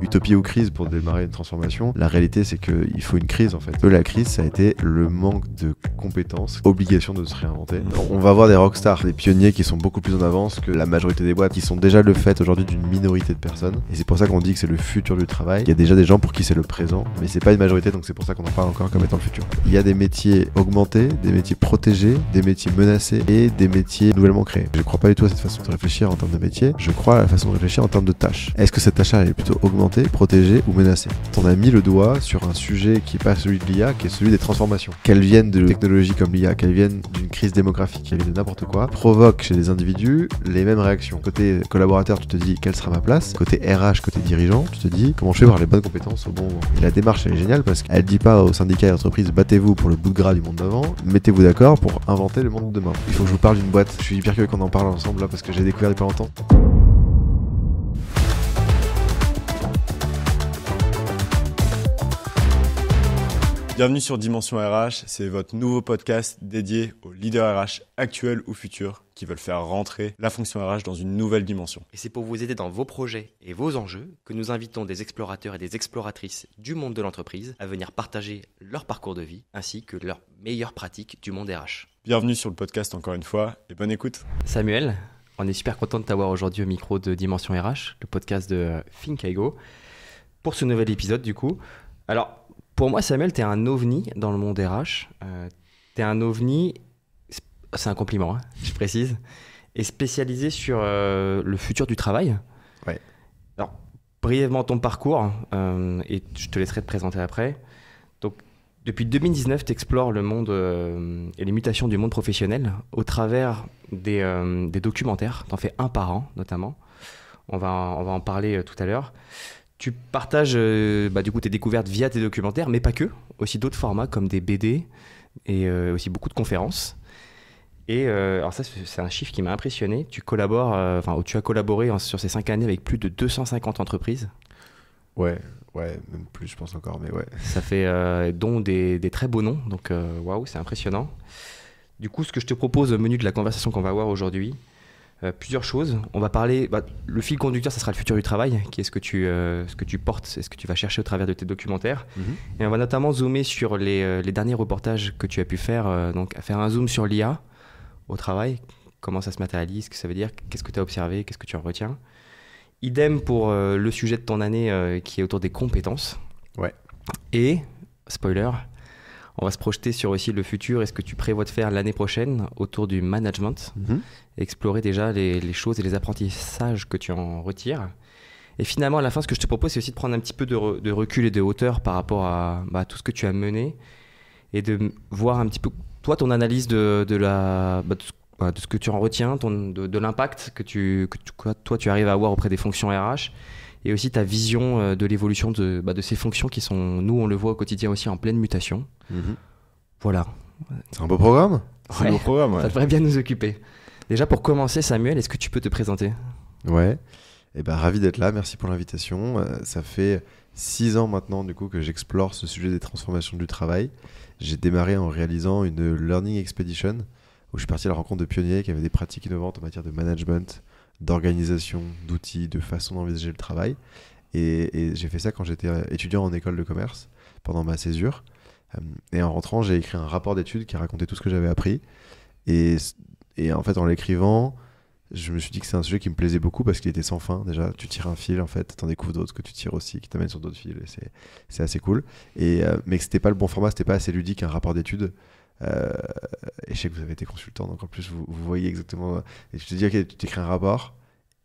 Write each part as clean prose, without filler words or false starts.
Utopie ou crise pour démarrer une transformation. La réalité, c'est qu'il faut une crise en fait. La crise, ça a été le manque de compétences, obligation de se réinventer. On va avoir des rockstars, des pionniers qui sont beaucoup plus en avance que la majorité des boîtes, qui sont déjà le fait aujourd'hui d'une minorité de personnes. Et c'est pour ça qu'on dit que c'est le futur du travail. Il y a déjà des gens pour qui c'est le présent, mais c'est pas une majorité, donc c'est pour ça qu'on en parle encore comme étant le futur. Il y a des métiers augmentés, des métiers protégés, des métiers menacés et des métiers nouvellement créés. Je crois pas du tout à cette façon de réfléchir en termes de métier, je crois à la façon de réfléchir en termes de tâches. Est-ce que cette tâche-là elle est plutôt augmentée, protégée ou menacée? On a mis le doigt sur un sujet qui n'est pas celui de l'IA, qui est celui des transformations. Qu'elles viennent de technologies comme l'IA, qu'elles viennent d'une crise démographique, qu'elles viennent de n'importe quoi, provoquent chez les individus les mêmes réactions. Côté collaborateur, tu te dis quelle sera ma place. Côté RH, côté dirigeant, tu te dis comment je fais pour avoir les bonnes compétences au bon moment. Et la démarche elle est géniale parce qu'elle dit pas aux syndicats et aux entreprises battez-vous pour le bout de gras du monde d'avant, mettez-vous d'accord pour inventer le monde de demain. Il faut que je vous parle d'une boîte. Je suis hyper curieux qu'on en parle ensemble là parce que j'ai découvert il y a pas longtemps. Bienvenue sur Dimension RH, c'est votre nouveau podcast dédié aux leaders RH actuels ou futurs qui veulent faire rentrer la fonction RH dans une nouvelle dimension. Et c'est pour vous aider dans vos projets et vos enjeux que nous invitons des explorateurs et des exploratrices du monde de l'entreprise à venir partager leur parcours de vie ainsi que leurs meilleures pratiques du monde RH. Bienvenue sur le podcast encore une fois et bonne écoute. Samuel, on est super content de t'avoir aujourd'hui au micro de Dimension RH, le podcast de Thinkaigo, pour ce nouvel épisode du coup. Alors, pour moi, Samuel, t'es un ovni dans le monde RH. T'es un ovni, c'est un compliment, hein, je précise, et spécialisé sur le futur du travail. Ouais. Alors, brièvement ton parcours, et je te laisserai te présenter après. Donc, depuis 2019, tu explores le monde et les mutations du monde professionnel au travers des documentaires. Tu en fais un par an, notamment. On va en parler tout à l'heure. Tu partages du coup tes découvertes via tes documentaires, mais pas que, aussi d'autres formats comme des BD et aussi beaucoup de conférences. Et alors ça, c'est un chiffre qui m'a impressionné. Tu as collaboré sur ces 5 années avec plus de 250 entreprises. Ouais, même plus je pense encore, mais ouais. Ça fait dont des très beaux noms, donc waouh, c'est impressionnant. Du coup, ce que je te propose au menu de la conversation qu'on va avoir aujourd'hui, plusieurs choses. On va parler, le fil conducteur, ça sera le futur du travail, qui est ce que tu portes, c'est ce que tu vas chercher au travers de tes documentaires. Mm-hmm. Et on va notamment zoomer sur les derniers reportages que tu as pu faire, donc faire un zoom sur l'IA au travail, comment ça se matérialise, ce que ça veut dire, qu'est-ce que tu as observé, qu'est-ce que tu en retiens. Idem pour le sujet de ton année qui est autour des compétences. Ouais. Et, spoiler, on va se projeter sur aussi le futur et ce que tu prévois de faire l'année prochaine autour du management. Mm-hmm. Explorer déjà les choses et les apprentissages que tu en retires. Et finalement, à la fin, ce que je te propose, c'est aussi de prendre un petit peu de recul et de hauteur par rapport à tout ce que tu as mené et de voir un petit peu, toi, ton analyse de ce que tu en retiens, de l'impact que toi, tu arrives à avoir auprès des fonctions RH et aussi ta vision de l'évolution de ces fonctions qui sont, nous, on le voit au quotidien aussi en pleine mutation. Mm-hmm. Voilà. C'est un beau programme. C'est un beau programme, ouais. Ça devrait bien nous occuper. Déjà, pour commencer, Samuel, est-ce que tu peux te présenter ? Ouais, ravi d'être là, merci pour l'invitation. Ça fait 6 ans maintenant du coup que j'explore ce sujet des transformations du travail. J'ai démarré en réalisant une Learning Expedition où je suis parti à la rencontre de pionniers qui avaient des pratiques innovantes en matière de management, d'organisation, d'outils, de façon d'envisager le travail. Et j'ai fait ça quand j'étais étudiant en école de commerce pendant ma césure. Et en rentrant, j'ai écrit un rapport d'études qui racontait tout ce que j'avais appris. Et en fait, en l'écrivant, je me suis dit que c'est un sujet qui me plaisait beaucoup parce qu'il était sans fin. Déjà, tu tires un fil, en fait, t'en découvres d'autres que tu tires aussi, qui t'amènent sur d'autres fils. Et c'est assez cool. Mais que c'était pas le bon format, c'était pas assez ludique un rapport d'études. Et je sais que vous avez été consultant, donc en plus, vous voyez exactement. Et tu te dis, ok, tu t'écris un rapport.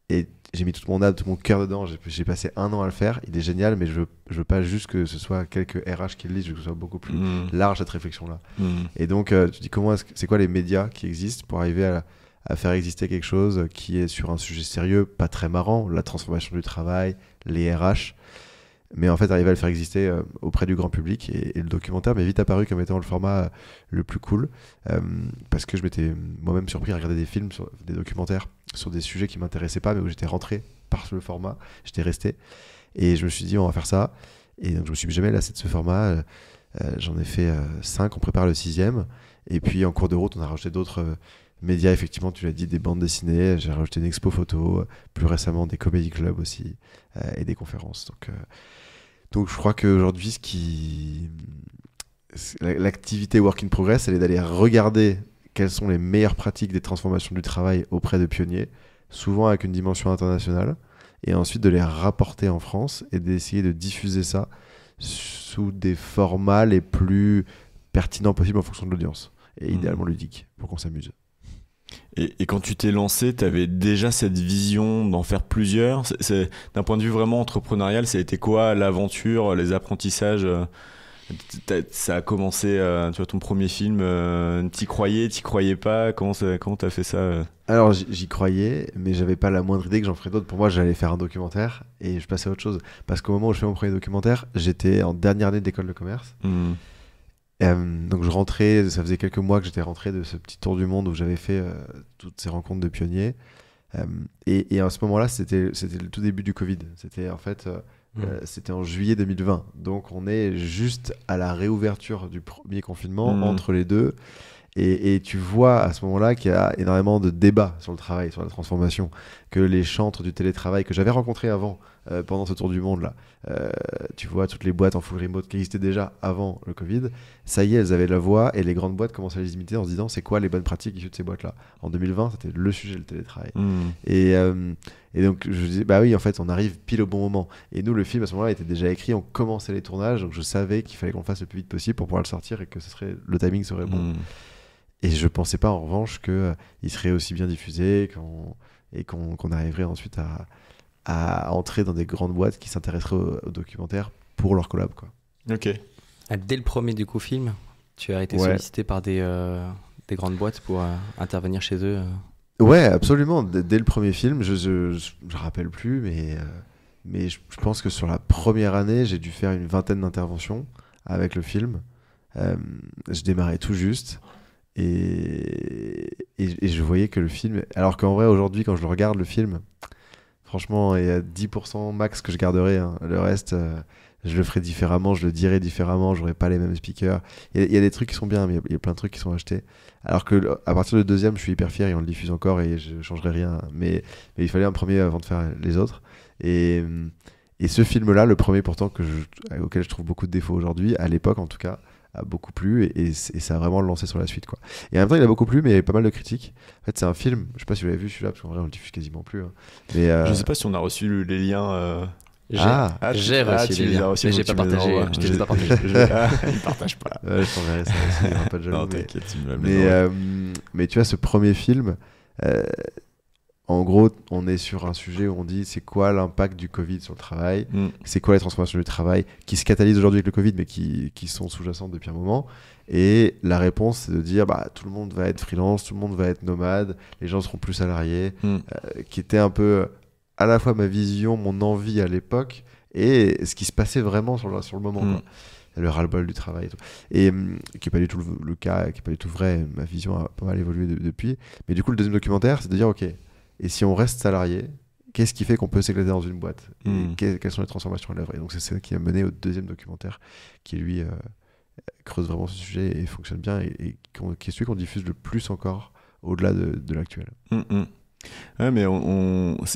Et j'ai mis toute mon âme, tout mon cœur dedans. J'ai passé 1 an à le faire. Il est génial, mais je veux pas juste que ce soit quelques RH qui le lisent. Je veux que ce soit beaucoup plus large, cette réflexion-là. Et donc, tu dis, c'est quoi les médias qui existent pour arriver à faire exister quelque chose qui est sur un sujet sérieux, pas très marrant, la transformation du travail, les RH, mais en fait arriver à le faire exister auprès du grand public. Et le documentaire m'est vite apparu comme étant le format le plus cool, parce que je m'étais moi-même surpris à regarder des documentaires sur des sujets qui m'intéressaient pas, mais où j'étais rentré par le format, j'étais resté, et je me suis dit on va faire ça. Et donc je me suis jamais lassé de ce format. J'en ai fait 5, on prépare le 6e, et puis en cours de route on a rajouté d'autres Médias, effectivement, tu l'as dit, des bandes dessinées. J'ai rajouté une expo photo, plus récemment des comedy clubs aussi, et des conférences. Donc je crois qu'aujourd'hui, l'activité work in progress, elle est d'aller regarder quelles sont les meilleures pratiques des transformations du travail auprès de pionniers, souvent avec une dimension internationale, et ensuite de les rapporter en France et d'essayer de diffuser ça sous des formats les plus pertinents possibles en fonction de l'audience, et idéalement ludiques, pour qu'on s'amuse. Et quand tu t'es lancé, tu avais déjà cette vision d'en faire plusieurs. D'un point de vue vraiment entrepreneurial, ça a été quoi l'aventure, les apprentissages? Ça a commencé, tu vois, ton premier film, t'y croyais pas? Comment t'as fait ça? Alors j'y croyais, mais j'avais pas la moindre idée que j'en ferais d'autres. Pour moi, j'allais faire un documentaire et je passais à autre chose. Parce qu'au moment où je fais mon premier documentaire, j'étais en dernière année d'école de commerce. Donc je rentrais, ça faisait quelques mois que j'étais rentré de ce petit tour du monde où j'avais fait toutes ces rencontres de pionniers. Et à ce moment-là, c'était le tout début du Covid. C'était en fait, c'était en juillet 2020. Donc on est juste à la réouverture du premier confinement, entre les deux. Et tu vois à ce moment-là qu'il y a énormément de débats sur le travail, sur la transformation, que les chantres du télétravail que j'avais rencontrés avant, pendant ce tour du monde-là, tu vois toutes les boîtes en full remote qui existaient déjà avant le Covid, ça y est, elles avaient la voix et les grandes boîtes commençaient à les imiter en se disant c'est quoi les bonnes pratiques issues de ces boîtes-là. En 2020, c'était le sujet, le télétravail. Et donc je disais, bah oui, en fait, on arrive pile au bon moment. Et nous, le film, à ce moment-là, était déjà écrit, on commençait les tournages, donc je savais qu'il fallait qu'on le fasse le plus vite possible pour pouvoir le sortir et que le timing serait bon. Et je pensais pas en revanche qu'il serait aussi bien diffusé qu'on arriverait ensuite à entrer dans des grandes boîtes qui s'intéresseraient au documentaire pour leur collab, quoi. Ok. Dès le premier du coup film, tu as été sollicité par des grandes boîtes pour intervenir chez eux. Ouais, absolument. Dès le premier film, je rappelle plus, mais je pense que sur la première année, j'ai dû faire une vingtaine d'interventions avec le film. Je démarrais tout juste. Et je voyais que le film, alors qu'en vrai aujourd'hui quand je le regarde le film, franchement il y a 10% max que je garderai, hein. Le reste je le ferai différemment, je le dirai différemment, j'aurai pas les mêmes speakers, il y a des trucs qui sont bien mais il y a plein de trucs qui sont achetés, alors que à partir du deuxième je suis hyper fier et on le diffuse encore et je changerai rien, mais il fallait un premier avant de faire les autres, et ce film là, le premier pourtant auquel je trouve beaucoup de défauts aujourd'hui, à l'époque en tout cas, a beaucoup plu et ça a vraiment lancé sur la suite, quoi. Et en même temps il a beaucoup plu mais il y avait pas mal de critiques. En fait c'est un film, je sais pas si vous l'avez vu celui-là parce qu'en vrai on le diffuse quasiment plus, hein. Mais je sais pas si on a reçu les liens. J'ai reçu les liens, mais j'ai pas partagé. Je t'ai pas partagé. Il partage pas. Je t'enverrai ça aussi, il y aura pas de jaloux. Non, t'inquiète, tu me l'as mis. Mais tu vois ce premier film, en gros, on est sur un sujet où on dit c'est quoi l'impact du Covid sur le travail, c'est quoi les transformations du travail qui se catalysent aujourd'hui avec le Covid mais qui sont sous-jacentes depuis un moment. Et la réponse c'est de dire tout le monde va être freelance, tout le monde va être nomade, les gens seront plus salariés, qui était un peu à la fois ma vision, mon envie à l'époque et ce qui se passait vraiment sur le moment, quoi. Le ras-le-bol du travail et tout. Et qui n'est pas du tout le cas, qui n'est pas du tout vrai, ma vision a pas mal évolué depuis. Mais du coup le deuxième documentaire c'est de dire ok, et si on reste salarié, qu'est-ce qui fait qu'on peut s'éclater dans une boîte, et quelles sont les transformations à l'œuvre. Et donc c'est ça qui a mené au deuxième documentaire qui lui creuse vraiment ce sujet et fonctionne bien et qui est celui qu'on diffuse le plus encore au-delà de l'actuel. Ouais, mais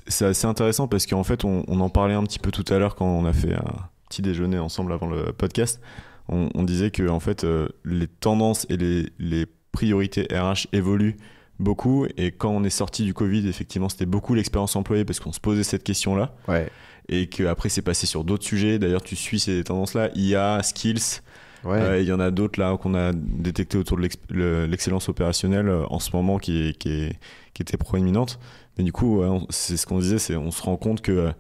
c'est assez intéressant parce qu'en fait on en parlait un petit peu tout à l'heure quand on a fait un petit déjeuner ensemble avant le podcast. On disait que en fait les tendances et les priorités RH évoluent beaucoup, et quand on est sorti du Covid, effectivement c'était beaucoup l'expérience employée parce qu'on se posait cette question-là, et qu'après c'est passé sur d'autres sujets. D'ailleurs tu suis ces tendances-là, IA, skills, il y en a d'autres là qu'on a détecté autour de l'excellence opérationnelle en ce moment qui était proéminente. Mais du coup c'est ce qu'on disait, on se rend compte que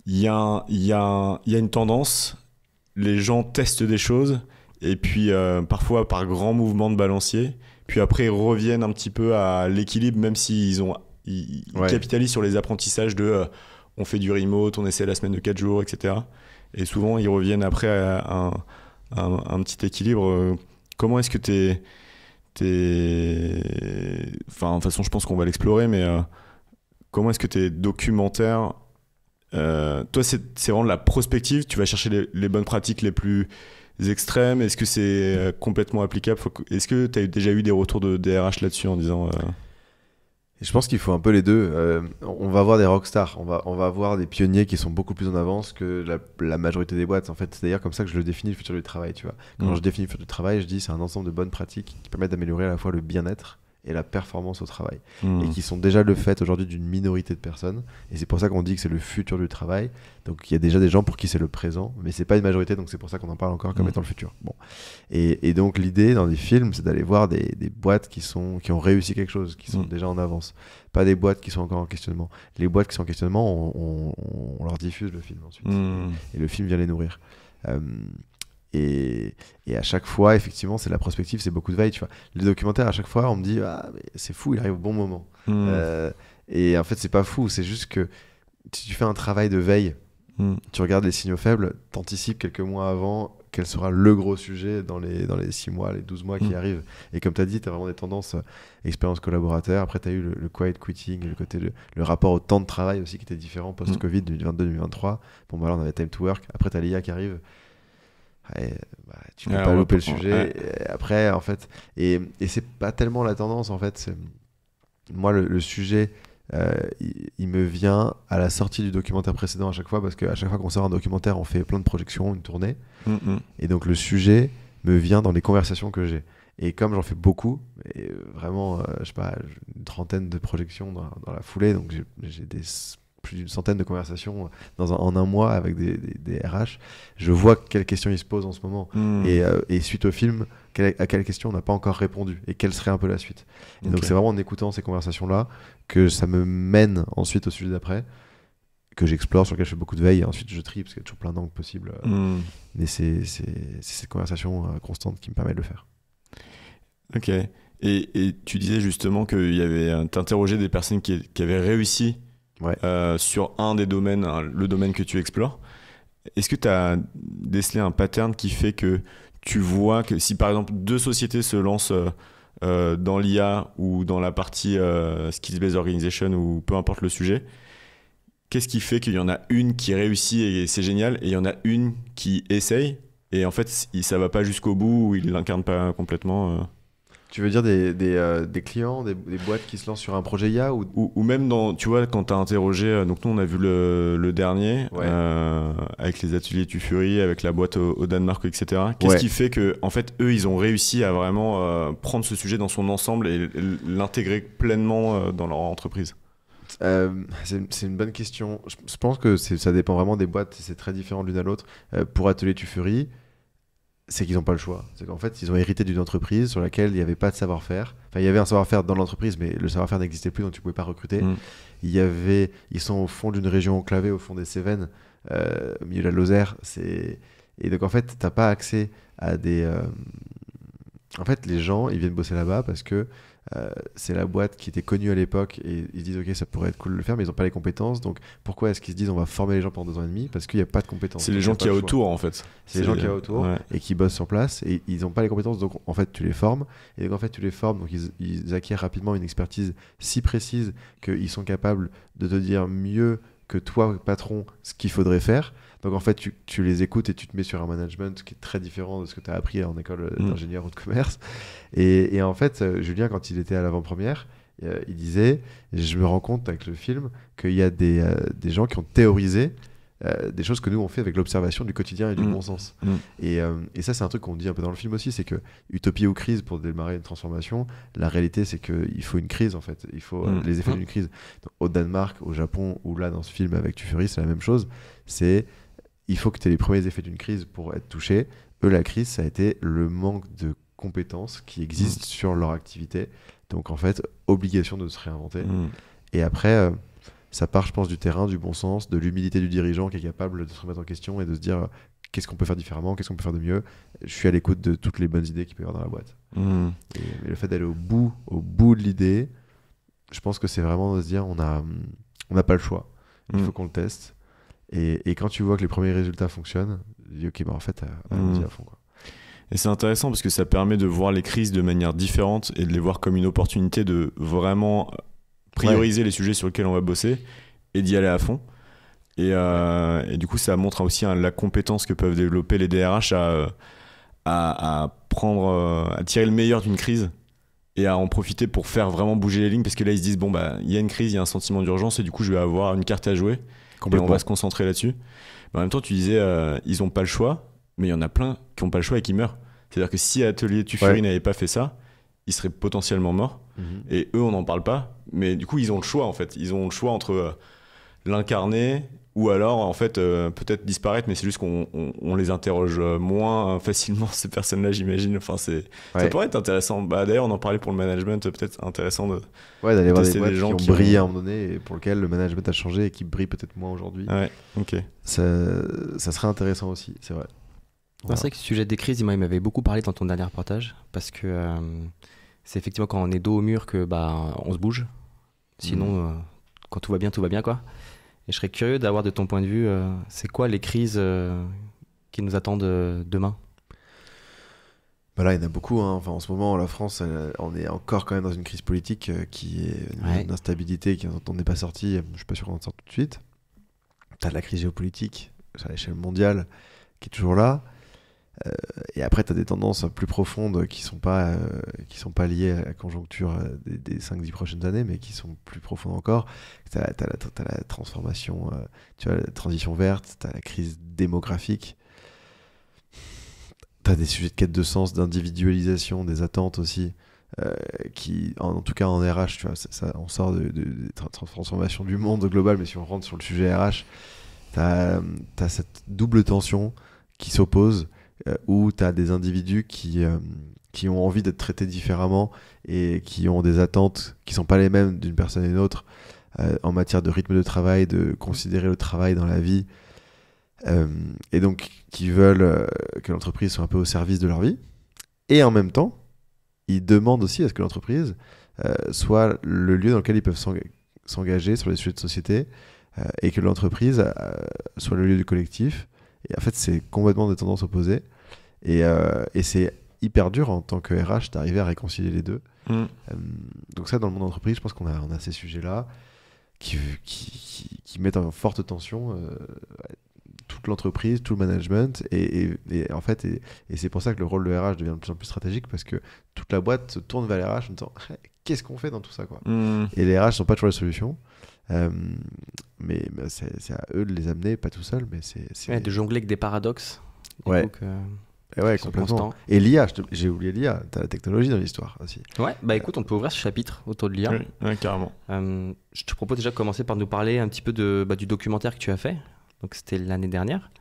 il y a une tendance, les gens testent des choses et puis parfois par grands mouvements de balancier, puis après ils reviennent un petit peu à l'équilibre, même s'ils capitalisent sur les apprentissages de on fait du remote, on essaie la semaine de 4 jours, etc. Et souvent ils reviennent après à un petit équilibre. Comment est-ce que enfin, de toute façon je pense qu'on va l'explorer, mais comment est-ce que tes documentaires, toi c'est vraiment de la prospective, tu vas chercher les bonnes pratiques les plus extrêmes? Est-ce que c'est complètement applicable? Est-ce que tu as déjà eu des retours de DRH là-dessus en disant Et je pense qu'il faut un peu les deux. On va avoir des rockstars, on va avoir des pionniers qui sont beaucoup plus en avance que la majorité des boîtes. En fait, c'est d'ailleurs comme ça que je le définis, le futur du travail. Tu vois. Quand je définis le futur du travail, je dis c'est un ensemble de bonnes pratiques qui permettent d'améliorer à la fois le bien-être et la performance au travail. Et qui sont déjà le fait aujourd'hui d'une minorité de personnes. Et c'est pour ça qu'on dit que c'est le futur du travail. Donc il y a déjà des gens pour qui c'est le présent, mais c'est pas une majorité, donc c'est pour ça qu'on en parle encore comme étant le futur. Bon. Et donc l'idée dans les films, c'est d'aller voir des boîtes qui ont réussi quelque chose, qui sont déjà en avance. Pas des boîtes qui sont encore en questionnement. Les boîtes qui sont en questionnement, on leur diffuse le film ensuite. Et le film vient les nourrir. Et à chaque fois, effectivement, c'est la prospective, c'est beaucoup de veille. Tu vois. Les documentaires, à chaque fois, on me dit ah, mais c'est fou, il arrive au bon moment. Et en fait, c'est pas fou, c'est juste que si tu fais un travail de veille, tu regardes les signaux faibles, t'anticipes quelques mois avant quel sera le gros sujet dans les 6 mois, les 12 mois qui arrivent. Et comme tu as dit, tu as vraiment des tendances expérience collaborateur. Après, tu as eu le quiet quitting, le côté le rapport au temps de travail aussi qui était différent post-Covid 2022-2023. Bon, bah là, on avait time to work. Après, tu as l'IA qui arrive. Ouais, bah, tu peux pas louper le sujet. Ouais. Et après, en fait, et c'est pas tellement la tendance, en fait. Moi, le sujet, il me vient à la sortie du documentaire précédent à chaque fois, parce qu'à chaque fois qu'on sort un documentaire, on fait plein de projections, une tournée. Et donc, le sujet me vient dans les conversations que j'ai. Et comme j'en fais beaucoup, et vraiment, je sais pas, une trentaine de projections dans la foulée, donc j'ai plus d'une centaine de conversations en un mois avec des RH, je vois quelles questions ils se posent en ce moment. Et suite au film, à quelles questions on n'a pas encore répondu et quelle serait un peu la suite. Et donc c'est vraiment en écoutant ces conversations-là que ça me mène ensuite au sujet d'après, que j'explore, sur lequel je fais beaucoup de veille, et ensuite je trie, parce qu'il y a toujours plein d'angles possibles. Mais c'est cette conversation constante qui me permet de le faire. Ok. Et tu disais justement qu'il y avait, t'interrogeais des personnes qui avaient réussi sur un des domaines, le domaine que tu explores. Est-ce que tu as décelé un pattern qui fait que tu vois que si par exemple 2 sociétés se lancent dans l'IA ou dans la partie skills-based organization ou peu importe le sujet, qu'est-ce qui fait qu'il y en a une qui réussit et c'est génial et il y en a une qui essaye et en fait ça va pas jusqu'au bout ou il l'incarne pas complètement Tu veux dire des clients, des boîtes qui se lancent sur un projet IA ou même dans, tu vois, quand tu as interrogé, donc nous on a vu le dernier avec les ateliers Tufuri, avec la boîte au Danemark, etc. Qu'est-ce qui fait que en fait eux ils ont réussi à vraiment prendre ce sujet dans son ensemble et l'intégrer pleinement dans leur entreprise? C'est une bonne question. Je pense que ça dépend vraiment des boîtes, c'est très différent de l'une à l'autre. Pour Atelier Tufuri, c'est qu'ils n'ont pas le choix. C'est qu'en fait, ils ont hérité d'une entreprise sur laquelle il n'y avait pas de savoir-faire. Enfin, il y avait un savoir-faire dans l'entreprise, mais le savoir-faire n'existait plus, donc tu ne pouvais pas recruter. Ils sont au fond d'une région enclavée, au fond des Cévennes, au milieu de la Lozère. Et donc, en fait, tu n'as pas accès à des... En fait, les gens, ils viennent bosser là-bas parce que c'est la boîte qui était connue à l'époque et ils se disent ok, ça pourrait être cool de le faire, mais ils n'ont pas les compétences. Donc pourquoi est-ce qu'ils se disent on va former les gens pendant 2 ans et demi? Parce qu'il n'y a pas de compétences. C'est les gens qui y a autour en fait. C'est les gens qui y a autour et qui bossent sur place et ils n'ont pas les compétences, donc en fait tu les formes. Et donc en fait tu les formes, donc ils acquièrent rapidement une expertise si précise qu'ils sont capables de te dire mieux que toi, patron, ce qu'il faudrait faire. Donc en fait, tu les écoutes et tu te mets sur un management qui est très différent de ce que tu as appris en école d'ingénieur ou de commerce. Et en fait, Julien, quand il était à l'avant-première, il disait, je me rends compte avec le film, qu'il y a des gens qui ont théorisé des choses que nous on fait avec l'observation du quotidien et du bon sens. Et ça, c'est un truc qu'on dit un peu dans le film aussi, c'est que utopie ou crise pour démarrer une transformation, la réalité c'est qu'il faut une crise en fait, il faut les effets d'une crise. Donc, au Danemark, au Japon, ou là dans ce film avec Tufuri, c'est la même chose, il faut que tu aies les premiers effets d'une crise pour être touché. Eux, la crise, ça a été le manque de compétences qui existent sur leur activité. Donc en fait, obligation de se réinventer. Et après, ça part, je pense, du terrain, du bon sens, de l'humilité du dirigeant qui est capable de se remettre en question et de se dire qu'est-ce qu'on peut faire différemment, qu'est-ce qu'on peut faire de mieux. Je suis à l'écoute de toutes les bonnes idées qu'il peut y avoir dans la boîte. Et le fait d'aller au bout de l'idée, je pense que c'est vraiment de se dire on n'a pas le choix. Il faut qu'on le teste. Et quand tu vois que les premiers résultats fonctionnent, tu dis ok, bah en fait, allons-y à fond, quoi. Et c'est intéressant parce que ça permet de voir les crises de manière différente et de les voir comme une opportunité de vraiment prioriser les sujets sur lesquels on va bosser et d'y aller à fond. Et du coup, ça montre aussi la compétence que peuvent développer les DRH à tirer le meilleur d'une crise et à en profiter pour faire vraiment bouger les lignes, parce que là ils se disent bon bah il y a une crise, il y a un sentiment d'urgence et du coup je vais avoir une carte à jouer et on va se concentrer là-dessus. Mais en même temps tu disais ils ont pas le choix, mais il y en a plein qui ont pas le choix et qui meurent. C'est-à-dire que si Atelier Tufuri n'avait pas fait ça, ils seraient potentiellement morts. Et eux on n'en parle pas, mais du coup ils ont le choix en fait. Ils ont le choix entre l'incarner ou alors en fait peut-être disparaître, mais c'est juste qu'on les interroge moins facilement ces personnes-là, j'imagine. Enfin ça pourrait être intéressant. D'ailleurs on en parlait pour le management, peut-être intéressant d'aller voir des boîtes gens qui ont brillé à un moment donné et pour lesquels le management a changé et qui brillent peut-être moins aujourd'hui. Ça serait intéressant aussi, c'est vrai. C'est vrai que ce sujet des crises, il m'avait beaucoup parlé dans ton dernier reportage, parce que c'est effectivement quand on est dos au mur que on se bouge. Sinon, quand tout va bien quoi. Et je serais curieux d'avoir de ton point de vue, c'est quoi les crises qui nous attendent demain? Là, il y en a beaucoup. Enfin, en ce moment, la France, on est encore quand même dans une crise politique qui est une instabilité dont on n'est pas sorti. Je ne suis pas sûr qu'on en sorte tout de suite. Tu as la crise géopolitique à l'échelle mondiale qui est toujours là. Et après, tu as des tendances plus profondes qui sont pas liées à la conjoncture des 5-10 prochaines années, mais qui sont plus profondes encore. Tu as la transformation, tu as la transition verte, tu as la crise démographique, tu as des sujets de quête de sens, d'individualisation, des attentes aussi, qui, en tout cas en RH, tu vois, on sort de transformation du monde global, mais si on rentre sur le sujet RH, tu as cette double tension qui s'oppose, où tu as des individus qui ont envie d'être traités différemment et qui ont des attentes qui sont pas les mêmes d'une personne à une autre en matière de rythme de travail, de considérer le travail dans la vie, et donc qui veulent que l'entreprise soit un peu au service de leur vie. Et en même temps, ils demandent aussi à ce que l'entreprise soit le lieu dans lequel ils peuvent s'engager sur les sujets de société, et que l'entreprise soit le lieu du collectif. Et en fait, c'est complètement des tendances opposées. Et c'est hyper dur en tant que RH d'arriver à réconcilier les deux. Donc ça, dans le monde d'entreprise, je pense qu'on a ces sujets-là qui mettent en forte tension toute l'entreprise, tout le management. Et en fait, c'est pour ça que le rôle de RH devient de plus en plus stratégique, parce que toute la boîte se tourne vers les RH en disant qu'est-ce qu'on fait dans tout ça, quoi. Et les RH ne sont pas toujours la solution. Mais c'est à eux de les amener, pas tout seul, mais c'est de jongler avec des paradoxes. Complètement. Et l'IA, j'ai oublié l'IA, t'as la technologie dans l'histoire aussi. Écoute, on peut ouvrir ce chapitre autour de l'IA. Oui, carrément. Je te propose déjà de commencer par nous parler un petit peu du documentaire que tu as fait. Donc c'était l'année dernière.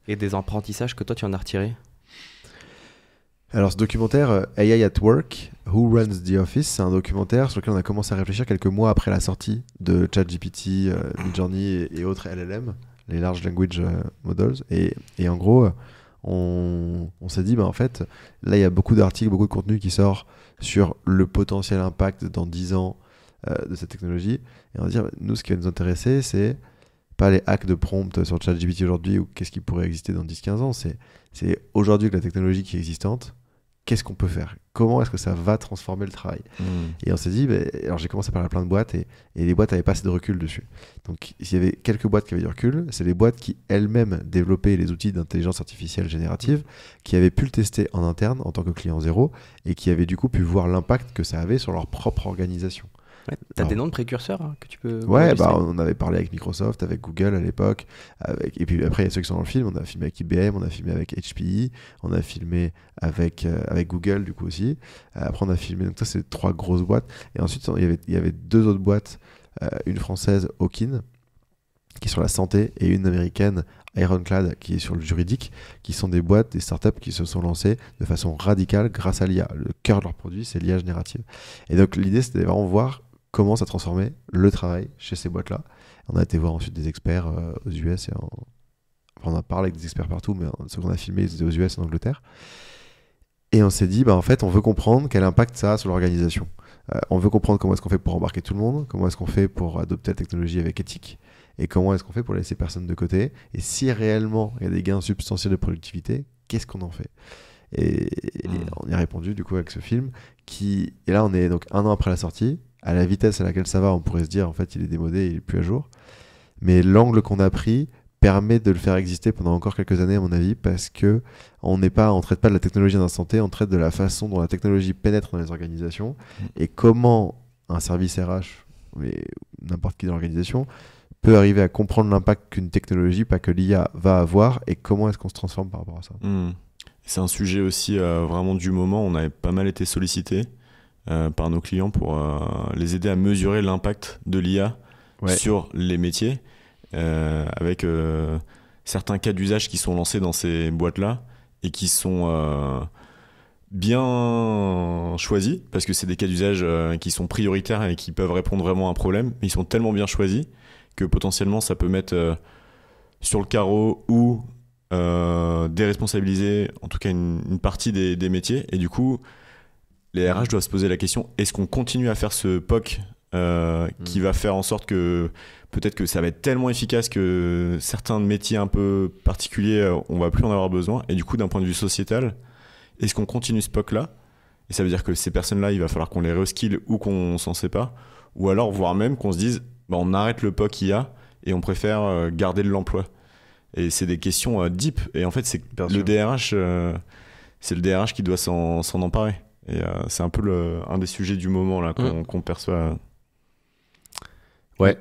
Et des apprentissages que toi tu en as retirés. Alors ce documentaire, AI at Work, Who Runs the Office, c'est un documentaire sur lequel on a commencé à réfléchir quelques mois après la sortie de ChatGPT, Midjourney et autres LLM, les Large Language Models. Et en gros, on s'est dit, en fait, là il y a beaucoup d'articles, beaucoup de contenu qui sort sur le potentiel impact dans 10 ans de cette technologie. Et on va dire, nous ce qui va nous intéresser, c'est pas les hacks de prompt sur ChatGPT aujourd'hui ou qu'est-ce qui pourrait exister dans 10-15 ans, c'est aujourd'hui que la technologie qui est existante, qu'est-ce qu'on peut faire? Comment est-ce que ça va transformer le travail? Et on s'est dit, alors j'ai commencé par parler à plein de boîtes et les boîtes n'avaient pas assez de recul dessus. Donc s'il y avait quelques boîtes qui avaient du recul, c'est les boîtes qui elles-mêmes développaient les outils d'intelligence artificielle générative, qui avaient pu le tester en interne en tant que client zéro et qui avaient du coup pu voir l'impact que ça avait sur leur propre organisation. T'as des noms de précurseurs que tu peux... on avait parlé avec Microsoft, avec Google à l'époque, et puis après il y a ceux qui sont dans le film, on a filmé avec IBM, on a filmé avec HPE, on a filmé avec Google du coup aussi, après on a filmé, donc ça c'est 3 grosses boîtes, et ensuite il y avait 2 autres boîtes, une française, Hawkin, qui est sur la santé, et une américaine, Ironclad, qui est sur le juridique, qui sont des boîtes, des startups qui se sont lancées de façon radicale grâce à l'IA. Le cœur de leur produit, c'est l'IA générative. Et donc l'idée c'était vraiment voir comment ça transformait le travail chez ces boîtes-là. On a été voir ensuite des experts aux US, on a parlé avec des experts partout, mais ceux qu'on a filmés, c'était aux US et en Angleterre. Et on s'est dit, en fait, on veut comprendre quel impact ça a sur l'organisation. On veut comprendre comment est-ce qu'on fait pour embarquer tout le monde, comment est-ce qu'on fait pour adopter la technologie avec éthique, et comment est-ce qu'on fait pour laisser personne de côté. Et si réellement il y a des gains substantiels de productivité, qu'est-ce qu'on en fait? Et on y a répondu du coup avec ce film, et là on est donc 1 an après la sortie. À la vitesse à laquelle ça va, on pourrait se dire en fait il est démodé, il est plus à jour. Mais l'angle qu'on a pris permet de le faire exister pendant encore quelques années, à mon avis, parce que on traite pas de la technologie à l'instant T, on traite de la façon dont la technologie pénètre dans les organisations et comment un service RH, mais n'importe qui dans l'organisation, peut arriver à comprendre l'impact qu'une technologie, pas que l'IA, va avoir et comment est-ce qu'on se transforme par rapport à ça. C'est un sujet aussi vraiment du moment. On avait pas mal été sollicités par nos clients pour les aider à mesurer l'impact de l'IA sur les métiers, avec certains cas d'usage qui sont lancés dans ces boîtes-là et qui sont bien choisis, parce que c'est des cas d'usage qui sont prioritaires et qui peuvent répondre vraiment à un problème, mais ils sont tellement bien choisis que potentiellement ça peut mettre sur le carreau ou déresponsabiliser en tout cas une partie des métiers. Et du coup, les RH doivent se poser la question, est-ce qu'on continue à faire ce POC qui va faire en sorte que peut-être que ça va être tellement efficace que certains métiers un peu particuliers, on va plus en avoir besoin. Et du coup, d'un point de vue sociétal, est-ce qu'on continue ce POC-là? Et ça veut dire que ces personnes-là, il va falloir qu'on les reskill ou qu'on s'en sépare. Ou alors, voire même qu'on se dise, on arrête le POC IA et on préfère garder de l'emploi. Et c'est des questions deep. Et en fait, c'est le DRH, c'est le DRH qui doit s'en emparer. Et c'est un peu un des sujets du moment là, qu'on perçoit. Ouais,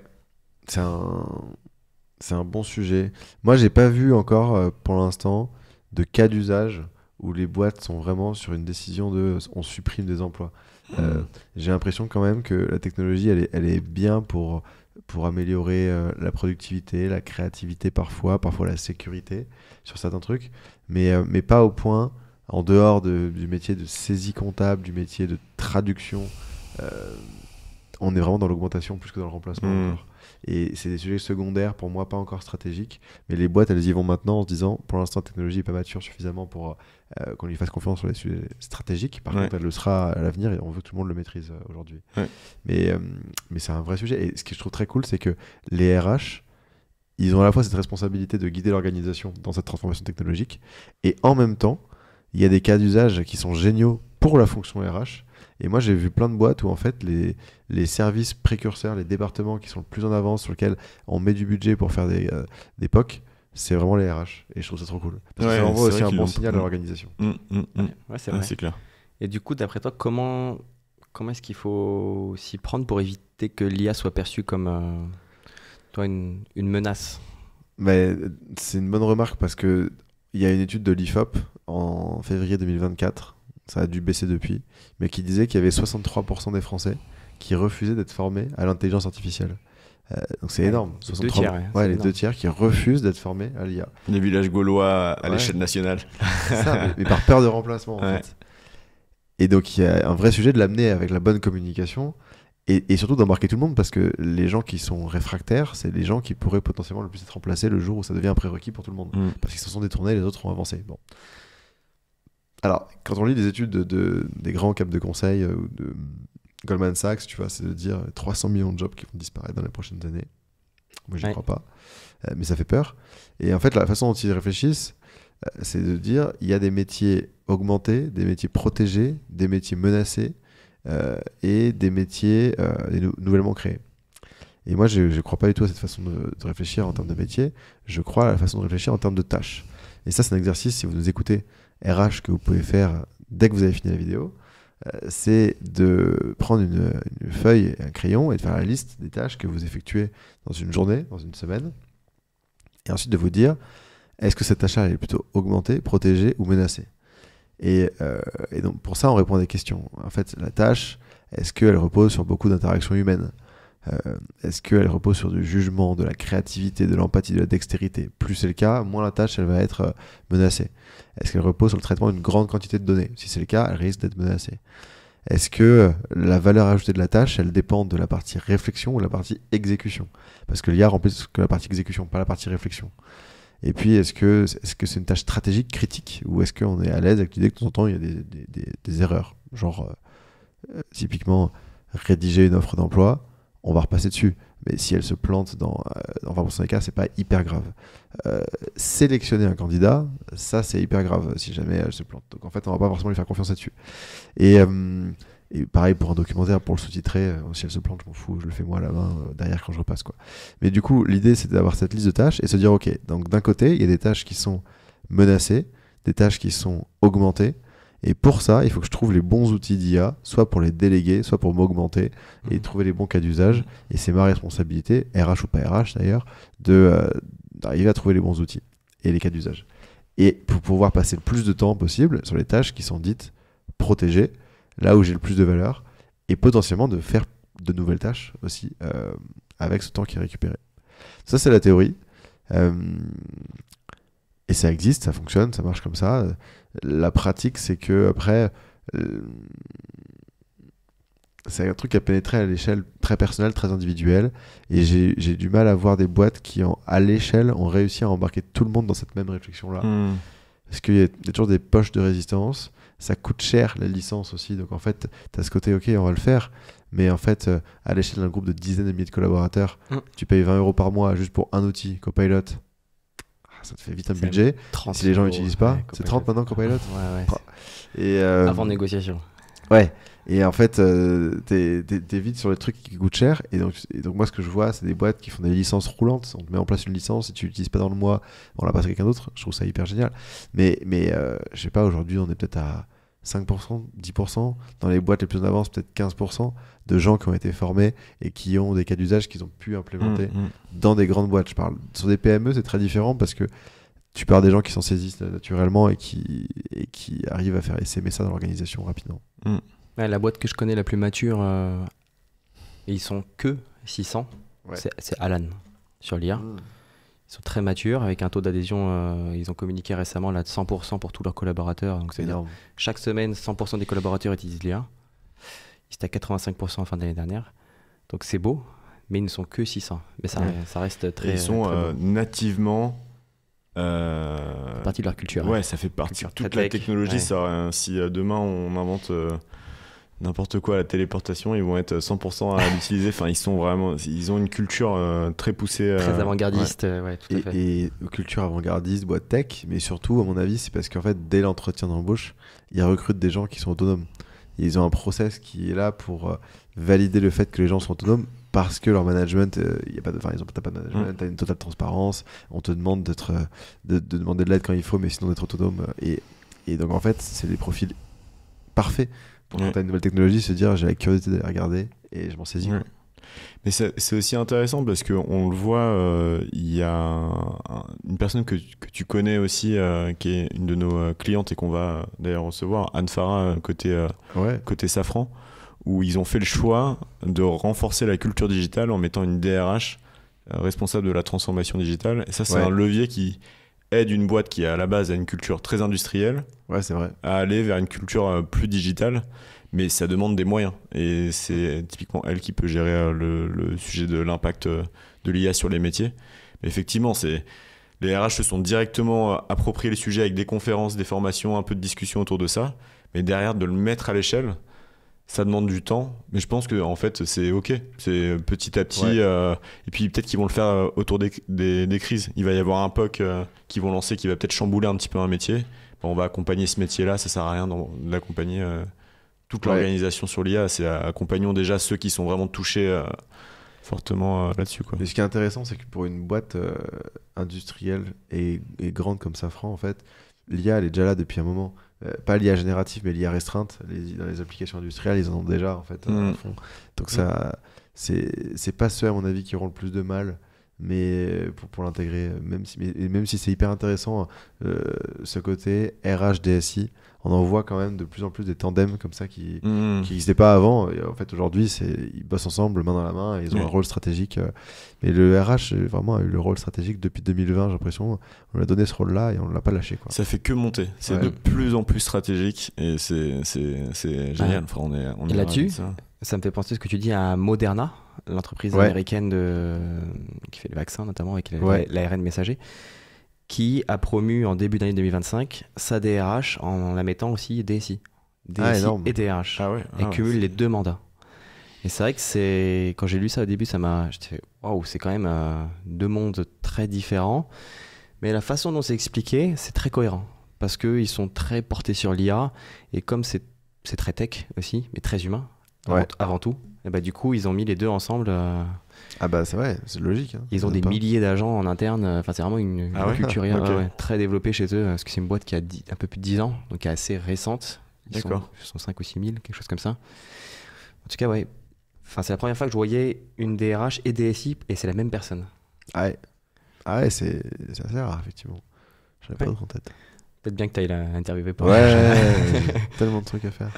c'est un bon sujet. Moi, j'ai pas vu encore, pour l'instant, de cas d'usage où les boîtes sont vraiment sur une décision de on supprime des emplois. J'ai l'impression quand même que la technologie, elle est bien pour améliorer la productivité, la créativité parfois la sécurité sur certains trucs, mais pas au point, en dehors du métier de saisie comptable, du métier de traduction. On est vraiment dans l'augmentation plus que dans le remplacement encore. Et c'est des sujets secondaires, pour moi, pas encore stratégiques. Mais les boîtes, elles y vont maintenant en se disant, pour l'instant, la technologie n'est pas mature suffisamment pour qu'on lui fasse confiance sur les sujets stratégiques. Par contre, elle le sera à l'avenir et on veut que tout le monde le maîtrise aujourd'hui. Ouais. Mais c'est un vrai sujet. Et ce que je trouve très cool, c'est que les RH, ils ont à la fois cette responsabilité de guider l'organisation dans cette transformation technologique. Et en même temps, il y a des cas d'usage qui sont géniaux pour la fonction RH. Et moi, j'ai vu plein de boîtes où, en fait, les services précurseurs, les départements qui sont le plus en avance, sur lesquels on met du budget pour faire des POC, c'est vraiment les RH. Et je trouve ça trop cool. Parce que ça envoie aussi un bon signal à l'organisation. Ouais, c'est vrai. C'est clair. Et du coup, d'après toi, comment est-ce qu'il faut s'y prendre pour éviter que l'IA soit perçue comme une menace? C'est une bonne remarque parce qu'il y a une étude de l'IFOP en février 2024, ça a dû baisser depuis, mais qui disait qu'il y avait 63% des Français qui refusaient d'être formés à l'intelligence artificielle. Donc c'est énorme. 63... 2 tiers. Les 2 tiers qui refusent d'être formés à l'IA. Les villages gaulois à l'échelle nationale. C'est ça, mais par peur de remplacement en fait. Et donc il y a un vrai sujet de l'amener avec la bonne communication et surtout d'embarquer tout le monde, parce que les gens qui sont réfractaires, c'est les gens qui pourraient potentiellement le plus être remplacés le jour où ça devient un prérequis pour tout le monde. Parce qu'ils se sont détournés, les autres ont avancé. Bon. Alors, quand on lit des études des grands cabinets de conseil ou de Goldman Sachs, tu vois, c'est de dire 300 millions de jobs qui vont disparaître dans les prochaines années. Moi, je n'y crois pas. Mais ça fait peur. Et en fait, la façon dont ils réfléchissent, c'est de dire il y a des métiers augmentés, des métiers protégés, des métiers menacés et des métiers nouvellement créés. Et moi, je ne crois pas du tout à cette façon de réfléchir en termes de métiers. Je crois à la façon de réfléchir en termes de tâches. Et ça, c'est un exercice, si vous nous écoutez, RH, que vous pouvez faire dès que vous avez fini la vidéo, c'est de prendre une feuille et un crayon et de faire la liste des tâches que vous effectuez dans une journée, dans une semaine, et ensuite de vous dire, est-ce que cette tâche-là est plutôt augmentée, protégée ou menacée? Et donc pour ça, on répond à des questions. En fait, la tâche, est-ce qu'elle repose sur beaucoup d'interactions humaines? Est-ce qu'elle repose sur du jugement, de la créativité, de l'empathie, de la dextérité? Plus c'est le cas, moins la tâche elle va être menacée. Est-ce qu'elle repose sur le traitement d'une grande quantité de données? Si c'est le cas, elle risque d'être menacée. Est-ce que la valeur ajoutée de la tâche, elle dépend de la partie réflexion ou de la partie exécution? Parce que l'IA remplit que la partie exécution, pas la partie réflexion. Et puis, est-ce que c'est une tâche stratégique, critique, ou est-ce qu'on est à l'aise avec l'idée que de temps en temps, il y a des erreurs? Genre, typiquement, rédiger une offre d'emploi, on va repasser dessus. Mais si elle se plante dans 20% des cas, c'est pas hyper grave. Sélectionner un candidat, ça c'est hyper grave si jamais elle se plante. Donc en fait, on va pas forcément lui faire confiance là-dessus. Et Et pareil pour un documentaire, pour le sous-titrer, si elle se plante, je m'en fous, je le fais moi à la main derrière quand je repasse, quoi. Mais du coup, l'idée, c'est d'avoir cette liste de tâches et se dire, ok, donc d'un côté, il y a des tâches qui sont menacées, des tâches qui sont augmentées. Et pour ça, il faut que je trouve les bons outils d'IA, soit pour les déléguer, soit pour m'augmenter et trouver les bons cas d'usage. Et c'est ma responsabilité, RH ou pas RH d'ailleurs, d'arriver à trouver les bons outils et les cas d'usage. Et pour pouvoir passer le plus de temps possible sur les tâches qui sont dites protégées, là où j'ai le plus de valeur, et potentiellement de faire de nouvelles tâches aussi avec ce temps qui est récupéré. Ça, c'est la théorie. Et ça existe, ça fonctionne, ça marche comme ça. La pratique, c'est que après, c'est un truc qui a pénétré à l'échelle très personnelle, très individuelle. Et j'ai du mal à voir des boîtes qui, à l'échelle, ont réussi à embarquer tout le monde dans cette même réflexion-là. Parce qu'il y a toujours des poches de résistance. Ça coûte cher, la licence aussi. Donc en fait, tu as ce côté, ok, on va le faire. Mais en fait, à l'échelle d'un groupe de dizaines de milliers de collaborateurs, tu payes 20 € par mois juste pour un outil, Copilot. Ça te fait vite un budget. Si les gens n'utilisent pas, c'est 30 maintenant Copilot. Et avant négociation. Ouais. Et en fait, t'es vite sur les trucs qui coûtent cher. Et donc moi, ce que je vois, c'est des boîtes qui font des licences roulantes. On te met en place une licence et tu l'utilises pas dans le mois, on la passe à quelqu'un d'autre. Je trouve ça hyper génial. Mais je sais pas, aujourd'hui, on est peut-être à 5%, 10%. Dans les boîtes les plus en avance, peut-être 15% de gens qui ont été formés et qui ont des cas d'usage qu'ils ont pu implémenter dans des grandes boîtes. Je parle sur des PME, c'est très différent parce que tu parles des gens qui s'en saisissent naturellement et qui arrivent à faire essaimer ça dans l'organisation rapidement. Ouais, la boîte que je connais la plus mature, et ils sont que 600, c'est Alan sur l'IA. Ils sont très matures, avec un taux d'adhésion, ils ont communiqué récemment là, de 100% pour tous leurs collaborateurs. Donc c'est énorme. Chaque semaine, 100% des collaborateurs utilisent l'IA. Ils étaient à 85% en fin d'année dernière. Donc c'est beau, mais ils ne sont que 600. Mais ça reste très. Et ils sont très beau. nativement. Partie de leur culture. Ouais, ça fait partie de toute la technologie. Ça, si demain on invente n'importe quoi à la téléportation, ils vont être 100% à l'utiliser. Enfin, ils ont une culture très poussée. Très avant-gardiste, tout à fait. Et culture avant-gardiste, boîte tech, mais surtout, à mon avis, c'est parce qu'en fait, dès l'entretien d'embauche, ils recrutent des gens qui sont autonomes. Et ils ont un process qui est là pour valider le fait que les gens sont autonomes parce que leur management, t'as pas de management, t'as une totale transparence, on te demande de demander de l'aide quand il faut, mais sinon d'être autonome. Et donc en fait, c'est des profils parfaits pour quand t'as une nouvelle technologie, se dire j'ai la curiosité d'aller regarder et je m'en saisis. Mais c'est aussi intéressant parce qu'on le voit, il y a une personne que tu connais aussi, qui est une de nos clientes et qu'on va d'ailleurs recevoir, Anne Farah, côté Safran, où ils ont fait le choix de renforcer la culture digitale en mettant une DRH responsable de la transformation digitale. Et ça, c'est un levier qui aide une boîte qui, à la base, a une culture très industrielle c'est vrai. à aller vers une culture plus digitale. Mais ça demande des moyens. Et c'est typiquement elle qui peut gérer le sujet de l'impact de l'IA sur les métiers. Mais effectivement, les RH se sont directement appropriés le sujet avec des conférences, des formations, un peu de discussion autour de ça. Mais derrière, de le mettre à l'échelle, ça demande du temps. Mais je pense qu'en fait, c'est OK. C'est petit à petit. Et puis peut-être qu'ils vont le faire autour des crises. Il va y avoir un POC qu'ils vont lancer qui va peut-être chambouler un petit peu un métier. Bon, on va accompagner ce métier-là. Ça ne sert à rien de l'accompagner... toute l'organisation sur l'IA, c'est accompagnons déjà ceux qui sont vraiment touchés fortement là-dessus. Mais ce qui est intéressant, c'est que pour une boîte industrielle et grande comme Safran, en fait, l'IA, elle est déjà là depuis un moment. Pas l'IA générative, mais l'IA restreinte. Dans les applications industrielles, ils en ont déjà, en fait, à fond. Donc ça, c'est pas ceux, à mon avis, qui auront le plus de mal, mais pour l'intégrer, même si c'est hyper intéressant, ce côté RH, DSI, on en voit quand même de plus en plus des tandems comme ça qui n'existaient pas avant. Et en fait, aujourd'hui, ils bossent ensemble, main dans la main, et ils ont un rôle stratégique. Mais le RH, vraiment, a eu le rôle stratégique depuis 2020, j'ai l'impression. On lui a donné ce rôle-là et on ne l'a pas lâché. Ça fait que monter. C'est de plus en plus stratégique et c'est génial. Enfin, on et est là-dessus, ça me fait penser ce que tu dis à Moderna, l'entreprise américaine qui fait les vaccins, notamment avec l'ARN messager, qui a promu en début d'année 2025 sa DRH en la mettant aussi DSI et DRH, et cumule les deux mandats. Et c'est vrai que quand j'ai lu ça au début, j'étais fait waouh, c'est quand même deux mondes très différents, mais la façon dont c'est expliqué, c'est très cohérent parce qu'ils sont très portés sur l'IA, et comme c'est c'est très tech aussi, mais très humain Ouais. avant tout. Et bah, du coup, ils ont mis les deux ensemble. Ah bah c'est vrai, c'est logique. Hein. Ils ont des milliers d'agents en interne. Enfin, c'est vraiment une culture très développée chez eux. Parce que c'est une boîte qui a un peu plus de 10 ans, donc qui est assez récente. Ils sont 5 ou 6 000, quelque chose comme ça. En tout cas, ouais. Enfin, c'est la première fois que je voyais une DRH et DSI et c'est la même personne. Ah ouais, c'est assez rare, effectivement. J'avais pas d'autre en tête. Peut-être bien que tu ailles l'interviewer pour Ouais, j'ai tellement de trucs à faire.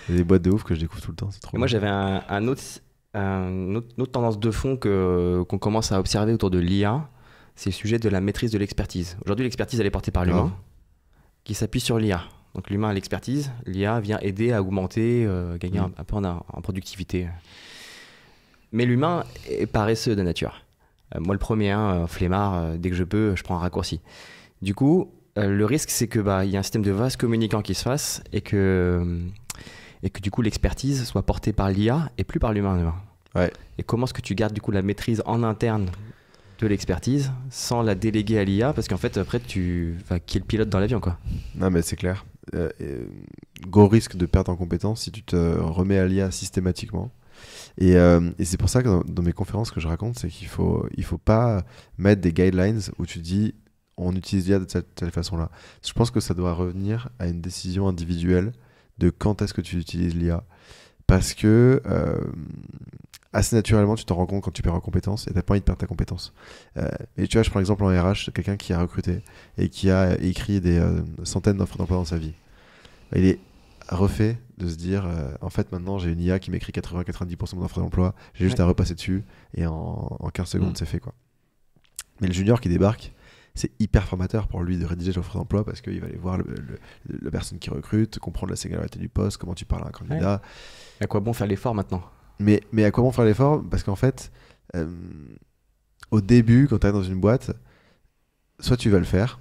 Il y a des boîtes de ouf que je découvre tout le temps, c'est trop moi, j'avais une autre tendance de fond qu'on commence à observer autour de l'IA, c'est le sujet de la maîtrise de l'expertise. Aujourd'hui, l'expertise, elle est portée par l'humain, qui s'appuie sur l'IA. Donc l'humain a l'expertise, l'IA vient aider à augmenter, gagner un peu en productivité. Mais l'humain est paresseux de nature. Moi, le premier, flemmard, dès que je peux, je prends un raccourci. Du coup, le risque, c'est que y a un système de vase communicant qui se fasse et que du coup, l'expertise soit portée par l'IA et plus par l'humain. Ouais. Et comment est-ce que tu gardes du coup la maîtrise en interne de l'expertise sans la déléguer à l'IA, parce qu'en fait, après, qui est le pilote dans l'avion, quoi. Non, mais c'est clair. Gros risque de perte en compétence si tu te remets à l'IA systématiquement. Et c'est pour ça que dans mes conférences, ce que je raconte, c'est qu'il faut pas mettre des guidelines où tu dis on utilise l'IA de telle façon-là. Je pense que ça doit revenir à une décision individuelle de quand est-ce que tu utilises l'IA. Parce que assez naturellement, tu t'en rends compte quand tu perds en compétence et tu n'as pas envie de perdre ta compétence. Et tu vois, je prends l'exemple en RH, quelqu'un qui a recruté et qui a écrit des centaines d'offres d'emploi dans sa vie. Il est refait de se dire en fait maintenant j'ai une IA qui m'écrit 80-90% de mon offre d'emploi, j'ai juste à repasser dessus et en 15 secondes c'est fait, quoi. Mais le junior qui débarque, c'est hyper formateur pour lui de rédiger l'offre d'emploi parce qu'il va aller voir la personne qui recrute, comprendre la singularité du poste, comment tu parles à un candidat. À quoi bon faire l'effort maintenant ? Mais à quoi bon faire l'effort ? Parce qu'en fait, au début, quand tu es dans une boîte, soit tu vas le faire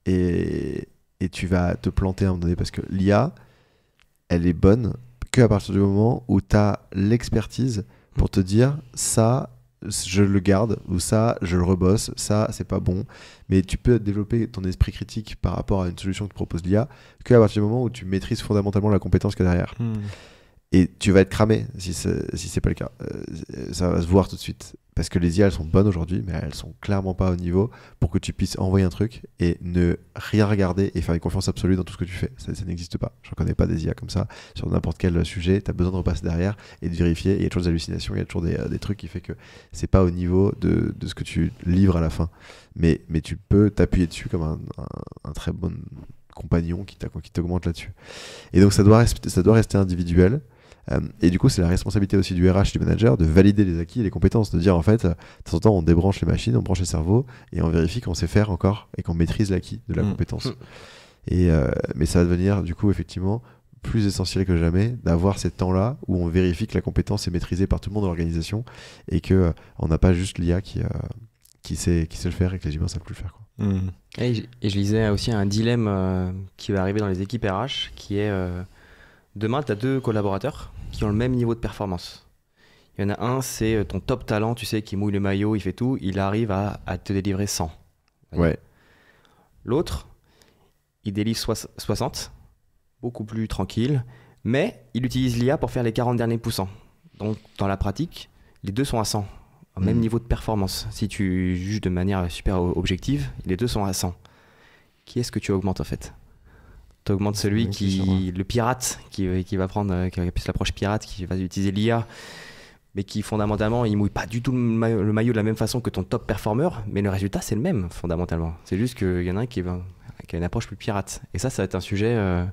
et tu vas te planter à un moment donné parce que l'IA, elle est bonne qu'à partir du moment où tu as l'expertise pour te dire ça, je le garde, ou ça, je le rebosse, ça, c'est pas bon. Mais tu peux développer ton esprit critique par rapport à une solution que te propose l'IA qu'à partir du moment où tu maîtrises fondamentalement la compétence qu'il y a derrière. Et tu vas être cramé si c'est pas le cas. Ça va se voir tout de suite. Parce que les IA, elles sont bonnes aujourd'hui, mais elles sont clairement pas au niveau pour que tu puisses envoyer un truc et ne rien regarder et faire une confiance absolue dans tout ce que tu fais. Ça n'existe pas. Je ne connais pas des IA comme ça. Sur n'importe quel sujet, tu as besoin de repasser derrière et de vérifier. Il y a toujours des hallucinations, il y a toujours des trucs qui fait que c'est pas au niveau de ce que tu livres à la fin. Mais tu peux t'appuyer dessus comme un très bon compagnon qui t'augmente là-dessus. Et donc ça doit rester individuel. Et du coup, c'est la responsabilité aussi du RH, du manager, de valider les acquis et les compétences, de dire en fait, de temps en temps, on débranche les machines, on branche les cerveaux et on vérifie qu'on sait faire encore et qu'on maîtrise l'acquis de la compétence. Mais ça va devenir du coup effectivement plus essentiel que jamais d'avoir ces temps-là où on vérifie que la compétence est maîtrisée par tout le monde dans l'organisation et que on n'a pas juste l'IA qui sait le faire et que les humains ne savent plus le faire, quoi. Et je lisais aussi un dilemme qui va arriver dans les équipes RH qui est demain, tu as 2 collaborateurs qui ont le même niveau de performance. Il y en a un, c'est ton top talent, tu sais, qui mouille le maillot, il fait tout, il arrive à te délivrer 100. Ouais. L'autre, il délivre 60, beaucoup plus tranquille, mais il utilise l'IA pour faire les 40 derniers poussants. Donc, dans la pratique, les deux sont à 100, au même niveau de performance. Si tu juges de manière super objective, les deux sont à 100. Qui est-ce que tu augmentes en fait ? Tu augmentes celui le pirate, qui va prendre qui a plus l'approche pirate, qui va utiliser l'IA, mais qui fondamentalement, il mouille pas du tout le maillot de la même façon que ton top performer, mais le résultat, c'est le même fondamentalement. C'est juste qu'il y en a un qui a une approche plus pirate. Et ça va être un sujet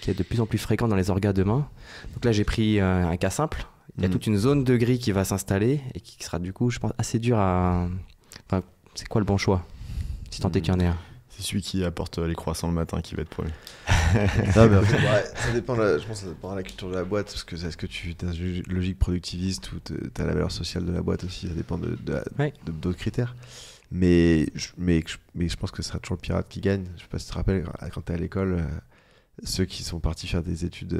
qui est de plus en plus fréquent dans les orgas demain. Donc là, j'ai pris un cas simple. Il y a toute une zone de gris qui va s'installer et qui sera du coup, je pense, assez dur à... Enfin, c'est quoi le bon choix, si tant est qu'il y en ait un ? C'est celui qui apporte les croissants le matin qui va être premier. Non, mais ça dépend, je pense que ça dépend de la culture de la boîte, parce que est-ce que tu as une logique productiviste ou tu as la valeur sociale de la boîte aussi, ça dépend d'autres critères. Mais je pense que ce sera toujours le pirate qui gagne. Je sais pas si tu te rappelles, quand tu es à l'école, ceux qui sont partis faire des études,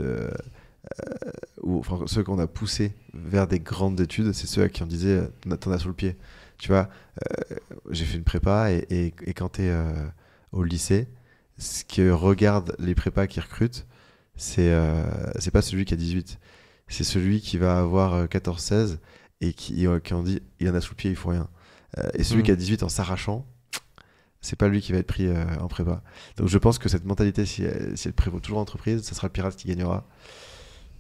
ou enfin, ceux qu'on a poussés vers des grandes études, c'est ceux à qui on disait t'en as sous le pied. Tu vois, j'ai fait une prépa et quand tu es au lycée, ce que regardent les prépas qui recrutent, c'est pas celui qui a 18. C'est celui qui va avoir 14-16 et qui en dit il en a sous le pied, il faut rien. Et celui qui a 18 en s'arrachant, c'est pas lui qui va être pris en prépa. Donc je pense que cette mentalité, si elle prévaut toujours l'entreprise, ça sera le pirate qui gagnera.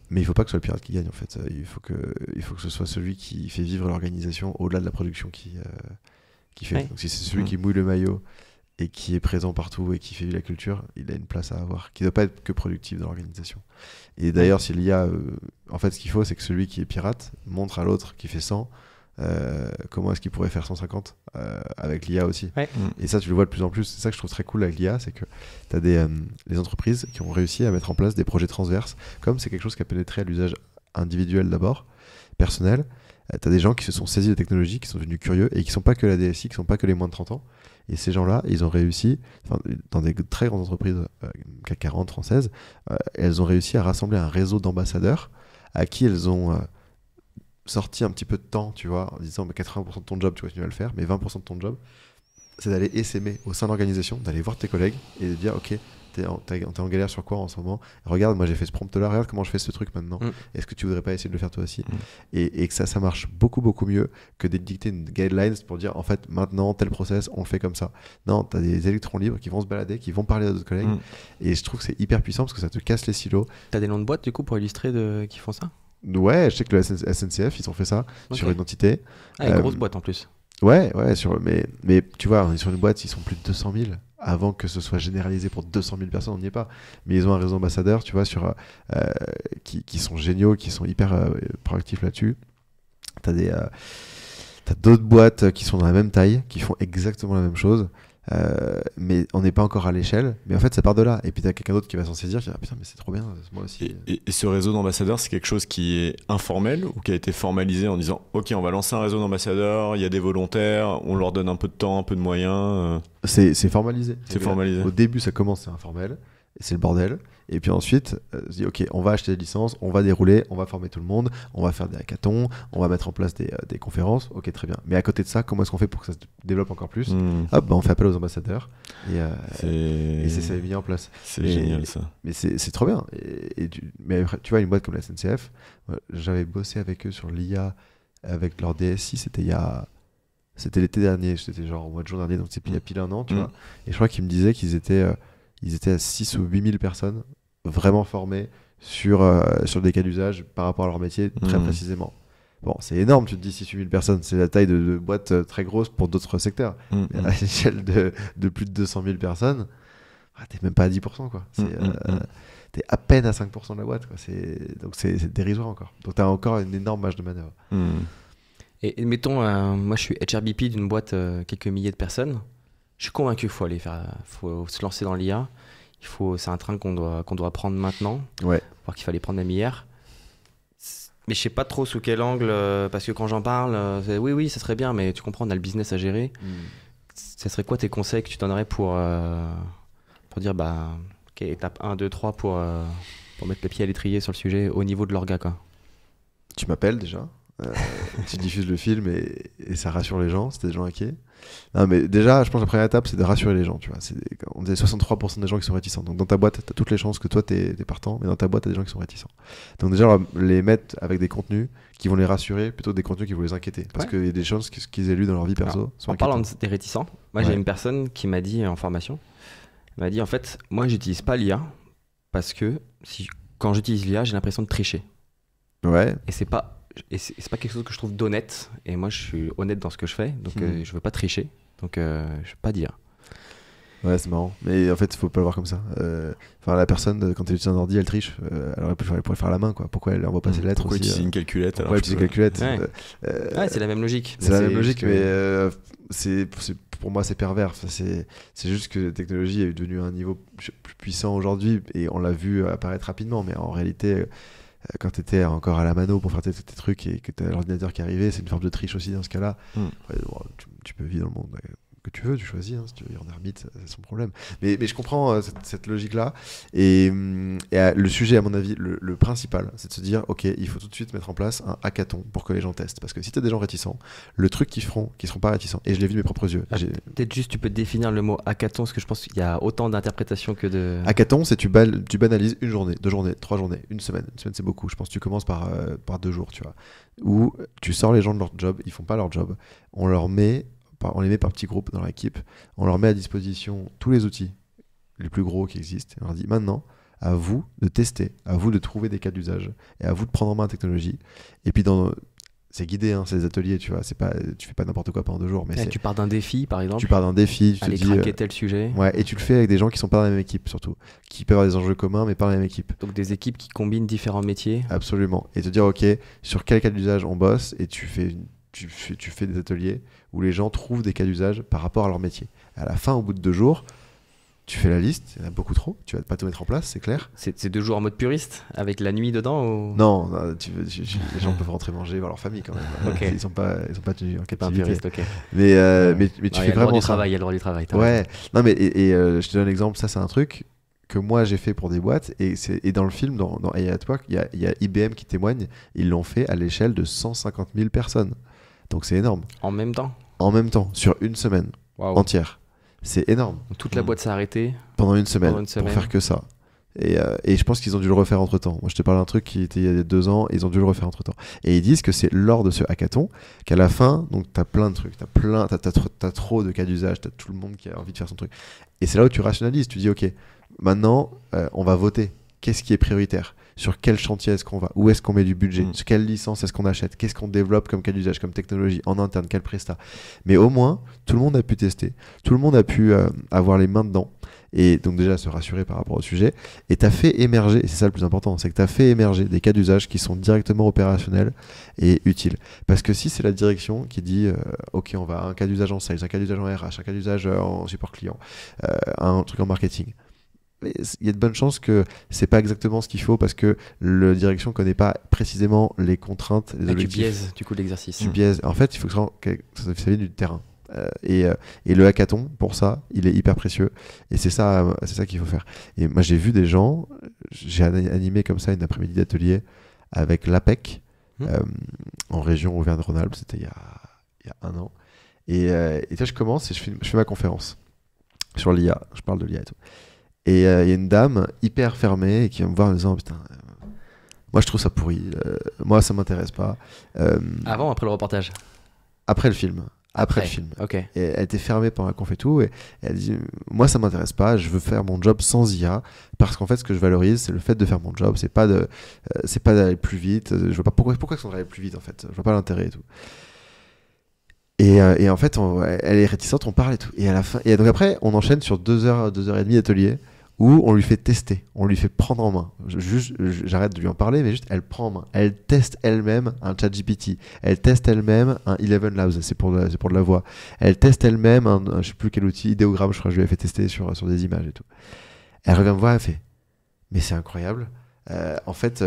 Mais il faut pas que ce soit le pirate qui gagne en fait. Il faut que ce soit celui qui fait vivre l'organisation au-delà de la production qui fait. Ouais. Donc si c'est celui qui mouille le maillot et qui est présent partout et qui fait vivre la culture, il a une place à avoir, qui ne doit pas être que productif dans l'organisation. Et d'ailleurs, s'il y a... en fait, ce qu'il faut, c'est que celui qui est pirate montre à l'autre qui fait 100 comment est-ce qu'il pourrait faire 150 avec l'IA aussi. Ouais. Et ça, tu le vois de plus en plus. C'est ça que je trouve très cool avec l'IA, c'est que tu as les entreprises qui ont réussi à mettre en place des projets transverses, comme c'est quelque chose qui a pénétré à l'usage individuel d'abord, personnel. Tu as des gens qui se sont saisis de technologies, qui sont devenus curieux et qui ne sont pas que la DSI, qui ne sont pas que les moins de 30 ans. Et ces gens-là, ils ont réussi, dans des très grandes entreprises, CAC 40, françaises, elles ont réussi à rassembler un réseau d'ambassadeurs à qui elles ont sorti un petit peu de temps, tu vois, en disant 80% de ton job, tu continues à le faire, mais 20% de ton job, c'est d'aller essaimer au sein de l'organisation, d'aller voir tes collègues et de dire, ok, t'es en galère sur quoi en ce moment ? Regarde, moi j'ai fait ce prompt-là, regarde comment je fais ce truc maintenant. Est-ce que tu voudrais pas essayer de le faire toi aussi ? Et que ça marche beaucoup, beaucoup mieux que de dicter une guidelines pour dire, en fait, maintenant, tel process, on le fait comme ça. Non, t'as des électrons libres qui vont se balader, qui vont parler à d'autres collègues. Et je trouve que c'est hyper puissant parce que ça te casse les silos. T'as des noms de boîtes, du coup, pour illustrer qui font ça ? Ouais, je sais que le SNCF, ils ont fait ça sur une entité. Ah, une grosse boîte en plus. Ouais, mais tu vois, on est sur une boîte, ils sont plus de 200 000. Avant que ce soit généralisé pour 200 000 personnes, on n'y est pas. Mais ils ont un réseau ambassadeur, tu vois, qui sont géniaux, qui sont hyper proactifs là-dessus. T'as d'autres boîtes qui sont dans la même taille, qui font exactement la même chose. Mais on n'est pas encore à l'échelle, mais en fait ça part de là. Et puis t'as quelqu'un d'autre qui va s'en saisir, qui va dire putain mais c'est trop bien, moi aussi. Et ce réseau d'ambassadeurs, c'est quelque chose qui est informel ou qui a été formalisé en disant ok, on va lancer un réseau d'ambassadeurs, il y a des volontaires, on leur donne un peu de temps, un peu de moyens. C'est formalisé. C'est formalisé. Au début ça commence, c'est informel, et c'est le bordel. Et puis ensuite, on se dit ok, on va acheter des licences, on va dérouler, on va former tout le monde, on va faire des hackathons, on va mettre en place des conférences, ok très bien. Mais à côté de ça, comment est-ce qu'on fait pour que ça se développe encore plus ? Hop, on fait appel aux ambassadeurs et c'est ça mis en place. C'est génial ça. Mais c'est trop bien. Mais tu vois, une boîte comme la SNCF, j'avais bossé avec eux sur l'IA avec leur DSI, c'était l'été dernier, c'était genre au mois de juin dernier, donc c'est il y a pile un an, tu vois. Et je crois qu'ils me disaient qu'ils étaient à 6 ou 8 000 personnes vraiment formées sur des cas d'usage par rapport à leur métier très précisément. Bon, c'est énorme, tu te dis 6 ou 8 000 personnes, c'est la taille de boîtes très grosses pour d'autres secteurs. Mais à l'échelle de plus de 200 000 personnes, t'es même pas à 10%, quoi. T'es à peine à 5% de la boîte, quoi. Donc c'est dérisoire encore. Donc t'as encore une énorme marge de manœuvre. Et mettons, moi je suis HRBP d'une boîte quelques milliers de personnes. Je suis convaincu qu'il faut se lancer dans l'IA. C'est un train qu'on doit prendre maintenant. Ouais. Alors qu'il fallait prendre même hier. Mais je sais pas trop sous quel angle, parce que quand j'en parle, oui, ça serait bien, mais tu comprends, on a le business à gérer. Ça serait quoi tes conseils que tu donnerais pour dire, ok, étape 1, 2, 3 pour mettre le pied à l'étrier sur le sujet au niveau de l'orga, quoi. Tu m'appelles déjà, tu diffuses le film et ça rassure les gens, c'était des gens inquiets. Non, mais déjà, je pense que la première étape, c'est de rassurer les gens. Tu vois. On disait 63% des gens qui sont réticents. Donc dans ta boîte, tu as toutes les chances que toi, tu es partant, mais dans ta boîte, tu as des gens qui sont réticents. Donc déjà, les mettre avec des contenus qui vont les rassurer plutôt que des contenus qui vont les inquiéter. Parce qu'il y a des chances qu'ils aient lu dans leur vie perso. En parlant des réticents, moi j'ai une personne qui m'a dit en formation, elle m'a dit en fait, moi j'utilise pas l'IA parce que quand j'utilise l'IA, j'ai l'impression de tricher. Ouais. Et c'est pas quelque chose que je trouve d'honnête, et moi je suis honnête dans ce que je fais, donc je veux pas tricher, donc je veux pas dire. Ouais, c'est marrant, mais en fait il faut pas le voir comme ça. La personne, quand elle utilise un ordi, elle triche, alors elle pourrait le faire à la main, quoi. Pourquoi elle envoie pas ses lettres pourquoi aussi, utiliser une calculette pourquoi utiliser une calculette c'est la même logique. C'est la même logique, mais pour moi c'est pervers. C'est juste que la technologie est devenue à un niveau plus puissant aujourd'hui, et on l'a vu apparaître rapidement, mais en réalité quand tu étais encore à la mano pour faire tes trucs et que tu as l'ordinateur qui arrivait, c'est une forme de triche aussi dans ce cas-là. Tu peux vivre dans le monde que tu veux, tu choisis, hein, si tu veux ir en ermite, c'est son problème. Mais je comprends cette logique-là. Et le sujet, à mon avis, le principal, c'est de se dire, ok, il faut tout de suite mettre en place un hackathon pour que les gens testent. Parce que si tu as des gens réticents, le truc qu'ils feront, qui seront pas réticents, et je l'ai vu de mes propres yeux. Peut-être juste, tu peux définir le mot hackathon, parce que je pense qu'il y a autant d'interprétations que de... Hackathon, c'est tu banalises une journée, 2 journées, 3 journées, une semaine. Une semaine, c'est beaucoup. Je pense que tu commences par 2 jours, tu vois. Où tu sors les gens de leur job, ils font pas leur job. On les met par petits groupes dans l'équipe. On leur met à disposition tous les outils les plus gros qui existent. Et on leur dit maintenant, à vous de tester, à vous de trouver des cas d'usage, et à vous de prendre en main la technologie. Et puis c'est guidé, hein, c'est des ateliers, tu vois. Tu fais pas n'importe quoi pendant 2 jours. Mais tu pars d'un défi, par exemple. Tu pars d'un défi, tu te aller dis craquer tel sujet. Ouais, et tu le fais avec des gens qui sont pas dans la même équipe, surtout, qui peuvent avoir des enjeux communs, mais pas dans la même équipe. Donc des équipes qui combinent différents métiers. Absolument. Et te dire, ok, sur quel cas d'usage on bosse, et tu fais des ateliers où les gens trouvent des cas d'usage par rapport à leur métier. À la fin, au bout de 2 jours, tu fais la liste, il y en a beaucoup trop, tu vas pas tout mettre en place, c'est clair. C'est 2 jours en mode puriste, avec la nuit dedans ou... Non, les gens peuvent rentrer manger voir leur famille quand même. Okay. Ils sont pas tenus en captivité. Pas un puriste, ok. Mais tu fais vraiment ça. Il y a le droit du travail. Ouais, non mais je te donne un exemple, ça c'est un truc que moi j'ai fait pour des boîtes, et dans le film, dans AI at Work, il y a IBM qui témoigne, ils l'ont fait à l'échelle de 150 000 personnes. Donc c'est énorme. En même temps, sur une semaine entière. C'est énorme. Toute la boîte s'est arrêtée pendant une semaine pour faire que ça. Et je pense qu'ils ont dû le refaire entre temps. Moi je te parle d'un truc qui était il y a 2 ans, ils ont dû le refaire entre temps. Et ils disent que c'est lors de ce hackathon qu'à la fin, donc t'as plein de trucs, t'as trop de cas d'usage, t'as tout le monde qui a envie de faire son truc. Et c'est là où tu rationalises, tu dis ok, maintenant on va voter. Qu'est-ce qui est prioritaire ? Sur quel chantier est-ce qu'on va ? Où est-ce qu'on met du budget ? Sur quelle licence est-ce qu'on achète ? Qu'est-ce qu'on développe comme cas d'usage, comme technologie en interne ? Quel prestat ? Mais au moins, tout le monde a pu tester. Tout le monde a pu avoir les mains dedans. Et donc déjà se rassurer par rapport au sujet. Et tu as fait émerger, et c'est ça le plus important, c'est que tu as fait émerger des cas d'usage qui sont directement opérationnels et utiles. Parce que si c'est la direction qui dit ok, on va un cas d'usage en sales, un cas d'usage en RH, un cas d'usage en support client, un truc en marketing, il y a de bonnes chances que c'est pas exactement ce qu'il faut, parce que la direction connaît pas précisément les contraintes, les objectifs. Tu biaises du coup l'exercice. Tu biaises. En fait, il faut que ça vienne du terrain. Et le hackathon, pour ça, il est hyper précieux. Et c'est ça qu'il faut faire. Et moi, j'ai vu des gens, j'ai animé comme ça une après-midi d'atelier avec l'APEC en région Auvergne-Rhône-Alpes. C'était il y a 1 an. Et là, je commence et je fais ma conférence sur l'IA. Je parle de l'IA et tout. Et il y a une dame hyper fermée qui va me voir en me disant putain, moi je trouve ça pourri, moi ça m'intéresse pas. Avant ou après le reportage ? Après le film. Après le film. Ok. Et elle était fermée pendant la conf et tout, et elle dit moi ça m'intéresse pas, je veux faire mon job sans IA, parce qu'en fait ce que je valorise c'est le fait de faire mon job, c'est pas d'aller plus vite, je vois pas pourquoi est-ce qu'on va aller plus vite en fait, je vois pas l'intérêt et tout. Et en fait elle est réticente, on parle et tout, et à la fin, et donc après on enchaîne sur 2h30 d'atelier où on lui fait tester, on lui fait prendre en main. J'arrête de lui en parler, mais juste elle prend en main. Elle teste elle-même un ChatGPT. Elle teste elle-même un Eleven Labs, c'est pour de la voix. Elle teste elle-même un je sais plus quel outil, idéogramme, je crois que je lui ai fait tester sur des images et tout. Elle revient me voir, elle fait mais c'est incroyable. En fait,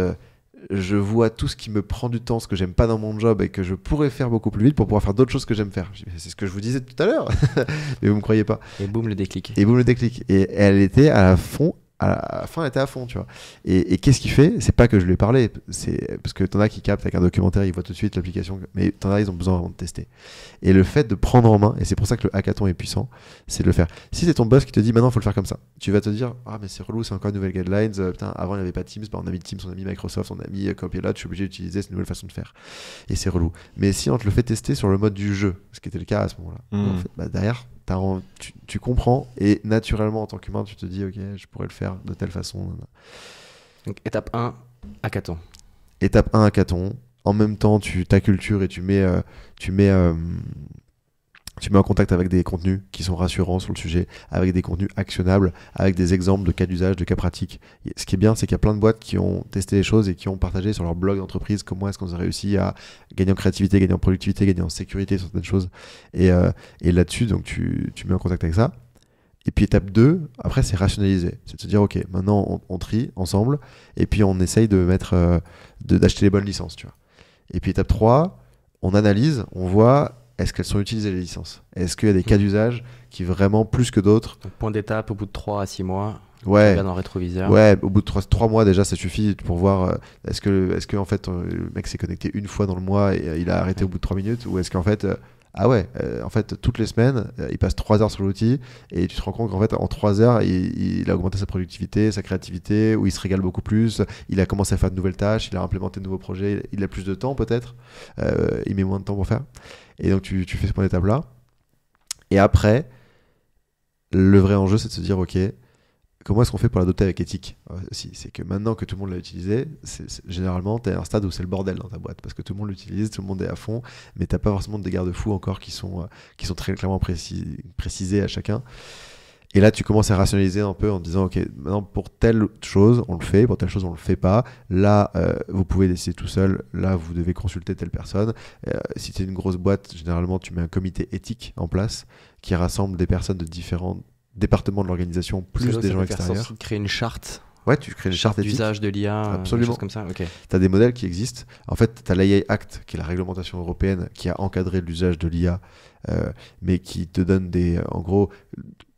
je vois tout ce qui me prend du temps, ce que j'aime pas dans mon job et que je pourrais faire beaucoup plus vite pour pouvoir faire d'autres choses que j'aime faire. C'est ce que je vous disais tout à l'heure, mais vous me croyez pas. Et boum, le déclic. Et elle était à fond. À la fin, elle était à fond, tu vois. Et qu'est-ce qu'il fait ? C'est pas que je lui ai parlé, c'est parce que t'en as qui captent avec un documentaire, ils voient tout de suite l'application, mais t'en as, ils ont besoin vraiment de tester. Et le fait de prendre en main, et c'est pour ça que le hackathon est puissant, c'est de le faire. Si c'est ton boss qui te dit maintenant, il faut le faire comme ça, tu vas te dire ah mais c'est relou, c'est encore une nouvelle guidelines. Putain, avant il n'y avait pas Teams, on a mis Teams, on a mis Microsoft, on a mis Copilot, je suis obligé d'utiliser cette nouvelle façon de faire. Et c'est relou. Mais si on te le fait tester sur le mode du jeu, ce qui était le cas à ce moment-là, en fait, derrière. Tu comprends, et naturellement en tant qu'humain tu te dis ok, je pourrais le faire de telle façon. Donc étape 1, hackathon. Étape 1, hackathon. En même temps tu t'accultures et tu mets en contact avec des contenus qui sont rassurants sur le sujet, avec des contenus actionnables, avec des exemples de cas d'usage, de cas pratiques. Ce qui est bien, c'est qu'il y a plein de boîtes qui ont testé les choses et qui ont partagé sur leur blog d'entreprise comment est-ce qu'on a réussi à gagner en créativité, gagner en productivité, gagner en sécurité sur certaines choses. Et là-dessus, donc tu mets en contact avec ça. Et puis étape 2, après c'est rationaliser. C'est de se dire ok, maintenant on trie ensemble et puis on essaye d'acheter les bonnes licences, tu vois. Et puis étape 3, on analyse, on voit est-ce qu'elles sont utilisées les licences? Est-ce qu'il y a des cas d'usage qui vraiment plus que d'autres? Donc, point d'étape au bout de 3 à 6 mois. Ouais. Regarde en rétroviseur. Ouais, au bout de 3 mois déjà, ça suffit pour voir est-ce que en fait le mec s'est connecté une fois dans le mois et il a arrêté au bout de 3 minutes, ou est-ce qu'en fait en fait toutes les semaines il passe 3 heures sur l'outil et tu te rends compte qu'en fait en 3 heures il a augmenté sa productivité, sa créativité, ou il se régale beaucoup plus, il a commencé à faire de nouvelles tâches, il a implémenté de nouveaux projets, il a plus de temps peut-être, il met moins de temps pour faire, et donc tu fais ce point d'étape là, et après le vrai enjeu c'est de se dire ok, comment est-ce qu'on fait pour l'adopter avec éthique aussi? C'est que maintenant que tout le monde l'a utilisé, généralement, tu es à un stade où c'est le bordel dans ta boîte, parce que tout le monde l'utilise, tout le monde est à fond, mais tu n'as pas forcément des garde-fous encore qui sont très clairement précisés à chacun. Et là, tu commences à rationaliser un peu en disant, ok, maintenant pour telle chose, on le fait, pour telle chose, on le fait pas. Là, vous pouvez décider tout seul. Là, vous devez consulter telle personne. Si tu es une grosse boîte, généralement, tu mets un comité éthique en place qui rassemble des personnes de différents départements de l'organisation, plus des gens extérieurs. Créer une charte. Ouais, tu crées une charte éthique d'usage de l'IA, absolument, des choses comme ça. Okay. Tu as des modèles qui existent. En fait, tu as l'AI Act, qui est la réglementation européenne, qui a encadré l'usage de l'IA, mais qui te donne des... En gros,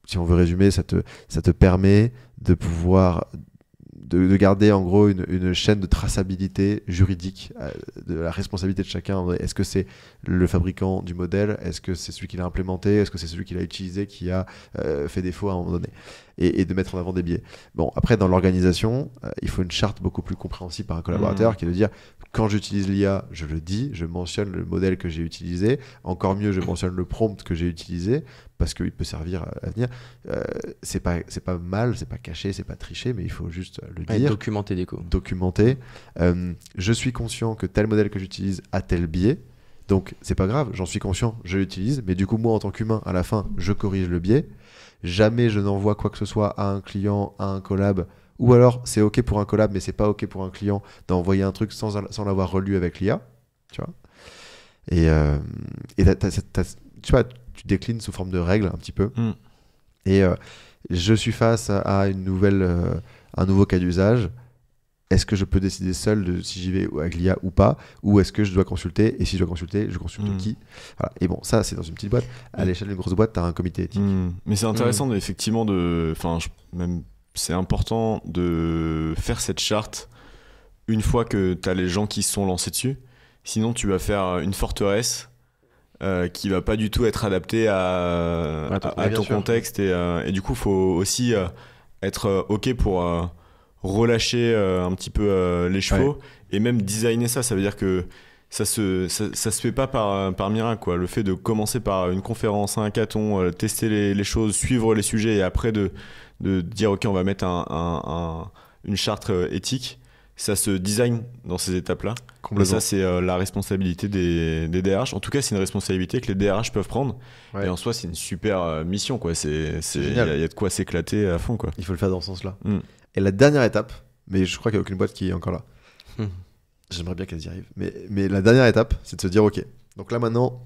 si on veut résumer, ça te permet de pouvoir... De garder en gros une chaîne de traçabilité juridique de la responsabilité de chacun. Est-ce que c'est le fabricant du modèle? Est-ce que c'est celui qui l'a implémenté? Est-ce que c'est celui qui l'a utilisé qui a fait défaut à un moment donné? Et de mettre en avant des biais. Bon, après, dans l'organisation, il faut une charte beaucoup plus compréhensible par un collaborateur qui est de dire, quand j'utilise l'IA, je le dis, je mentionne le modèle que j'ai utilisé, encore mieux, je mentionne le prompt que j'ai utilisé, parce qu'il peut servir à l'avenir. C'est pas mal, c'est pas caché, c'est pas triché, mais il faut juste le dire. Documenter des coups. Documenter. Je suis conscient que tel modèle que j'utilise a tel biais, donc c'est pas grave, j'en suis conscient, je l'utilise, mais du coup, moi, en tant qu'humain, à la fin, je corrige le biais. Jamais je n'envoie quoi que ce soit à un client, à un collab, ou alors c'est ok pour un collab, mais c'est pas ok pour un client d'envoyer un truc sans l'avoir relu avec l'IA, tu vois. Et tu vois, tu déclines sous forme de règles un petit peu. Et je suis face à un nouveau cas d'usage. Est-ce que je peux décider seul de si j'y vais avec l'IA ou pas, ou est-ce que je dois consulter? Et si je dois consulter, je consulte qui? Voilà. Et bon, ça c'est dans une petite boîte. À l'échelle d'une grosse boîte, tu as un comité éthique. Mais c'est intéressant effectivement même c'est important de faire cette charte une fois que tu as les gens qui se sont lancés dessus. Sinon, tu vas faire une forteresse qui va pas du tout être adaptée à ton contexte. Et du coup, il faut aussi être OK pour relâcher un petit peu les chevaux et même designer ça. Ça veut dire que ça se fait pas par miracle, quoi. Le fait de commencer par une conférence, un hackathon, tester les choses, suivre les sujets et après de dire ok, on va mettre une charte éthique, ça se design dans ces étapes-là. Et ça, c'est la responsabilité des DRH. En tout cas, c'est une responsabilité que les DRH peuvent prendre. Et en soi, c'est une super mission, quoi. Il y a de quoi s'éclater à fond, quoi. Il faut le faire dans ce sens-là. Et la dernière étape, mais je crois qu'il n'y a aucune boîte qui est encore là. J'aimerais bien qu'elle y arrive. Mais la dernière étape, c'est de se dire, ok, donc là maintenant,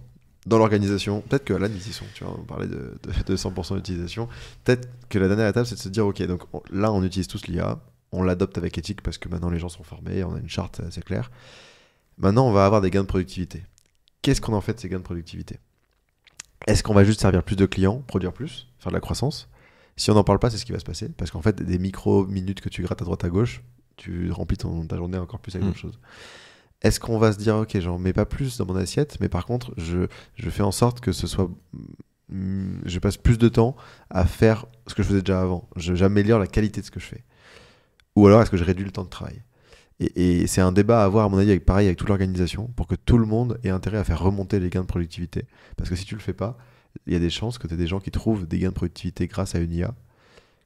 dans l'organisation, peut-être que là, ils y sont, tu vois, on parlait de 100% d'utilisation, peut-être que la dernière étape, c'est de se dire, ok, donc là, on utilise tous l'IA, on l'adopte avec éthique parce que maintenant les gens sont formés, on a une charte assez claire. Maintenant, on va avoir des gains de productivité. Qu'est-ce qu'on en fait de ces gains de productivité? Est-ce qu'on va juste servir plus de clients, produire plus, faire de la croissance? Si on n'en parle pas, c'est ce qui va se passer, parce qu'en fait, des micro-minutes que tu grattes à droite à gauche, tu remplis ta journée encore plus avec d'autres choses. Est-ce qu'on va se dire, ok, j'en mets pas plus dans mon assiette, mais par contre, je fais en sorte que ce soit... je passe plus de temps à faire ce que je faisais déjà avant. J'améliore la qualité de ce que je fais. Ou alors, est-ce que je réduis le temps de travail? Et c'est un débat à avoir, à mon avis, avec toute l'organisation, pour que tout le monde ait intérêt à faire remonter les gains de productivité. Parce que si tu le fais pas, il y a des chances que tu aies des gens qui trouvent des gains de productivité grâce à une IA,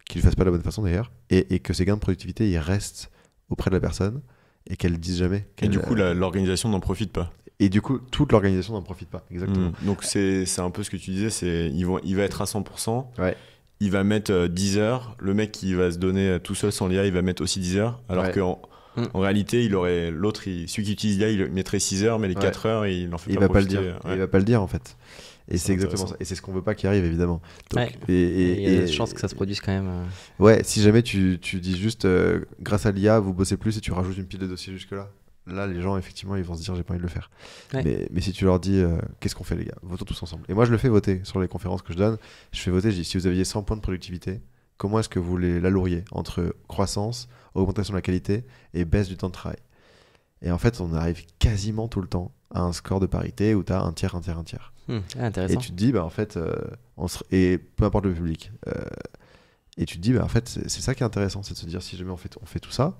qui ne le fassent pas de la bonne façon d'ailleurs, et que ces gains de productivité, ils restent auprès de la personne, et qu'elle ne dise jamais. Et du coup, l'organisation n'en profite pas. Et du coup, toute l'organisation n'en profite pas, exactement. Donc c'est un peu ce que tu disais, il va être à 100%, il va mettre 10 heures, le mec qui va se donner tout seul sans l'IA, il va mettre aussi 10 heures, alors qu'en réalité, celui qui utilise l'IA, il mettrait 6 heures, mais les 4 heures, il n'en fait pas profiter. Il va pas le dire en fait. Et c'est exactement ça. Et c'est ce qu'on veut pas qu'il arrive, évidemment. Donc, il y a des chances que ça se produise quand même. Ouais, si jamais tu dis juste grâce à l'IA, vous bossez plus et tu rajoutes une pile de dossiers jusque-là. là, les gens, effectivement, ils vont se dire, j'ai pas envie de le faire. Ouais. Mais si tu leur dis, qu'est-ce qu'on fait, les gars? Votons tous ensemble. Et moi, je le fais voter sur les conférences que je donne. Je fais voter, je dis, si vous aviez 100 points de productivité, comment est-ce que vous l'alloueriez entre croissance, augmentation de la qualité et baisse du temps de travail? Et en fait, on arrive quasiment tout le temps à un score de parité où tu as un tiers, un tiers, un tiers. Intéressant. Et tu te dis, bah, en fait, et peu importe le public. Et tu te dis, bah, en fait, c'est ça qui est intéressant, c'est de se dire, si jamais on fait tout ça,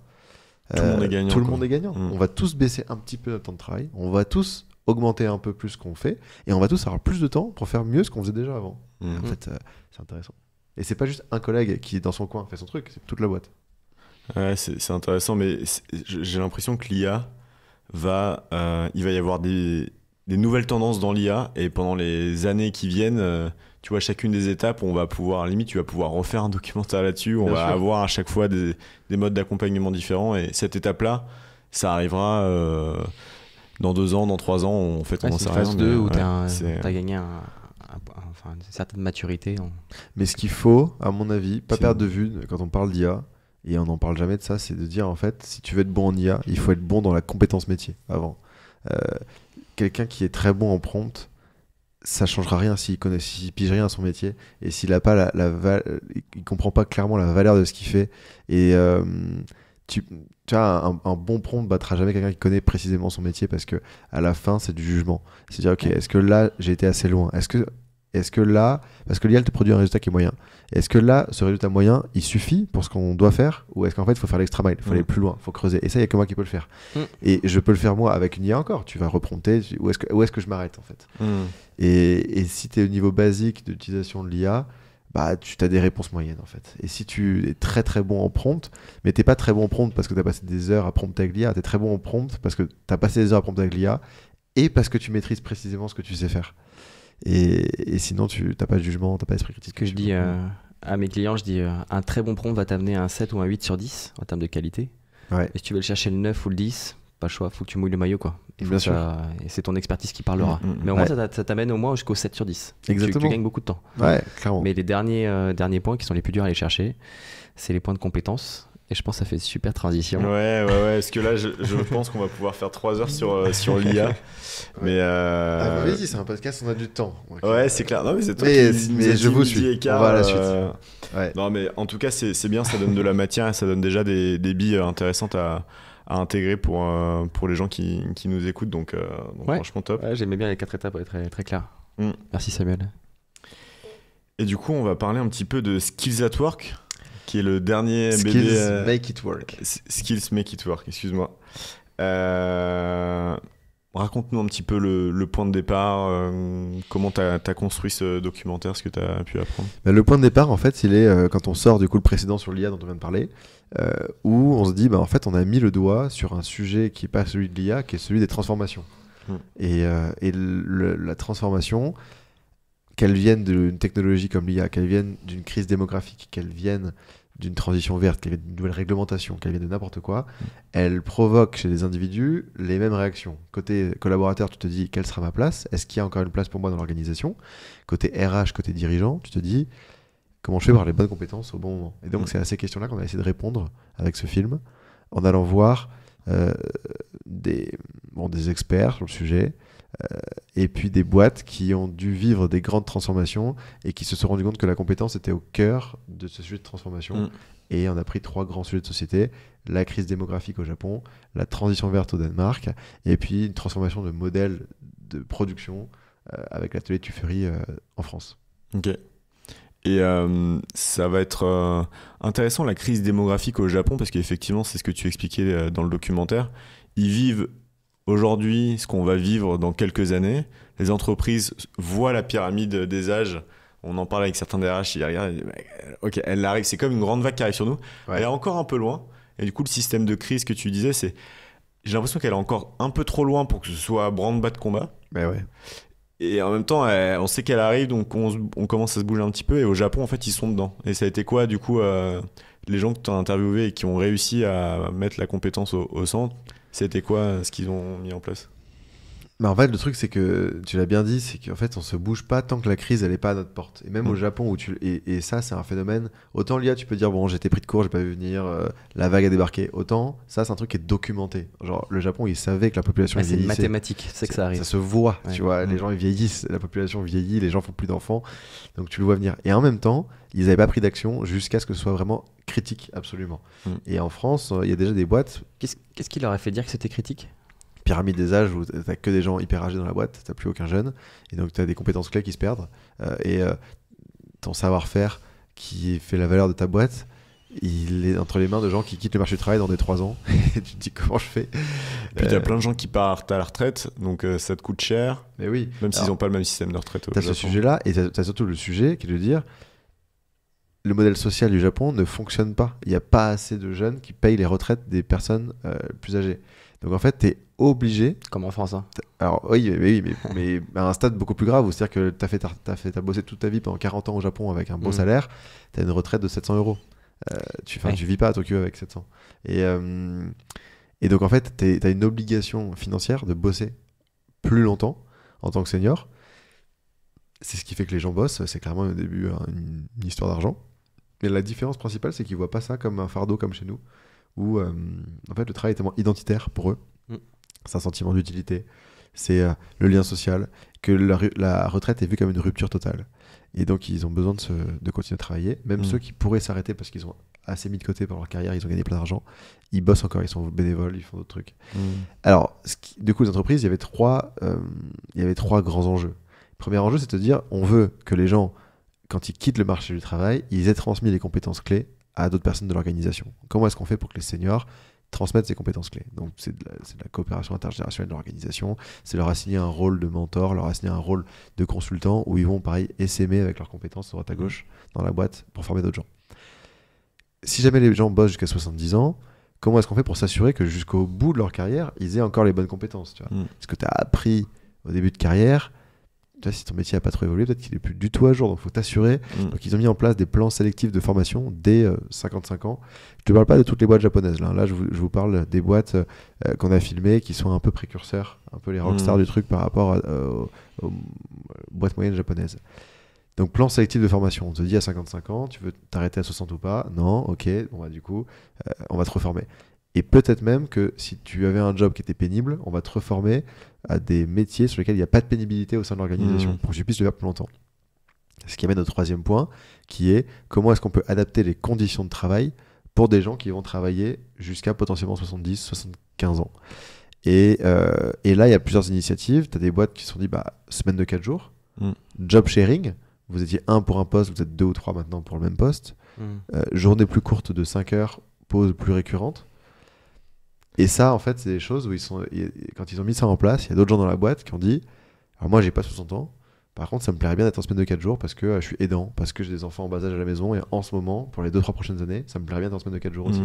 tout le monde est gagnant. Tout le monde est gagnant. On va tous baisser un petit peu notre temps de travail, on va tous augmenter un peu plus ce qu'on fait, et on va tous avoir plus de temps pour faire mieux ce qu'on faisait déjà avant. En fait, c'est intéressant. Et c'est pas juste un collègue qui, dans son coin, fait son truc, c'est toute la boîte. Ouais, c'est intéressant, mais j'ai l'impression que l'IA il va y avoir des nouvelles tendances dans l'IA, et pendant les années qui viennent, tu vois, chacune des étapes, on va pouvoir, limite, tu vas pouvoir refaire un documentaire là-dessus, on va avoir à chaque fois des modes d'accompagnement différents, et cette étape-là, ça arrivera dans 2 ans, dans 3 ans, en fait, on en sait rien. Phase 2 où t'as gagné une certaine maturité. Mais ce qu'il faut, à mon avis, pas perdre de vue quand on parle d'IA, et on n'en parle jamais de ça, c'est de dire, en fait, si tu veux être bon en IA, il faut être bon dans la compétence métier avant. Quelqu'un qui est très bon en prompt, ça changera rien s'il pige rien à son métier, et s'il a pas il comprend pas clairement la valeur de ce qu'il fait. Et tu vois, un bon prompt battra jamais quelqu'un qui connaît précisément son métier, parce que à la fin, c'est du jugement. C'est dire, ok, est-ce que là j'ai été assez loin? Est-ce que là, parce que l'IA te produit un résultat qui est moyen, est-ce que là, ce résultat moyen, il suffit pour ce qu'on doit faire, ou est-ce qu'en fait, il faut faire l'extra mile, il faut aller plus loin, il faut creuser? Et ça, il n'y a que moi qui peux le faire. Et je peux le faire moi avec une IA encore. Tu vas reprompter, où est-ce que je m'arrête en fait? Et si tu es au niveau basique d'utilisation de l'IA, bah, tu as des réponses moyennes en fait. Et si tu es très très bon en prompt, mais tu n'es pas très bon en prompt parce que tu as passé des heures à prompter avec l'IA, tu es très bon en prompt parce que tu as passé des heures à prompter avec l'IA et parce que tu maîtrises précisément ce que tu sais faire. Et sinon, tu n'as pas de jugement, tu n'as pas d'esprit critique. Que je dis à mes clients, je dis un très bon prompt va t'amener un 7 ou un 8 sur 10 en termes de qualité. Ouais. Et si tu veux le chercher le 9 ou le 10, pas le choix, faut que tu mouilles le maillot, quoi. Bien sûr. Et c'est ton expertise qui parlera. Mais au moins, ça t'amène au moins jusqu'au 7 sur 10. Exactement. Tu gagnes beaucoup de temps. Ouais, clairement. Mais les derniers points qui sont les plus durs à aller chercher, c'est les points de compétence. Et je pense que ça fait super transition. Ouais. Parce que là, je pense qu'on va pouvoir faire 3 heures sur l'IA. Mais vas-y, c'est un podcast, on a du temps. Ouais, c'est clair. Non, mais c'est toi mais je vous suis. On va à la suite. Ouais. Non, mais en tout cas, c'est bien, ça donne de la matière et ça donne déjà des billes intéressantes à intégrer pour les gens qui nous écoutent. Donc franchement, top. Ouais, j'aimais bien les 4 étapes, très, très clair. Merci Samuel. Et du coup, on va parler un petit peu de Skills at Work, qui est le dernier Skills BD. Make It Work. Skills Make It Work, excuse-moi. Raconte-nous un petit peu le point de départ, comment tu as construit ce documentaire, ce que tu as pu apprendre. Le point de départ, en fait, il est quand on sort du coup le précédent sur l'IA dont on vient de parler, où on se dit, en fait, on a mis le doigt sur un sujet qui n'est pas celui de l'IA, qui est celui des transformations. Et la transformation, qu'elle vienne d'une technologie comme l'IA, qu'elle vienne d'une crise démographique, qu'elle vienne d'une transition verte, qu'elle vienne d'une nouvelle réglementation, qu'elle vienne de n'importe quoi, elle provoque chez les individus les mêmes réactions. Côté collaborateur, tu te dis, quelle sera ma place? Est-ce qu'il y a encore une place pour moi dans l'organisation? Côté RH, côté dirigeant, tu te dis, comment je fais pour avoir les bonnes compétences au bon moment? Et donc, c'est à ces questions-là qu'on a essayé de répondre avec ce film, en allant voir des experts sur le sujet, et puis des boîtes qui ont dû vivre des grandes transformations et qui se sont rendu compte que la compétence était au cœur de ce sujet de transformation. Et on a pris 3 grands sujets de société: la crise démographique au Japon, la transition verte au Danemark, et puis une transformation de modèle de production avec l'atelier Tuffery en France. Ok. Et ça va être intéressant, la crise démographique au Japon, parce qu'effectivement, c'est ce que tu expliquais dans le documentaire. Ils vivent aujourd'hui ce qu'on va vivre dans quelques années. Les entreprises voient la pyramide des âges. On en parle avec certains DRH, ils regardent, ok, elle arrive, c'est comme une grande vague qui arrive sur nous. Ouais. Elle est encore un peu loin. Et du coup, le système de crise que tu disais, j'ai l'impression qu'elle est encore un peu trop loin pour que ce soit branle-bas de combat. Ouais. Et en même temps, on sait qu'elle arrive, donc on commence à se bouger un petit peu. Et au Japon, en fait, ils sont dedans. Et ça a été quoi, du coup, les gens que tu as interviewés et qui ont réussi à mettre la compétence au centre, c'était quoi ce qu'ils ont mis en place? Bah en fait, le truc, c'est que tu l'as bien dit, c'est qu'en fait, on se bouge pas tant que la crise, elle est pas à notre porte. Et même au Japon, et ça, c'est un phénomène. Autant l'IA, tu peux dire, bon, j'étais pris de court, j'ai pas vu venir, la vague a débarqué. Autant, ça, c'est un truc qui est documenté. Genre, le Japon, il savait que la population C'est vieillissait. mathématique, c'est que ça arrive. Ça se voit, Ouais. tu vois. Les gens, ils vieillissent, la population vieillit, les gens font plus d'enfants. Donc, tu le vois venir. Et en même temps, ils n'avaient pas pris d'action jusqu'à ce que ce soit vraiment critique, absolument. Et en France, il y a déjà des boîtes. Qu'est-ce qui leur a fait dire que c'était critique ? Pyramide des âges où t'as que des gens hyper âgés dans la boîte, t'as plus aucun jeune, et donc t'as des compétences clés qui se perdent, et ton savoir-faire qui fait la valeur de ta boîte, il est entre les mains de gens qui quittent le marché du travail dans des 3 ans, et tu te dis comment je fais. Puis t'as plein de gens qui partent à la retraite, donc ça te coûte cher, Mais oui, même s'ils n'ont pas le même système de retraite au t'as ce Japon. sujet-là, et t'as surtout le sujet qui est de dire le modèle social du Japon ne fonctionne pas. Il n'y a pas assez de jeunes qui payent les retraites des personnes plus âgées. Donc en fait, tu es obligé. Comme en France, hein. Alors oui, mais à un stade beaucoup plus grave, où c'est-à-dire que t'as bossé toute ta vie pendant 40 ans au Japon avec un bon salaire, tu as une retraite de 700 euros. Tu vis pas à Tokyo avec 700. Et donc en fait, tu as une obligation financière de bosser plus longtemps en tant que senior. C'est ce qui fait que les gens bossent, c'est clairement au début une histoire d'argent. Mais la différence principale, c'est qu'ils voient pas ça comme un fardeau comme chez nous, où en fait le travail est tellement identitaire pour eux. C'est un sentiment d'utilité, c'est le lien social, que la retraite est vue comme une rupture totale. Et donc ils ont besoin de continuer à travailler. Même ceux qui pourraient s'arrêter parce qu'ils ont assez mis de côté pour leur carrière, ils ont gagné plein d'argent, ils bossent encore, ils sont bénévoles, ils font d'autres trucs. Alors, du coup, les entreprises, il y avait trois grands enjeux. Le premier enjeu, c'est de dire, on veut que les gens, quand ils quittent le marché du travail, ils aient transmis les compétences clés à d'autres personnes de l'organisation. Comment est-ce qu'on fait pour que les seniors transmettent ces compétences clés? Donc c'est de la coopération intergénérationnelle de l'organisation, c'est leur assigner un rôle de mentor, leur assigner un rôle de consultant, où ils vont, pareil, essaimer avec leurs compétences de droite à gauche dans la boîte pour former d'autres gens. Si jamais les gens bossent jusqu'à 70 ans, comment est-ce qu'on fait pour s'assurer que jusqu'au bout de leur carrière, ils aient encore les bonnes compétences, tu vois? Ce que tu as appris au début de carrière, tu vois, si ton métier n'a pas trop évolué, peut-être qu'il n'est plus du tout à jour, donc il faut t'assurer. Donc ils ont mis en place des plans sélectifs de formation dès 55 ans. Je ne te parle pas de toutes les boîtes japonaises, là je vous parle des boîtes qu'on a filmées, qui sont un peu précurseurs, un peu les rockstars du truc par rapport aux boîtes moyennes japonaises. Donc plan sélectif de formation, on te dit à 55 ans, tu veux t'arrêter à 60 ou pas? Non, ok, bon bah du coup, on va te reformer. Et peut-être même que si tu avais un job qui était pénible, on va te reformer à des métiers sur lesquels il n'y a pas de pénibilité au sein de l'organisation, pour que tu puisses le faire plus longtemps. Ce qui amène au troisième point, qui est comment est-ce qu'on peut adapter les conditions de travail pour des gens qui vont travailler jusqu'à potentiellement 70, 75 ans. Et là, il y a plusieurs initiatives. Tu as des boîtes qui se sont dit, semaine de 4 jours, job sharing, vous étiez 1 pour un poste, vous êtes 2 ou 3 maintenant pour le même poste, journée plus courte de 5 heures, pause plus récurrente. Et ça, en fait, c'est des choses où quand ils ont mis ça en place, il y a d'autres gens dans la boîte qui ont dit, alors moi, j'ai pas 60 ans, par contre, ça me plairait bien d'être en semaine de 4 jours parce que je suis aidant, parce que j'ai des enfants en bas âge à la maison, et en ce moment, pour les 2-3 prochaines années, ça me plairait bien d'être en semaine de 4 jours aussi.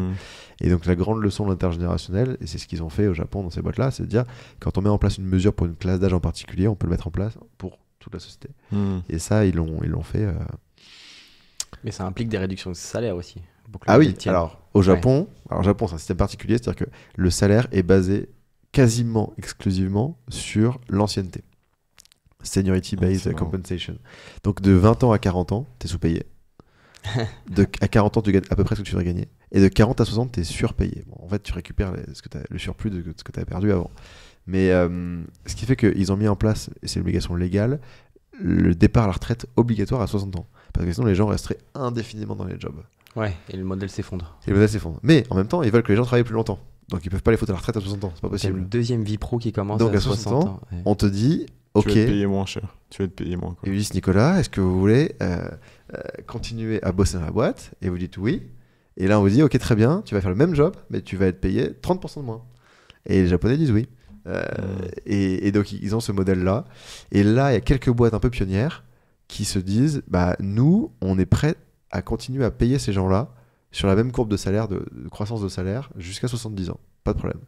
Et donc, la grande leçon de l'intergénérationnel, et c'est ce qu'ils ont fait au Japon dans ces boîtes-là, c'est de dire, quand on met en place une mesure pour une classe d'âge en particulier, on peut le mettre en place pour toute la société. Et ça, ils l'ont fait. Mais ça implique des réductions de salaire aussi. Ah oui, alors au Japon, Japon c'est un système particulier, c'est-à-dire que le salaire est basé quasiment exclusivement sur l'ancienneté. Seniority Based Compensation. Donc de 20 ans à 40 ans, tu es sous-payé. À 40 ans, tu gagnes à peu près ce que tu devrais gagner. Et de 40 à 60, tu es surpayé. Bon, en fait, tu récupères le surplus de ce que tu avais perdu avant. Mais ce qui fait qu'ils ont mis en place, et c'est une obligation légale, le départ à la retraite obligatoire à 60 ans. Parce que sinon, les gens resteraient indéfiniment dans les jobs. Ouais, et le modèle s'effondre. Mais en même temps, ils veulent que les gens travaillent plus longtemps. Donc ils peuvent pas les foutre à la retraite à 60 ans, c'est pas possible. C'est une deuxième vie pro qui commence donc à 60 ans. Ouais. On te dit, ok. Tu vas être payé moins cher. Tu vas être payé moins. Et ils disent, Nicolas, est-ce que vous voulez continuer à bosser dans la boîte? Et vous dites oui. Et là, on vous dit, ok, très bien, tu vas faire le même job, mais tu vas être payé 30% de moins. Et les Japonais disent oui. Et donc ils ont ce modèle-là. Et là, il y a quelques boîtes un peu pionnières qui se disent, nous, on est prêts à continuer à payer ces gens-là sur la même courbe de salaire, de croissance de salaire, jusqu'à 70 ans. Pas de problème.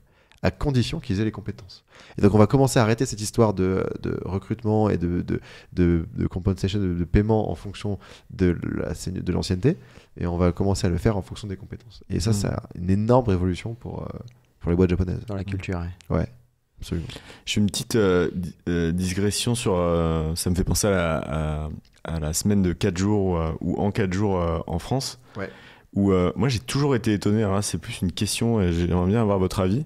À condition qu'ils aient les compétences. Et donc, on va commencer à arrêter cette histoire de recrutement et de compensation, de paiement en fonction de l'ancienneté. Et on va commencer à le faire en fonction des compétences. Et ça, c'est une énorme révolution pour les boîtes japonaises. Dans la culture, ouais. Absolument. Je fais une petite digression sur. Ça me fait penser à la semaine de 4 jours ou en 4 jours en France. Ouais. Où moi j'ai toujours été étonné. Alors là, c'est plus une question et j'aimerais bien avoir votre avis.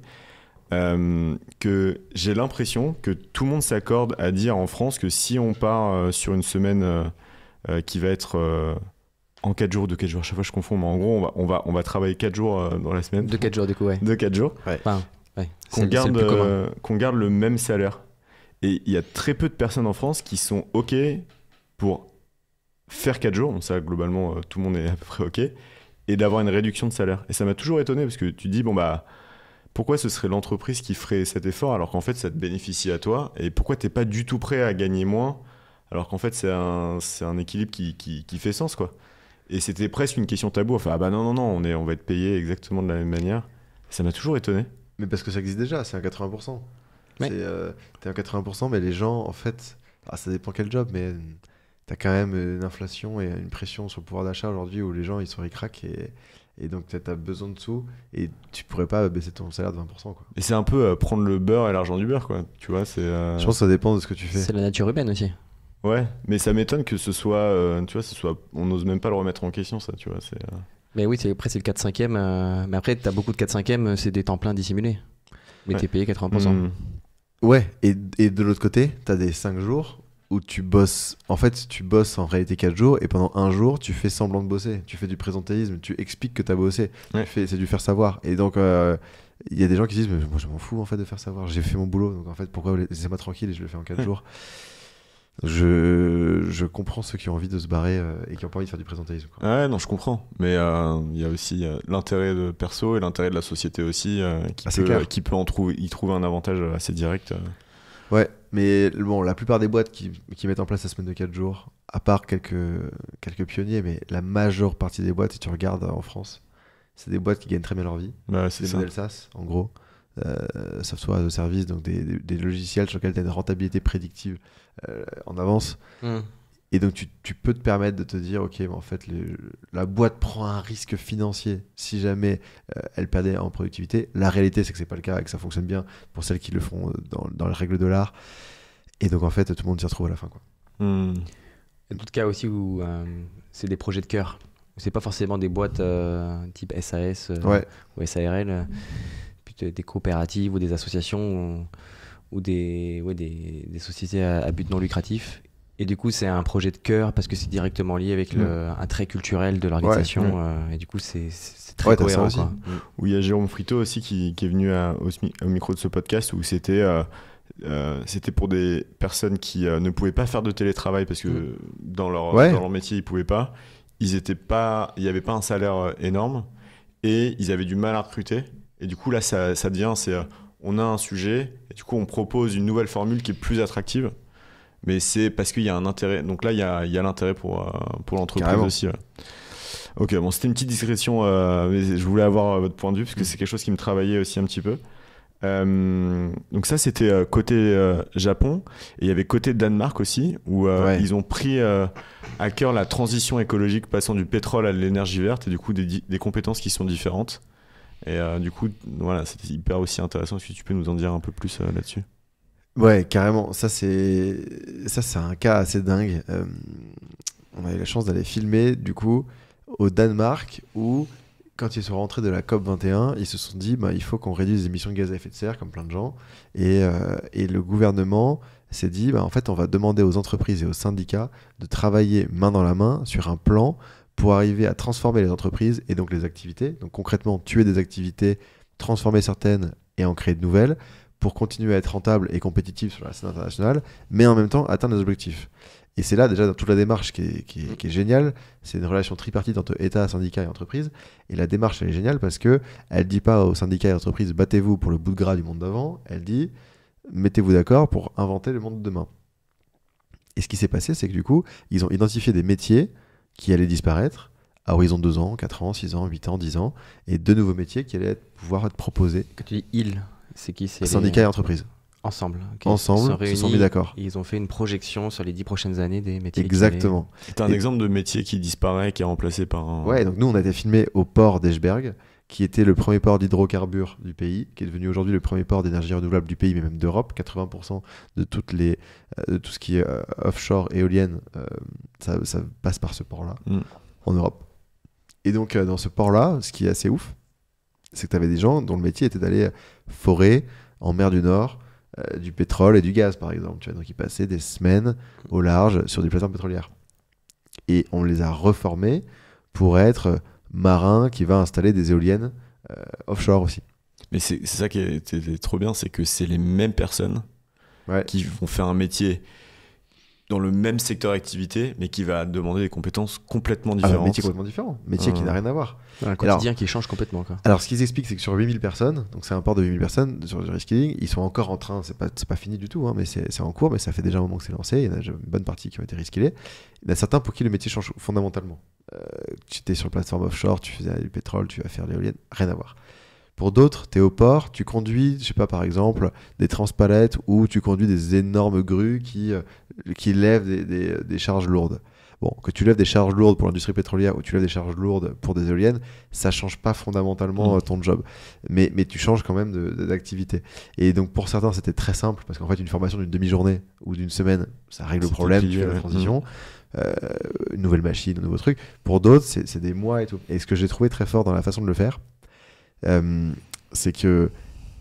Que j'ai l'impression que tout le monde s'accorde à dire en France que si on part sur une semaine qui va être en 4 jours, de 4 jours, à chaque fois je confonds, mais en gros on va travailler 4 jours dans la semaine. De 4 jours du coup, ouais. De 4 jours. Enfin, ouais. Qu'on garde le même salaire. Et il y a très peu de personnes en France qui sont OK pour faire 4 jours, donc ça globalement tout le monde est à peu près OK, et d'avoir une réduction de salaire. Et ça m'a toujours étonné parce que tu dis, bon bah, pourquoi ce serait l'entreprise qui ferait cet effort alors qu'en fait ça te bénéficie à toi, et pourquoi t'es pas du tout prêt à gagner moins alors qu'en fait c'est un équilibre qui fait sens, quoi. Et c'était presque une question tabou, enfin ah bah non, on va être payé exactement de la même manière. Ça m'a toujours étonné. Mais parce que ça existe déjà, c'est un 80%. Ouais. T'es un 80%, mais les gens, en fait, ça dépend quel job, mais t'as quand même une inflation et une pression sur le pouvoir d'achat aujourd'hui où les gens ils sont ric-rac et donc t'as besoin de sous et tu pourrais pas baisser ton salaire de 20%, quoi. Et c'est un peu prendre le beurre et l'argent du beurre, quoi. Tu vois, c'est. Je pense que ça dépend de ce que tu fais. C'est la nature humaine aussi. Ouais, mais ça m'étonne que ce soit, tu vois, on n'ose même pas le remettre en question, ça, tu vois. Mais oui, après c'est le 4/5e. Mais après, t'as beaucoup de 4/5e, c'est des temps pleins dissimulés. Mais t'es payé 80%. Ouais, et de l'autre côté, t'as des 5 jours où tu bosses. En fait, tu bosses en réalité 4 jours et pendant un jour, tu fais semblant de bosser. Tu fais du présentéisme, tu expliques que t'as bossé. Ouais. C'est du faire savoir. Et donc, il y a des gens qui disent, mais moi je m'en fous en fait de faire savoir. J'ai fait mon boulot, donc en fait, pourquoi laissez-moi tranquille et je le fais en 4 jours. Je comprends ceux qui ont envie de se barrer et qui n'ont pas envie de faire du présentéisme, quoi. Ouais, non, je comprends. Mais il y a aussi l'intérêt de perso et l'intérêt de la société aussi qui peut y trouver un avantage assez direct. Ouais, mais bon, la plupart des boîtes qui mettent en place la semaine de 4 jours, à part quelques pionniers, mais la majeure partie des boîtes, si tu regardes en France, c'est des boîtes qui gagnent très bien leur vie. Bah, C'est des modèles SaaS, en gros. Software as a service, donc des logiciels sur lesquels tu as une rentabilité prédictive en avance. Et donc tu peux te permettre de te dire, ok, mais en fait la boîte prend un risque financier si jamais elle perdait en productivité. La réalité c'est que c'est pas le cas et que ça fonctionne bien pour celles qui le font dans les règles de l'art. Et donc en fait tout le monde s'y retrouve à la fin, quoi. Il y a d'autres cas aussi où c'est des projets de cœur. C'est pas forcément des boîtes type SAS ou SARL, puis des coopératives ou des associations ou des sociétés à but non lucratif. Et du coup, c'est un projet de cœur parce que c'est directement lié avec un trait culturel de l'organisation. Et du coup, c'est très cohérent, quoi. Où il y a Jérôme Frito aussi qui est venu au micro de ce podcast où c'était pour des personnes qui ne pouvaient pas faire de télétravail parce que dans leur métier, ils pouvaient pas. Il n'y avait pas un salaire énorme et ils avaient du mal à recruter. Et du coup, là, ça devient, on a un sujet et du coup, on propose une nouvelle formule qui est plus attractive. Mais c'est parce qu'il y a un intérêt. Donc là, il y a l'intérêt pour l'entreprise. Carrément. Aussi. Ouais. Ok, bon, c'était une petite discrétion, mais je voulais avoir votre point de vue parce que c'est quelque chose qui me travaillait aussi un petit peu. Donc ça, c'était côté Japon. Et il y avait côté Danemark aussi, où ils ont pris à cœur la transition écologique, passant du pétrole à l'énergie verte, et du coup des compétences qui sont différentes. Et du coup, voilà, c'était hyper aussi intéressant. Est-ce que tu peux nous en dire un peu plus là-dessus ? Ouais, carrément. Ça, c'est un cas assez dingue. On a eu la chance d'aller filmer, du coup, au Danemark, où, quand ils sont rentrés de la COP21, ils se sont dit, il faut qu'on réduise les émissions de gaz à effet de serre, comme plein de gens. Et le gouvernement s'est dit, en fait, on va demander aux entreprises et aux syndicats de travailler main dans la main sur un plan pour arriver à transformer les entreprises et donc les activités. Donc, concrètement, tuer des activités, transformer certaines et en créer de nouvelles, pour continuer à être rentable et compétitif sur la scène internationale, mais en même temps atteindre les objectifs. Et c'est là déjà dans toute la démarche qui est géniale. C'est une relation tripartite entre État, syndicats et entreprises. Et la démarche, elle est géniale parce qu'elle ne dit pas aux syndicats et aux entreprises « battez-vous pour le bout de gras du monde d'avant ». Elle dit « mettez-vous d'accord pour inventer le monde de demain ». Et ce qui s'est passé, c'est que du coup, ils ont identifié des métiers qui allaient disparaître à horizon 2 ans, 4 ans, 6 ans, 8 ans, 10 ans, et de nouveaux métiers qui allaient pouvoir être proposés. Quand tu dis « ils », c'est qui? C'est syndicats et entreprises. Ensemble. Ensemble, se sont mis d'accord. Ils ont fait une projection sur les 10 prochaines années des métiers. Exactement. C'est un exemple de métier qui disparaît, qui est remplacé par un... Ouais, donc nous, on a été filmés au port d'Eschberg, qui était le premier port d'hydrocarbures du pays, qui est devenu aujourd'hui le premier port d'énergie renouvelable du pays, mais même d'Europe. 80% de tout ce qui est offshore éolienne, ça passe par ce port-là, en Europe. Et donc, dans ce port-là, ce qui est assez ouf, c'est que tu avais des gens dont le métier était d'aller forer en mer du Nord du pétrole et du gaz, par exemple. Tu vois, donc, ils passaient des semaines au large sur des plateformes pétrolières. Et on les a reformés pour être marins qui va installer des éoliennes offshore aussi. Mais c'est ça qui est trop bien, c'est que c'est les mêmes personnes qui vont faire un métier dans le même secteur d'activité, mais qui va demander des compétences complètement différentes. Un métier complètement différent, métier qui n'a rien à voir. Un quotidien qui change complètement, quoi. Alors, ce qu'ils expliquent, c'est que sur 8000 personnes, donc c'est un port de 8000 personnes, sur du reskilling, ils sont encore en train, c'est pas fini du tout, hein, mais c'est en cours, mais ça fait déjà un moment que c'est lancé, il y en a une bonne partie qui ont été reskillés. Il y en a certains pour qui le métier change fondamentalement. Tu étais sur la plateforme offshore, tu faisais du pétrole, tu vas faire l'éolienne, rien à voir. Pour d'autres, tu es au port, tu conduis, je sais pas, par exemple, des transpalettes ou tu conduis des énormes grues qui lèvent des charges lourdes. Bon, que tu lèves des charges lourdes pour l'industrie pétrolière ou tu lèves des charges lourdes pour des éoliennes, ça change pas fondamentalement ton job. Mais tu changes quand même d'activité. Et donc pour certains, c'était très simple parce qu'en fait, une formation d'une demi-journée ou d'une semaine, ça règle le problème, tu fais la transition. Une nouvelle machine, un nouveau truc. Pour d'autres, c'est des mois et tout. Et ce que j'ai trouvé très fort dans la façon de le faire, c'est que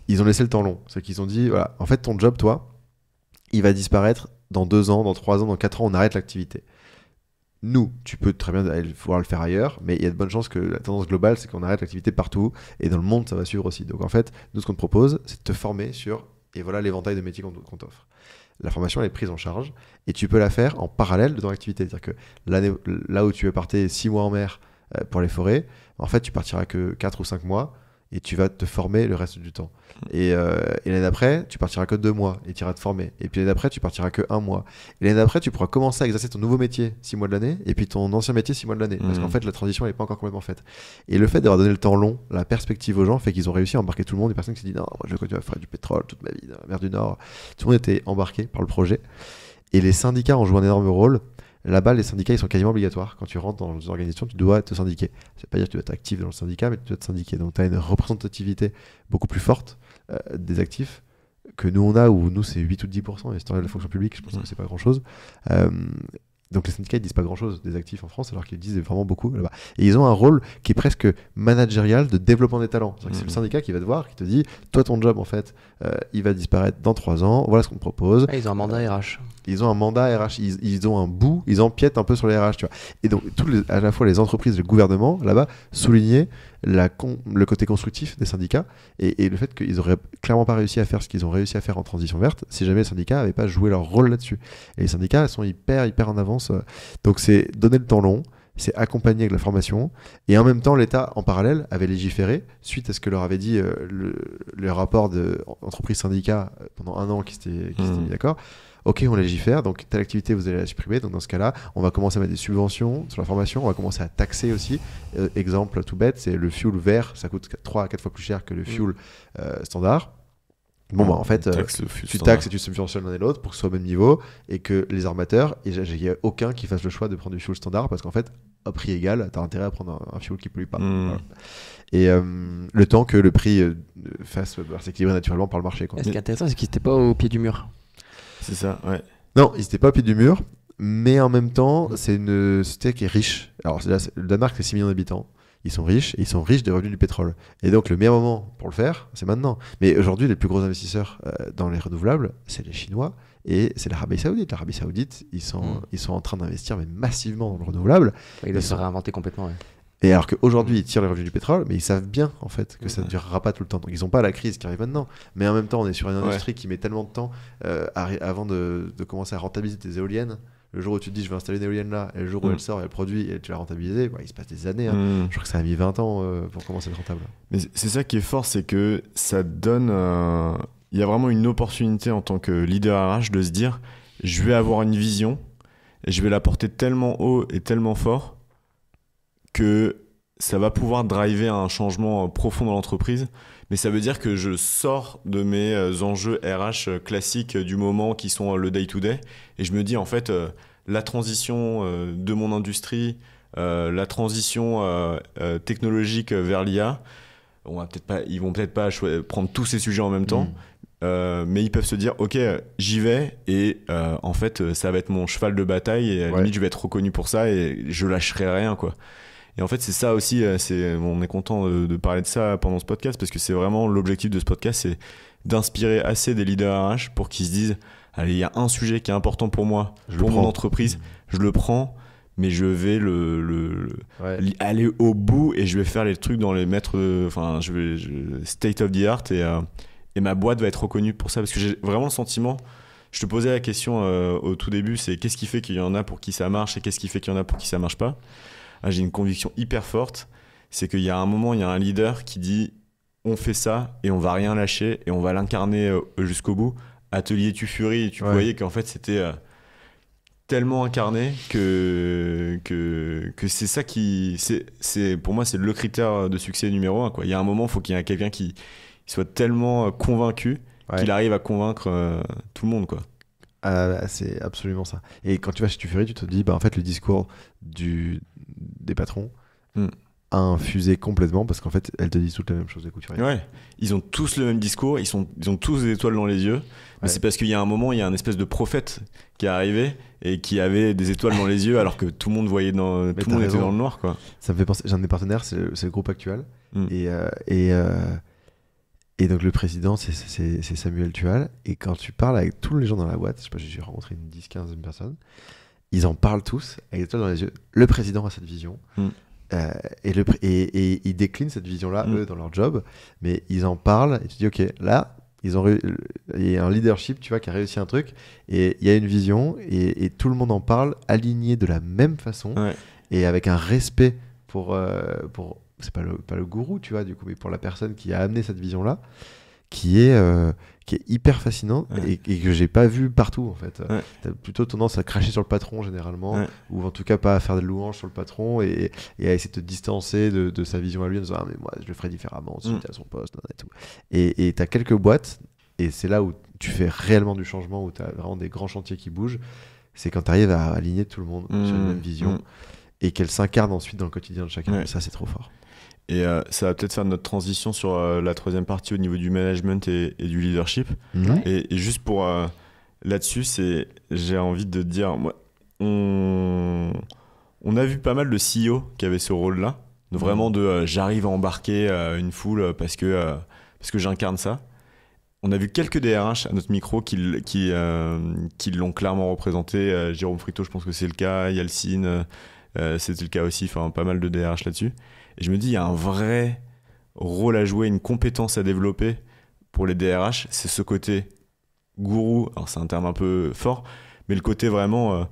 ils ont laissé le temps long. C'est qu'ils ont dit, voilà, en fait, ton job, toi, il va disparaître dans 2 ans, dans 3 ans, dans 4 ans, on arrête l'activité. Nous, tu peux très bien pouvoir le faire ailleurs, mais il y a de bonnes chances que la tendance globale, c'est qu'on arrête l'activité partout, et dans le monde, ça va suivre aussi. Donc en fait, nous, ce qu'on te propose, c'est de te former sur, et voilà l'éventail de métiers qu'on t'offre. La formation, elle est prise en charge, et tu peux la faire en parallèle de ton activité. C'est-à-dire que là où tu veux partir 6 mois en mer pour les forêts, en fait, tu partiras que 4 ou 5 mois, et tu vas te former le reste du temps. Et l'année d'après, tu partiras que 2 mois et tu iras te former. Et puis l'année d'après, tu partiras que 1 mois. Et l'année d'après, tu pourras commencer à exercer ton nouveau métier 6 mois de l'année et puis ton ancien métier 6 mois de l'année. Parce qu'en fait, la transition n'est pas encore complètement faite. Et le fait d'avoir donné le temps long, la perspective aux gens, fait qu'ils ont réussi à embarquer tout le monde. Des personnes qui se disent non, moi je veux continuer à faire du pétrole toute ma vie dans la mer du Nord. Tout le monde était embarqué par le projet. Et les syndicats ont joué un énorme rôle. Là-bas, les syndicats, ils sont quasiment obligatoires. Quand tu rentres dans une organisation, tu dois te syndiquer. Ça veut pas dire que tu dois être actif dans le syndicat, mais tu dois te syndiquer. Donc, tu as une représentativité beaucoup plus forte des actifs que nous, on a, où nous, c'est 8 ou 10%. Et c'est de la fonction publique, je pense que c'est pas grand-chose. Donc, les syndicats, ils disent pas grand-chose des actifs en France, alors qu'ils disent vraiment beaucoup là-bas. Et ils ont un rôle qui est presque managérial de développement des talents. C'est le syndicat qui va te voir, qui te dit, toi, ton job, en fait, il va disparaître dans 3 ans. Voilà ce qu'on te propose. Ils ont un mandat RH. Ils ont un mandat RH, ils ont un bout, ils empiètent un peu sur les RH, tu vois. Et donc, à la fois les entreprises et le gouvernement, là-bas, soulignaient le côté constructif des syndicats et le fait qu'ils auraient clairement pas réussi à faire ce qu'ils ont réussi à faire en transition verte si jamais les syndicats n'avaient pas joué leur rôle là-dessus. Et les syndicats sont hyper en avance. Donc, c'est donner le temps long, c'est accompagner avec la formation. Et en même temps, l'État, en parallèle, avait légiféré suite à ce que leur avait dit le rapport d'entreprise syndicat pendant 1 an qui s'était mis d'accord. Ok, on légifère, donc telle activité, vous allez la supprimer. Donc dans ce cas-là, on va commencer à mettre des subventions sur la formation, on va commencer à taxer aussi. Exemple tout bête, c'est le fuel vert, ça coûte 3 à 4 fois plus cher que le fuel standard. Bon, bah en fait, tu taxes et tu subventionnes l'un et l'autre pour que ce soit au même niveau et que les armateurs, il n'y a aucun qui fasse le choix de prendre du fuel standard parce qu'en fait, à prix égal, tu as intérêt à prendre un fuel qui ne pollue pas. Voilà. Et le temps que le prix s'équilibrer naturellement par le marché. Quoi. Et ce qui est intéressant, c'est qu'ils n'étaient pas au pied du mur. C'est ça, ouais. Non, ils n'étaient pas au pied du mur, mais en même temps, c'est une société qui est riche. Alors, le Danemark, c'est 6 millions d'habitants. Ils sont riches et ils sont riches des revenus du pétrole. Et donc, le meilleur moment pour le faire, c'est maintenant. Mais aujourd'hui, les plus gros investisseurs dans les renouvelables, c'est les Chinois et c'est l'Arabie Saoudite. L'Arabie Saoudite, ils sont en train d'investir mais massivement dans le renouvelable. Ils doivent se réinventer complètement, ouais. Et alors qu'aujourd'hui, ils tirent les revenus du pétrole, mais ils savent bien en fait que ça ne durera pas tout le temps. Donc ils n'ont pas la crise qui arrive maintenant. Mais en même temps, on est sur une industrie qui met tellement de temps avant de commencer à rentabiliser tes éoliennes. Le jour où tu te dis je vais installer une éolienne là, et le jour où elle sort et elle produit et tu l'as rentabilisée, il se passe des années. Je crois que ça a mis 20 ans pour commencer à être rentable. Mais c'est ça qui est fort, c'est que ça donne... Il y a vraiment une opportunité en tant que leader RH de se dire je vais avoir une vision et je vais la porter tellement haut et tellement fort que ça va pouvoir driver un changement profond dans l'entreprise. Mais ça veut dire que je sors de mes enjeux RH classiques du moment qui sont le day-to-day et je me dis en fait la transition de mon industrie, la transition technologique vers l'IA, ils vont peut-être pas prendre tous ces sujets en même temps. Mais ils peuvent se dire ok, j'y vais et en fait ça va être mon cheval de bataille et limite je vais être reconnu pour ça et je lâcherai rien quoi. Et en fait c'est ça aussi, on est content de parler de ça pendant ce podcast parce que c'est vraiment l'objectif de ce podcast, c'est d'inspirer assez des leaders RH pour qu'ils se disent allez, il y a un sujet qui est important pour moi, pour mon entreprise, je le prends, mais je vais aller au bout et je vais faire les trucs dans les maîtres, state of the art et ma boîte va être reconnue pour ça parce que j'ai vraiment le sentiment, je te posais la question au tout début, c'est qu'est-ce qui fait qu'il y en a pour qui ça marche et qu'est-ce qui fait qu'il y en a pour qui ça marche pas. J'ai une conviction hyper forte, c'est qu'il y a un moment, il y a un leader qui dit on fait ça et on va rien lâcher et on va l'incarner jusqu'au bout. Atelier Tu Fury, tu voyais qu'en fait c'était tellement incarné que c'est ça qui c'est pour moi c'est le critère de succès numéro 1 quoi. Il y a un moment, il faut qu'il y ait quelqu'un qui soit tellement convaincu qu'il arrive à convaincre tout le monde quoi. C'est absolument ça. Et quand tu vas chez Tu Fury, tu te dis en fait le discours des patrons a infusé complètement parce qu'en fait elles te disent toutes la même chose des couturiers. Ouais, ils ont tous le même discours, ils ont tous des étoiles dans les yeux, mais c'est parce qu'il y a un moment, il y a un espèce de prophète qui est arrivé et qui avait des étoiles dans les yeux alors que tout le monde voyait tout le monde était dans le noir quoi. Ça me fait penser, j'ai un de mes partenaires, c'est le groupe actuel et donc le président c'est Samuel Tual et quand tu parles avec tous les gens dans la boîte, je sais pas, j'ai rencontré une 10-15 personnes, ils en parlent tous avec des étoiles dans les yeux. Le président a cette vision. Et ils déclinent cette vision-là, eux, dans leur job, mais ils en parlent et tu te dis, ok, là, il y a un leadership, tu vois, qui a réussi un truc, et il y a une vision, et tout le monde en parle, aligné de la même façon, et avec un respect pour c'est pas le gourou, tu vois, du coup, mais pour la personne qui a amené cette vision-là, qui est hyper fascinant et que j'ai pas vu partout en fait. T'as plutôt tendance à cracher sur le patron généralement, ou en tout cas pas à faire des louanges sur le patron et à essayer de te distancer de sa vision à lui en disant mais moi je le ferais différemment si j'étais à son poste et tout. Et t'as quelques boîtes et c'est là où tu fais réellement du changement, où t'as vraiment des grands chantiers qui bougent, c'est quand t'arrives à aligner tout le monde sur une même vision et qu'elle s'incarne ensuite dans le quotidien de chacun. Ça c'est trop fort. Et ça va peut-être faire notre transition sur la troisième partie au niveau du management et du leadership. Et juste pour là-dessus, j'ai envie de dire, moi, on a vu pas mal de CEO qui avaient ce rôle-là, vraiment j'arrive à embarquer une foule parce que j'incarne ça. On a vu quelques DRH à notre micro qui l'ont clairement représenté. Jérôme Frito, je pense que c'est le cas. Yalcine, c'était le cas aussi. Enfin, pas mal de DRH là-dessus. Et je me dis, il y a un vrai rôle à jouer, une compétence à développer pour les DRH. C'est ce côté gourou, alors c'est un terme un peu fort, mais le côté vraiment,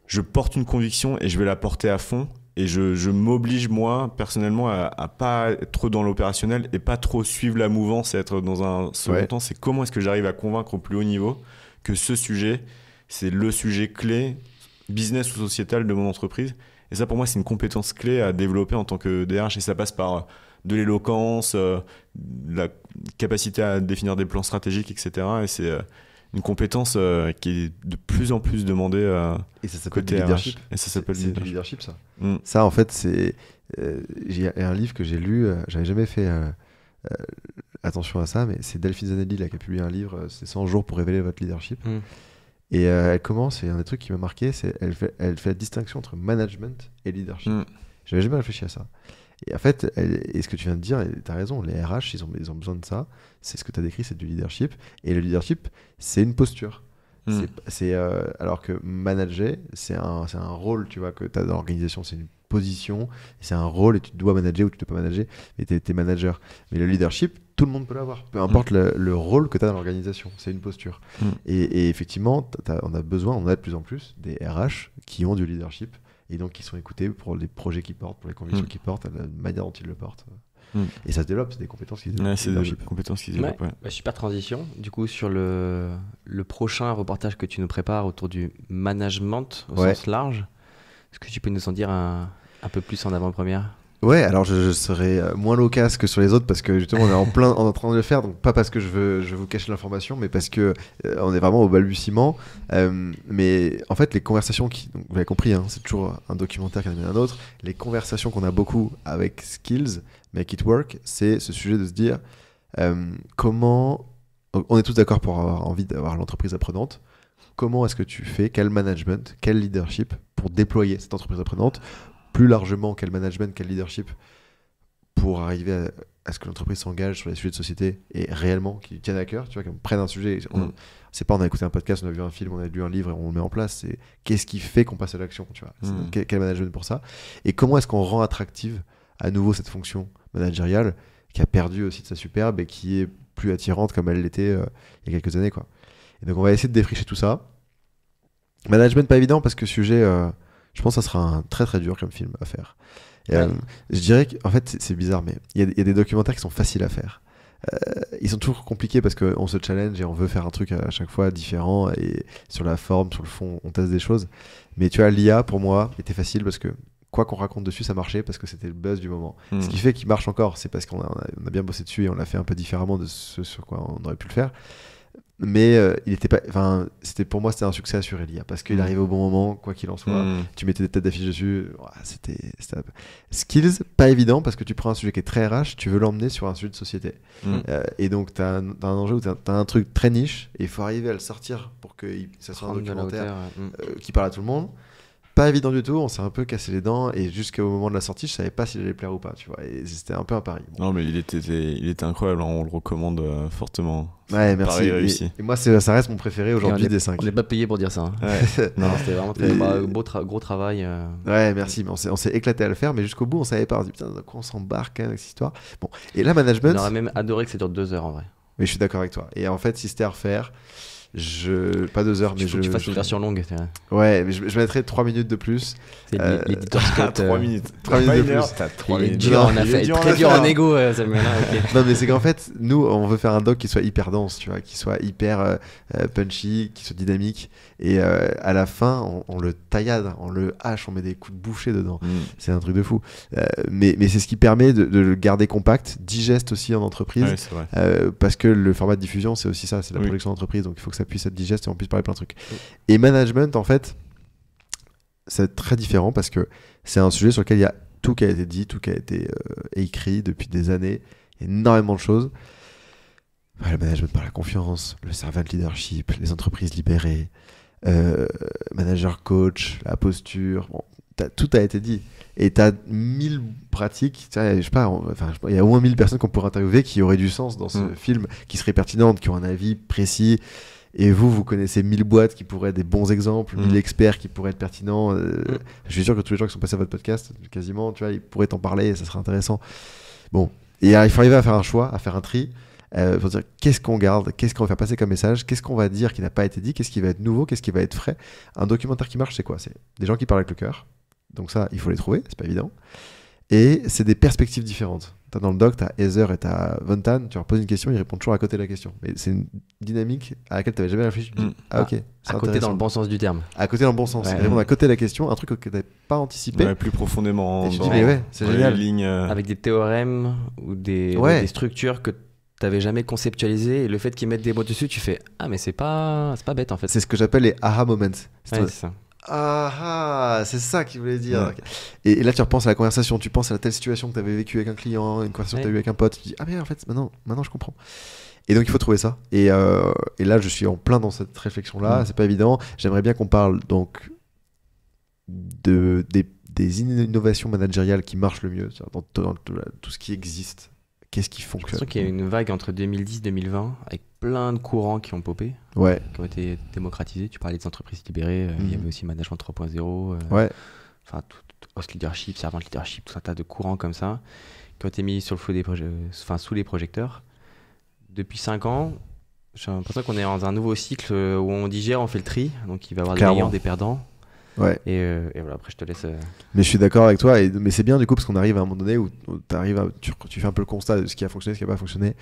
je porte une conviction et je vais la porter à fond. Et je m'oblige, moi, personnellement, à pas être trop dans l'opérationnel et pas trop suivre la mouvance et être dans un second temps. C'est comment est-ce que j'arrive à convaincre au plus haut niveau que ce sujet, c'est le sujet clé, business ou sociétal de mon entreprise. Et ça, pour moi, c'est une compétence clé à développer en tant que DRH. Et ça passe par de l'éloquence, la capacité à définir des plans stratégiques, etc. Et c'est une compétence qui est de plus en plus demandée et ça s'appelle côté leadership. Et ça s'appelle c'est du leadership, ça. Ça, en fait, c'est j'ai un livre que j'ai lu, j'avais jamais fait attention à ça, mais c'est Delphine Zanelli là, qui a publié un livre, c'est 100 jours pour révéler votre leadership. Et elle commence, et un des trucs qui m'a marqué, c'est elle fait la distinction entre management et leadership. J'avais jamais réfléchi à ça. Et en fait, et ce que tu viens de dire, tu as raison, les RH, ils ont besoin de ça. C'est ce que tu as décrit, c'est du leadership. Et le leadership, c'est une posture. Alors que manager, c'est un rôle, tu vois, que tu as dans l'organisation, c'est une position, c'est un rôle et tu dois manager ou tu ne dois pas manager, mais tu es manager. Mais le leadership, tout le monde peut l'avoir, peu importe le rôle que tu as dans l'organisation, c'est une posture. Et effectivement, on a de plus en plus des RH qui ont du leadership et donc qui sont écoutés pour les projets qu'ils portent, pour les convictions qu'ils portent, la manière dont ils le portent. Et ça se développe, c'est des compétences qui se développent. C'est des compétences qui se développent. Super transition. Du coup, sur le prochain reportage que tu nous prépares autour du management au sens large, est-ce que tu peux nous en dire un peu plus en avant-première ? Ouais, alors je serai moins loquace que sur les autres parce que justement on est en train de le faire, donc pas parce que je veux vous cacher l'information, mais parce que on est vraiment au balbutiement. Mais en fait, les conversations donc, vous l'avez compris, hein, c'est toujours un documentaire qui en amène un autre. Les conversations qu'on a beaucoup avec Skills Make It Work, c'est ce sujet de se dire comment... On est tous d'accord pour avoir envie d'avoir l'entreprise apprenante. Comment est-ce que tu fais, quel management, quel leadership pour déployer cette entreprise apprenante? Plus largement, quel management, quel leadership pour arriver à ce que l'entreprise s'engage sur les sujets de société et réellement qu'ils tiennent à cœur, tu vois, qu'on prenne un sujet. C'est pas on a écouté un podcast, on a vu un film, on a lu un livre et on le met en place. C'est qu'est-ce qui fait qu'on passe à l'action, tu vois. Quel management pour ça? Et comment est-ce qu'on rend attractive à nouveau cette fonction managériale qui a perdu aussi de sa superbe et qui est plus attirante comme elle l'était il y a quelques années, quoi. Et donc on va essayer de défricher tout ça. Management pas évident parce que sujet, je pense que ça sera un très très dur comme film à faire. Et, je dirais qu'en fait c'est bizarre, mais il y a des documentaires qui sont faciles à faire. Ils sont toujours compliqués parce qu'on se challenge et on veut faire un truc à chaque fois différent, et sur la forme, sur le fond, on teste des choses. Mais tu vois, l'IA pour moi était facile parce que quoi qu'on raconte dessus, ça marchait parce que c'était le buzz du moment. Ce qui fait qu'il marche encore, c'est parce qu'on a bien bossé dessus et on l'a fait un peu différemment de ce sur quoi on aurait pu le faire. Mais il était pas, enfin, pour moi c'était un succès assuré, l'IA, parce qu'il arrivait au bon moment, quoi qu'il en soit. Tu mettais des têtes d'affiche dessus. C'était skills pas évident parce que tu prends un sujet qui est très RH, tu veux l'emmener sur un sujet de société. Et donc t'as un enjeu où t'as un truc très niche et il faut arriver à le sortir pour que ça soit un documentaire qui parle à tout le monde. Pas évident du tout, on s'est un peu cassé les dents et jusqu'au moment de la sortie, je savais pas s'il allait plaire ou pas, tu vois. Et c'était un peu un pari. Bon. Non, mais il était incroyable, on le recommande fortement. Ouais, merci. Et moi, ça reste mon préféré aujourd'hui des 5. On n'est pas payé pour dire ça. Hein. Ouais. Non, c'était vraiment très gros travail. Ouais, merci. Mais on s'est éclaté à le faire, mais jusqu'au bout, on savait pas. On se dit, putain, de quoi on s'embarque avec cette histoire. Bon. Et là, management. On aurait même adoré que ça dure 2 heures en vrai. Mais je suis d'accord avec toi. Et en fait, si c'était à refaire. Pas 2 heures, mais tu fasses une version longue. Ouais, mais je mettrais 3 minutes de plus. C'est l'éditeur Scott. 3 minutes. 3 minutes de plus. T'as 3 minutes. Très dur en égo, Samuel. Okay. Non, mais c'est qu'en fait, nous, on veut faire un doc qui soit hyper dense, tu vois, qui soit hyper punchy, qui soit dynamique. Et à la fin, on le taillade, on le hache, on met des coups de boucher dedans. C'est un truc de fou. Mais c'est ce qui permet de le garder compact, digeste aussi en entreprise. Ouais, c'est vrai. Parce que le format de diffusion, c'est aussi ça, c'est la production d'entreprise. Donc il faut que ça puisse être digeste et on puisse parler plein de trucs. Et management, en fait, c'est très différent parce que c'est un sujet sur lequel il y a tout qui a été dit, tout qui a été écrit depuis des années, énormément de choses. Le management par la confiance, le servant leadership, les entreprises libérées, manager coach, la posture, bon, tout a été dit. Et tu as 1000 pratiques, je sais pas, il y a au moins 1000 personnes qu'on pourrait interviewer qui auraient du sens dans ce film, qui seraient pertinentes, qui ont un avis précis. Et vous connaissez 1000 boîtes qui pourraient être des bons exemples, 1000 experts qui pourraient être pertinents. Je suis sûr que tous les gens qui sont passés à votre podcast, quasiment, tu vois, ils pourraient t'en parler et ça serait intéressant. Bon, et il faut arriver à faire un choix, à faire un tri, pour dire qu'est-ce qu'on garde, qu'est-ce qu'on va faire passer comme message, qu'est-ce qu'on va dire qui n'a pas été dit, qu'est-ce qui va être nouveau, qu'est-ce qui va être frais. Un documentaire qui marche, c'est quoi? C'est des gens qui parlent avec le cœur. Donc ça, il faut les trouver, c'est pas évident. Et c'est des perspectives différentes. Dans le doc, tu as Heather et tu as Vontan, tu leur poses une question, ils répondent toujours à côté de la question. Mais c'est une dynamique à laquelle tu n'avais jamais réfléchi. Ok. À côté dans le bon sens du terme. À côté dans le bon sens. Ils répondent à côté de la question, un truc que tu n'avais pas anticipé. Ouais, plus profondément. C'est génial. Lignes, avec des théorèmes ou des structures que tu n'avais jamais conceptualisées. Et le fait qu'ils mettent des mots dessus, tu fais ah, mais c'est pas bête en fait. C'est ce que j'appelle les aha moments. C'est ça. Ah, c'est ça qu'il voulait dire. Ouais. Et là, tu repenses à la conversation, tu penses à la telle situation que tu avais vécue avec un client, une conversation que tu as eue avec un pote, tu dis ah, mais en fait, maintenant je comprends. Et donc, il faut trouver ça. Et là, je suis en plein dans cette réflexion-là, c'est pas évident. J'aimerais bien qu'on parle donc des innovations managériales qui marchent le mieux, dans tout ce qui existe. Qu'est-ce qui fonctionne? Je pense qu'il y a une vague entre 2010 et 2020 avec plein de courants qui ont popé, qui ont été démocratisés. Tu parlais des entreprises libérées, il y avait aussi Management 3.0, Host Leadership, Servant Leadership, tout un tas de courants comme ça qui ont été mis sur le feu sous les projecteurs. Depuis 5 ans, j'ai l'impression qu'on est dans un nouveau cycle où on digère, on fait le tri, donc il va y avoir des gagnants, des perdants. Ouais. Et voilà, après je te laisse. Mais je suis d'accord avec toi, mais c'est bien du coup parce qu'on arrive à un moment donné où tu fais un peu le constat de ce qui a fonctionné, ce qui n'a pas fonctionné.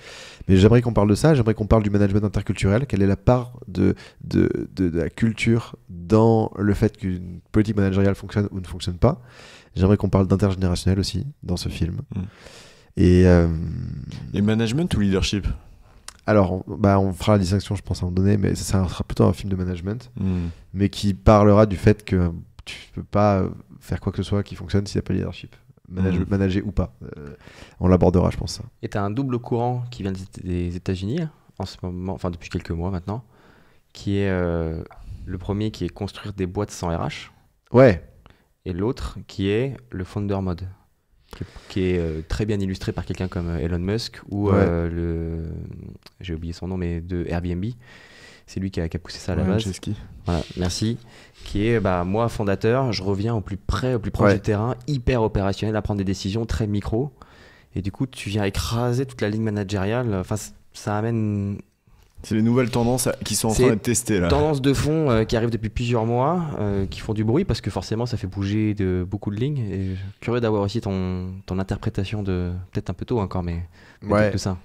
Mais j'aimerais qu'on parle de ça, j'aimerais qu'on parle du management interculturel, quelle est la part de la culture dans le fait qu'une politique managériale fonctionne ou ne fonctionne pas. J'aimerais qu'on parle d'intergénérationnel aussi dans ce film. Et management ou leadership? Alors, on fera la distinction, je pense, à un moment donné, mais ça sera plutôt un film de management, mais qui parlera du fait que tu peux pas faire quoi que ce soit qui fonctionne s'il n'y a pas de leadership. manager ou pas. On l'abordera, je pense. Ça. Et tu as un double courant qui vient des États-Unis en ce moment, enfin depuis quelques mois maintenant, qui est le premier qui est construire des boîtes sans RH. Ouais. Et l'autre qui est le founder mode, qui est très bien illustré par quelqu'un comme Elon Musk ou j'ai oublié son nom, mais de Airbnb. C'est lui qui a poussé ça à la base. Voilà, merci. Qui est moi fondateur, je reviens au plus proche du terrain, hyper opérationnel, à prendre des décisions très micro. Et du coup, tu viens écraser toute la ligne managériale. Enfin, ça amène. C'est les nouvelles tendances qui sont en train d'être testées là. Tendances de fond qui arrivent depuis plusieurs mois, qui font du bruit parce que forcément ça fait bouger beaucoup de lignes. Et je suis curieux d'avoir aussi ton interprétation de peut-être un peu tôt encore, mais de ça.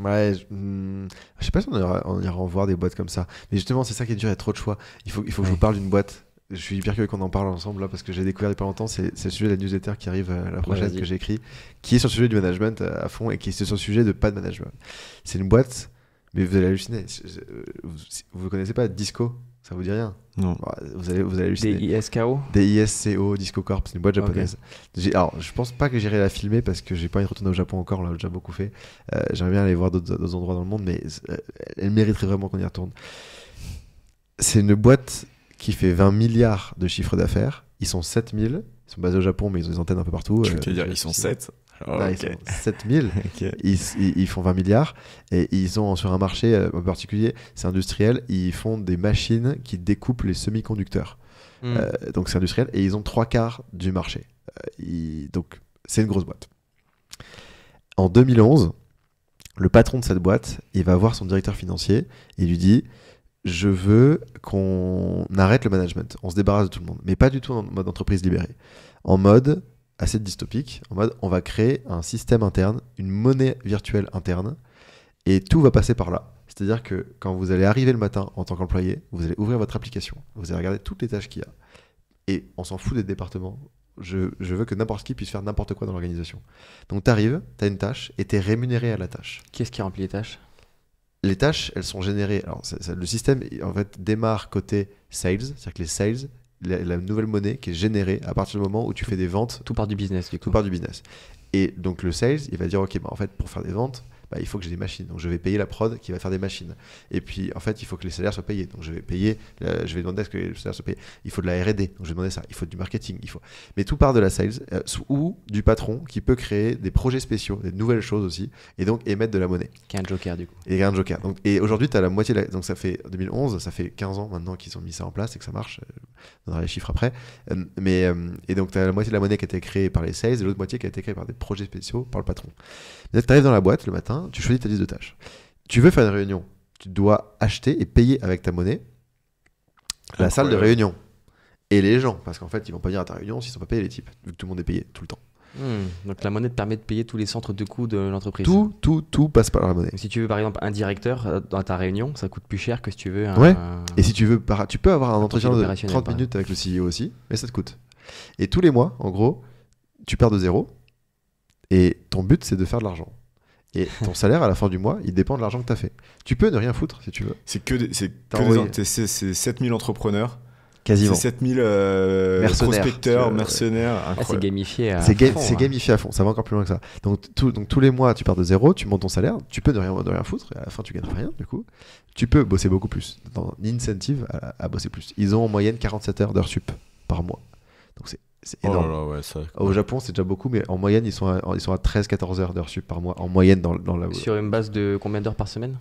Ouais, je sais pas si on ira en voir des boîtes comme ça. Mais justement, c'est ça qui est dur, il y a trop de choix. Il faut que je vous parle d'une boîte. Je suis hyper curieux qu'on en parle ensemble là parce que j'ai découvert il y a pas longtemps. C'est le sujet de la newsletter qui arrive la prochaine que j'ai écrit, qui est sur le sujet du management à fond et qui est sur le sujet de pas de management. C'est une boîte. Mais vous allez halluciner. Vous ne connaissez pas Disco? Ça vous dit rien? Non. Vous allez halluciner. DISCO? DISCO, Disco Corp, c'est une boîte japonaise. Okay. Alors, je pense pas que j'irai la filmer parce que j'ai pas envie de retourner au Japon encore, on l'a déjà beaucoup fait. J'aimerais bien aller voir d'autres endroits dans le monde, mais elle mériterait vraiment qu'on y retourne. C'est une boîte qui fait 20 milliards de chiffre d'affaires. Ils sont 7000. Ils sont basés au Japon, mais ils ont des antennes un peu partout. Je veux dire, ils sont 7. Ils sont 7000, okay. Ils font 20 milliards et ils sont sur un marché en particulier, c'est industriel, ils font des machines qui découpent les semi-conducteurs. Donc c'est industriel et ils ont 3/4 du marché. Donc c'est une grosse boîte. En 2011, le patron de cette boîte, il va voir son directeur financier et lui dit: je veux qu'on arrête le management, on se débarrasse de tout le monde, mais pas du tout en mode entreprise libérée, en mode assez dystopique, en mode on va créer un système interne, une monnaie virtuelle interne, et tout va passer par là. C'est-à-dire que quand vous allez arriver le matin en tant qu'employé, vous allez ouvrir votre application, vous allez regarder toutes les tâches qu'il y a, et on s'en fout des départements, je veux que n'importe qui puisse faire n'importe quoi dans l'organisation. Donc tu arrives, tu as une tâche, et tu es rémunéré à la tâche. Qui est-ce qui remplit les tâches? Les tâches, elles sont générées. Alors, le système en fait, démarre côté sales, c'est-à-dire que les sales, la nouvelle monnaie qui est générée à partir du moment où tu fais des ventes. Tout part du business, du coup. Tout part du business. Et donc le sales, il va dire ok, en fait, pour faire des ventes, il faut que j'ai des machines. Donc je vais payer la prod qui va faire des machines. Et puis en fait, il faut que les salaires soient payés. Donc je vais demander à ce que les salaires soient payés. Il faut de la R&D. Donc je vais demander ça. Il faut du marketing. Mais tout part de la sales ou du patron qui peut créer des projets spéciaux, des nouvelles choses aussi, et donc émettre de la monnaie. Qui est un joker du coup. Et un joker. Donc, et aujourd'hui, tu as la moitié. Donc ça fait 2011, ça fait 15 ans maintenant qu'ils ont mis ça en place et que ça marche. On aura les chiffres après. Et donc tu as la moitié de la monnaie qui a été créée par les sales et l'autre moitié qui a été créée par des projets spéciaux par le patron. Tu arrives dans la boîte le matin, tu choisis ta liste de tâches. Tu veux faire une réunion, tu dois acheter et payer avec ta monnaie la salle de réunion et les gens, parce qu'en fait ils vont pas venir à ta réunion s'ils sont pas payés les types, vu que tout le monde est payé tout le temps. Donc la monnaie te permet de payer tous les centres de coûts de l'entreprise. Tout passe par la monnaie. Donc, si tu veux par exemple un directeur dans ta réunion, ça coûte plus cher que si tu veux Et si tu veux, tu peux avoir un entretien de 30 minutes avec le CEO aussi, mais ça te coûte. Et tous les mois, en gros, tu pars de zéro et ton but c'est de faire de l'argent. Et ton salaire à la fin du mois, il dépend de l'argent que tu as fait. Tu peux ne rien foutre si tu veux. C'est 7000 entrepreneurs. Quasiment. C'est 7000 prospecteurs, mercenaires. C'est gamifié à fond. C'est hein. gamifié à fond, ça va encore plus loin que ça. Donc tous les mois, tu pars de zéro, tu montes ton salaire, tu peux ne rien foutre, et à la fin, tu gagnes rien du coup. Tu peux bosser beaucoup plus. Dans l'incentive à bosser plus. Ils ont en moyenne 47 heures d'heures sup par mois. Donc c'est énorme. Oh là là, ça... Au Japon, c'est déjà beaucoup, mais en moyenne, ils sont à 13-14 heures d'heures sup par mois, en moyenne dans la... Sur une base de combien d'heures par semaine?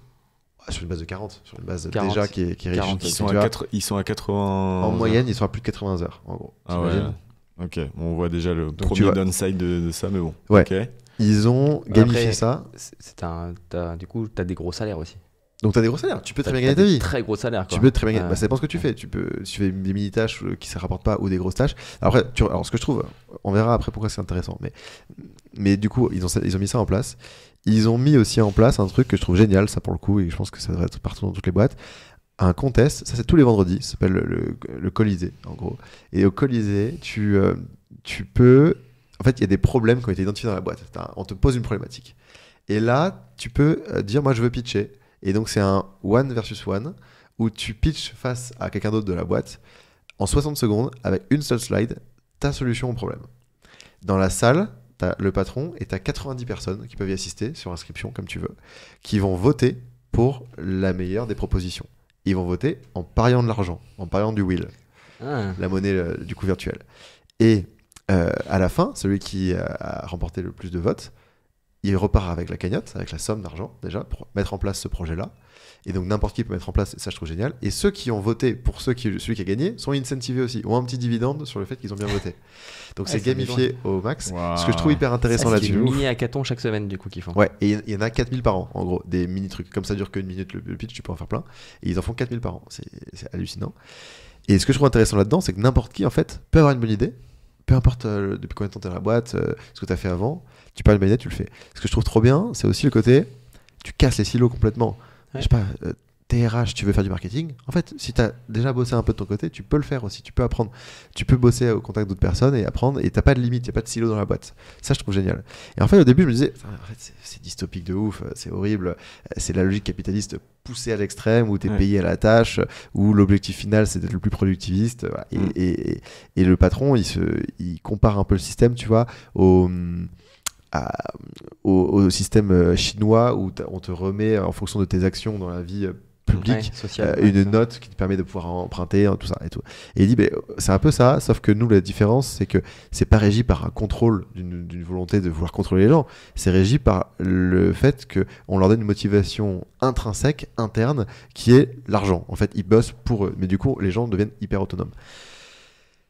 Sur une base de 40, sur une base 40, déjà qui est riche. 40, ils sont à 80... En moyenne, ils sont à plus de 80 heures, en gros. Ah ouais. Ok, on voit déjà le premier downside de ça, mais bon. Ouais. Okay. Ils ont gamifié ça. Du coup, tu as des gros salaires aussi. Donc tu as des gros salaires, tu peux très bien gagner ta vie. Très gros salaires. Tu peux très bien gagner. Ça dépend ce que tu fais. Tu fais des mini-tâches qui ne se rapportent pas ou des grosses tâches. Après, alors ce que je trouve, on verra après pourquoi c'est intéressant. Mais du coup, ils ont mis ça en place. Ils ont mis aussi en place un truc que je trouve génial, ça pour le coup, et je pense que ça devrait être partout dans toutes les boîtes. Un contest, ça c'est tous les vendredis, ça s'appelle le Colisée en gros. Et au Colisée, tu peux... En fait, il y a des problèmes qui ont été identifiés dans la boîte. On te pose une problématique. Et là, tu peux dire, moi je veux pitcher. Et donc c'est un one versus one où tu pitches face à quelqu'un d'autre de la boîte en 60 secondes avec une seule slide ta solution au problème. Dans la salle, t'as le patron et t'as 90 personnes qui peuvent y assister sur inscription, comme tu veux, qui vont voter pour la meilleure des propositions. Ils vont voter en pariant de l'argent, en pariant du wheel, la monnaie du coup virtuelle. Et à la fin, celui qui a remporté le plus de votes, il repart avec la cagnotte, avec la somme d'argent déjà, pour mettre en place ce projet-là. Et donc n'importe qui peut mettre en place, ça je trouve génial. Et ceux qui ont voté pour celui qui a gagné sont incentivés aussi, ont un petit dividende sur le fait qu'ils ont bien voté. Donc c'est gamifié au max. Wow. Ce que je trouve hyper intéressant là-dessus. C'est des mini hackathons chaque semaine du coup qu'ils font. Ouais, et il y en a 4000 par an en gros, des mini trucs. Comme ça dure qu'une minute le pitch, tu peux en faire plein. Et ils en font 4000 par an, c'est hallucinant. Et ce que je trouve intéressant là-dedans, c'est que n'importe qui en fait peut avoir une bonne idée. Peu importe depuis combien de temps tu es dans la boîte, ce que tu as fait avant, tu parles de bonne idée, tu le fais. Ce que je trouve trop bien, c'est aussi le côté, tu casses les silos complètement. Je sais pas, t'es RH, tu veux faire du marketing. En fait, si tu as déjà bossé un peu de ton côté, tu peux le faire aussi. Tu peux apprendre. Tu peux bosser au contact d'autres personnes et apprendre. Et t'as pas de limite, il n'y a pas de silo dans la boîte. Ça, je trouve génial. Et en fait, au début, je me disais, en fait, c'est dystopique de ouf, c'est horrible. C'est la logique capitaliste poussée à l'extrême où tu es payé à la tâche, où l'objectif final, c'est d'être le plus productiviste. Voilà. Et le patron, il compare un peu le système, tu vois, au système chinois où on te remet en fonction de tes actions dans la vie public, une note qui te permet de pouvoir emprunter, tout ça et tout. Et il dit, c'est un peu ça, sauf que nous, la différence, c'est que c'est pas régi par un contrôle d'une volonté de vouloir contrôler les gens, c'est régi par le fait qu'on leur donne une motivation intrinsèque, interne, qui est l'argent. En fait, ils bossent pour eux, mais du coup, les gens deviennent hyper autonomes.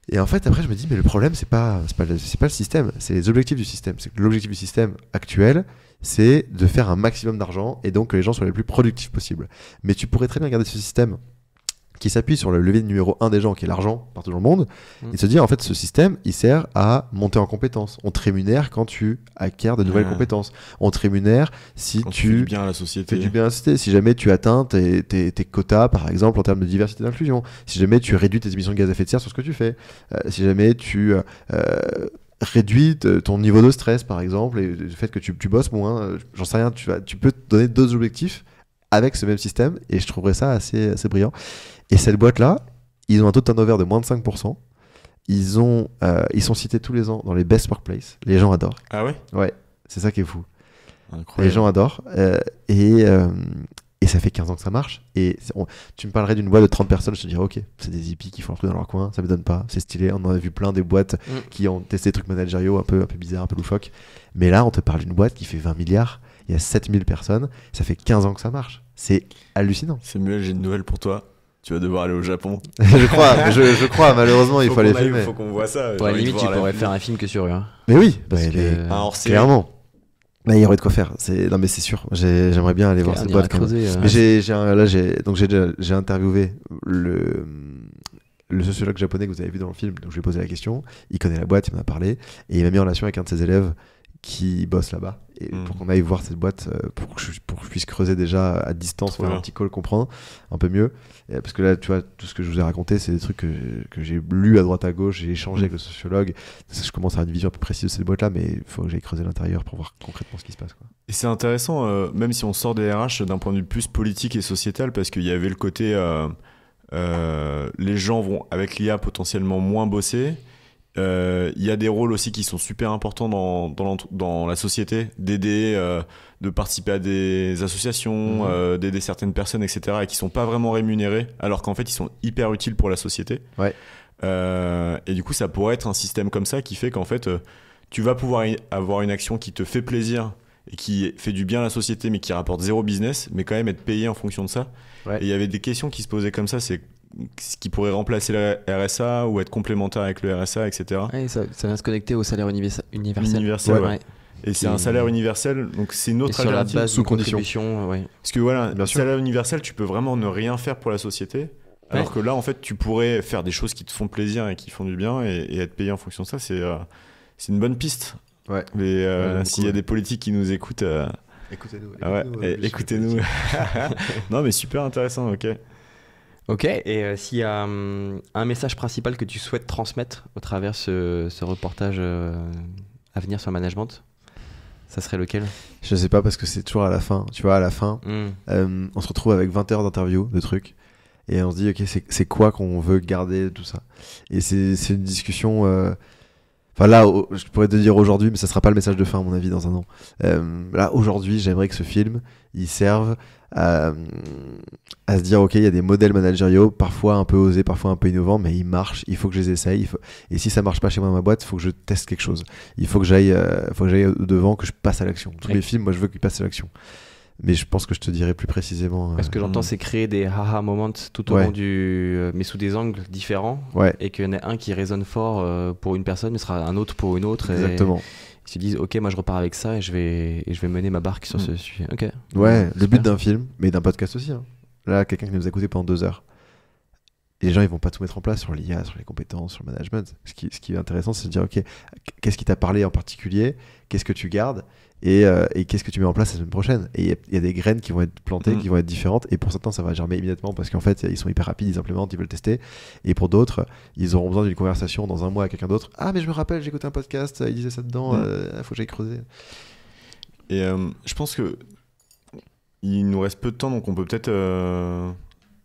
Et en fait, après, je me dis, mais le problème, c'est pas le système, c'est les objectifs du système. C'est que l'objectif du système actuel, c'est de faire un maximum d'argent et donc que les gens soient les plus productifs possible. Mais tu pourrais très bien regarder ce système qui s'appuie sur le levier numéro 1 des gens, qui est l'argent partout dans le monde, et se dire, en fait, ce système, il sert à monter en compétences. On te rémunère quand tu acquiers de nouvelles compétences. On te rémunère si tu fais du bien à la société. Fais du bien à la société. Si jamais tu atteins tes quotas, par exemple, en termes de diversité et d'inclusion. Si jamais tu réduis tes émissions de gaz à effet de serre sur ce que tu fais. Si jamais tu réduis ton niveau de stress, par exemple, et le fait que tu bosses moins, j'en sais rien, tu peux te donner d'autres objectifs avec ce même système, et je trouverais ça assez brillant. Et cette boîte-là, ils ont un taux de turnover de moins de 5%. Ils sont cités tous les ans dans les best workplaces. Les gens adorent. Ah ouais ? Ouais, c'est ça qui est fou. Incroyable. Les gens adorent. Et ça fait 15 ans que ça marche. Et tu me parlerais d'une boîte de 30 personnes, je te dirais, ok, c'est des hippies qui font un truc dans leur coin, ça me donne pas, c'est stylé. On en a vu plein des boîtes qui ont testé des trucs managériaux un peu bizarres, un peu loufoques. Mais là, on te parle d'une boîte qui fait 20 milliards, il y a 7000 personnes, ça fait 15 ans que ça marche. C'est hallucinant. Samuel, j'ai une nouvelle pour toi. Tu vas devoir aller au Japon. je crois, malheureusement, il faut aller filmer. Il faut qu'on voit ça. Ouais, limite, tu pourrais faire un film que sur eux. Hein. Mais oui, clairement. Là, il y aurait de quoi faire. Non, mais c'est sûr. J'aimerais bien aller voir cette boîte. Mais j'ai interviewé le sociologue japonais que vous avez vu dans le film. Donc, je lui ai posé la question. Il connaît la boîte, il m'en a parlé. Et il m'a mis en relation avec un de ses élèves qui bosse là-bas. Et pour qu'on aille voir cette boîte, pour que je puisse creuser déjà à distance, faire un petit call, comprendre un peu mieux. Parce que là, tu vois, tout ce que je vous ai raconté, c'est des trucs que j'ai lus à droite à gauche, j'ai échangé avec le sociologue. Je commence à avoir une vision un peu précise de cette boîte-là, mais il faut que j'aille creuser l'intérieur pour voir concrètement ce qui se passe, quoi. Et c'est intéressant, même si on sort des RH d'un point de vue plus politique et sociétal, parce qu'il y avait le côté les gens vont, avec l'IA, potentiellement moins bosser. Il y a des rôles aussi qui sont super importants dans la société, d'aider, de participer à des associations, d'aider certaines personnes, etc., et qui sont pas vraiment rémunérés, alors qu'en fait ils sont hyper utiles pour la société. Ouais. Et du coup, ça pourrait être un système comme ça qui fait qu'en fait tu vas pouvoir avoir une action qui te fait plaisir et qui fait du bien à la société, mais qui rapporte zéro business, mais quand même être payé en fonction de ça. Ouais. Et il y avait des questions qui se posaient comme ça, c'est ce qui pourrait remplacer le RSA ou être complémentaire avec le RSA, etc. Ouais, ça vient se connecter au salaire universel. Ouais. Et c'est un salaire universel, donc c'est une autre alternative. Sur la base sous condition. Ouais. Parce que voilà, le salaire universel, tu peux vraiment ne rien faire pour la société, alors que là, en fait, tu pourrais faire des choses qui te font plaisir et qui font du bien et être payé en fonction de ça. C'est une bonne piste. Ouais. Mais s'il y a des politiques qui nous écoutent, écoutez-nous. Écoutez-nous. Non, mais super intéressant, ok. Ok, et s'il y a un message principal que tu souhaites transmettre au travers ce reportage à venir sur le management, ça serait lequel ? Je sais pas, parce que c'est toujours à la fin. Tu vois, à la fin, on se retrouve avec 20 heures d'interview, de trucs, et on se dit, ok, c'est quoi qu'on veut garder de tout ça ? Et c'est une discussion Enfin là, je pourrais te dire aujourd'hui, mais ça sera pas le message de fin à mon avis dans un an. Là, aujourd'hui, j'aimerais que ce film, il serve à se dire, ok, il y a des modèles managériaux, parfois un peu osés, parfois un peu innovants, mais ils marchent, il faut que je les essaye. Et si ça marche pas chez moi dans ma boîte, il faut que je teste quelque chose. Il faut que j'aille au-devant, que je passe à l'action. Tous les films, moi, je veux qu'ils passent à l'action. Mais je pense que je te dirai plus précisément. Ce que j'entends, c'est créer des haha moments tout au long mais sous des angles différents. Et qu'il y en a un qui résonne fort pour une personne, mais sera un autre pour une autre. Exactement. Ils se disent, ok, moi je repars avec ça et je vais mener ma barque sur ce sujet. Ok. Ouais, le but d'un film, mais d'un podcast aussi. Hein. Là, quelqu'un qui nous a écouté pendant 2 heures. Et les gens, ils vont pas tout mettre en place sur l'IA, sur les compétences, sur le management. Ce qui est intéressant, c'est de dire, ok, qu'est-ce qui t'a parlé en particulier ? Qu'est-ce que tu gardes ? Et qu'est-ce que tu mets en place la semaine prochaine ? Et il y a des graines qui vont être plantées, qui vont être différentes. Et pour certains, ça va germer immédiatement parce qu'en fait, ils sont hyper rapides, ils implémentent, ils veulent tester. Et pour d'autres, ils auront besoin d'une conversation dans un mois avec quelqu'un d'autre. Ah, mais je me rappelle, j'ai écouté un podcast, il disait ça dedans, faut que j'aille creuser. Et je pense que il nous reste peu de temps, donc on peut peut-être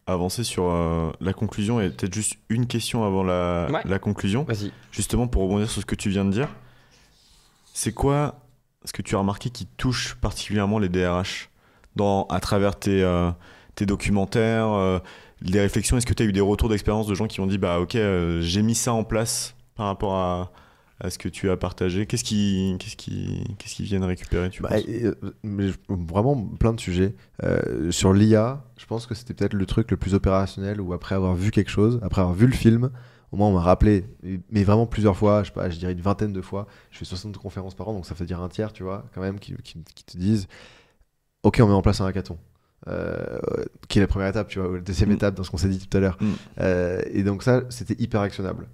avancer sur la conclusion et peut-être juste une question avant la conclusion. Vas-y. Justement, pour rebondir sur ce que tu viens de dire. C'est quoi ce que tu as remarqué qui touche particulièrement les DRH à travers tes documentaires, les réflexions? Est-ce que tu as eu des retours d'expérience de gens qui ont dit bah ok, j'ai mis ça en place par rapport à ce que tu as partagé? Qu'est-ce qui viennent récupérer, tu penses? Vraiment plein de sujets. Sur l'IA, je pense que c'était peut-être le truc le plus opérationnel où après avoir vu quelque chose, après avoir vu le film, au moins on m'a rappelé, mais vraiment plusieurs fois, je sais pas, je dirais une vingtaine de fois. Je fais 60 conférences par an, donc ça fait dire un tiers, tu vois, quand même, qui te disent ok, on met en place un hackathon. Qui est la première étape, tu vois, ou la deuxième étape dans ce qu'on s'est dit tout à l'heure. Et donc ça, c'était hyper actionnable.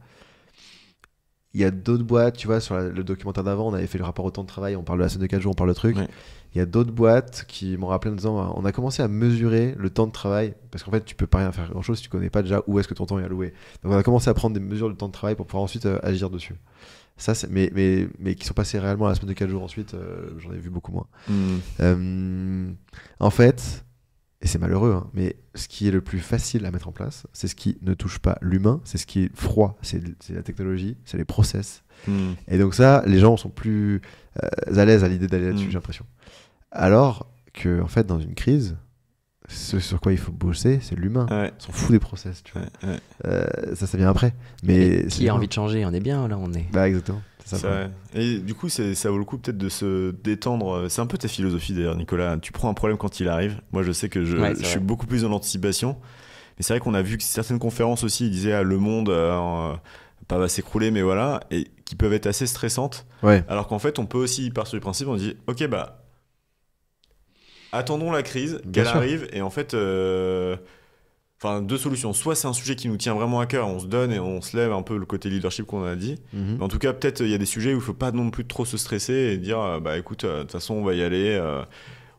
Il y a d'autres boîtes, tu vois, sur le documentaire d'avant, on avait fait le rapport au temps de travail, on parle de la semaine de 4 jours, on parle de trucs. Ouais. Il y a d'autres boîtes qui m'ont rappelé en disant, on a commencé à mesurer le temps de travail, parce qu'en fait, tu peux pas rien faire grand-chose si tu connais pas déjà où est-ce que ton temps est alloué. Donc on a commencé à prendre des mesures de temps de travail pour pouvoir ensuite agir dessus. Ça, mais qui sont passés réellement à la semaine de 4 jours ensuite, j'en ai vu beaucoup moins. En fait... Et c'est malheureux, hein, mais ce qui est le plus facile à mettre en place, c'est ce qui ne touche pas l'humain, c'est ce qui est froid, c'est la technologie, c'est les process. Et donc ça, les gens sont plus à l'aise à l'idée d'aller là-dessus, j'ai l'impression. Alors que, en fait, dans une crise, ce sur quoi il faut bosser, c'est l'humain. Ouais. On s'en fout des process, tu vois. Ça vient après. Mais qui a envie de changer? On est bien, là, on est... Bah, exactement. Et du coup, ça vaut le coup peut-être de se détendre. C'est un peu ta philosophie d'ailleurs, Nicolas. Tu prends un problème quand il arrive. Moi, je sais que je suis beaucoup plus dans l'anticipation. Mais c'est vrai qu'on a vu que certaines conférences aussi, ils disaient le monde pas va s'écrouler, mais voilà, et qui peuvent être assez stressantes. Ouais. Alors qu'en fait, on peut aussi partir du principe, on dit, ok, bah, attendons la crise, qu'elle arrive, et en fait... Enfin, deux solutions. Soit c'est un sujet qui nous tient vraiment à cœur, on se donne et on se lève un peu le côté leadership qu'on a dit. Mais en tout cas, peut-être il y a des sujets où il ne faut pas non plus trop se stresser et dire bah écoute, de toute façon on va y aller,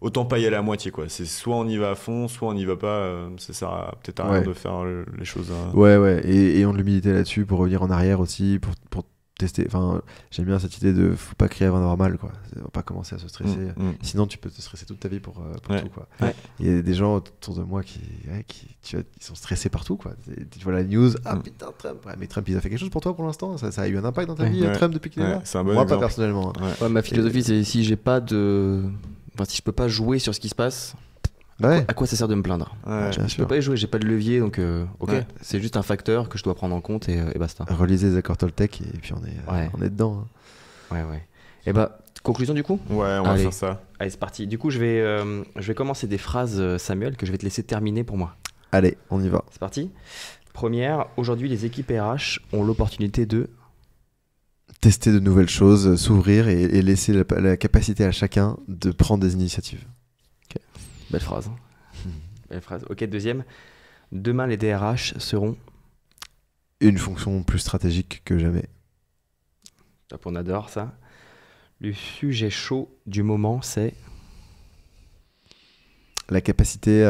autant pas y aller à moitié quoi. C'est soit on y va à fond, soit on n'y va pas. Ça sert peut-être à rien de faire les choses. Ouais. Et on de l'humilité là-dessus pour revenir en arrière aussi, pour tester. Enfin, j'aime bien cette idée de faut pas crier avant d'avoir mal quoi. On va pas commencer à se stresser. Sinon tu peux te stresser toute ta vie pour tout quoi. Il y a des gens autour de moi qui sont stressés partout quoi. Tu vois la news, putain Trump. Ouais, mais Trump il a fait quelque chose pour toi pour l'instant. Ça a eu un impact dans ta vie Trump depuis qu'il est là. C'est un bon moi exemple. Pas personnellement. Ma philosophie c'est si j'ai pas de, enfin si je peux pas jouer sur ce qui se passe. À quoi ça sert de me plaindre? Je peux pas y jouer, j'ai pas de levier, donc c'est juste un facteur que je dois prendre en compte et basta. Relisez les accords Toltec et puis on est dedans. Hein. Ouais. Et conclusion du coup? Ouais, on va faire ça. Allez, c'est parti. Du coup, je vais commencer des phrases, Samuel, que je vais te laisser terminer pour moi. Allez, on y va. C'est parti. Première, aujourd'hui, les équipes RH ont l'opportunité de tester de nouvelles choses, s'ouvrir et laisser la capacité à chacun de prendre des initiatives. Ok. Belle phrase. Belle phrase. Ok, deuxième. Demain, les DRH seront une fonction plus stratégique que jamais. Top, on adore ça. Le sujet chaud du moment, c'est la capacité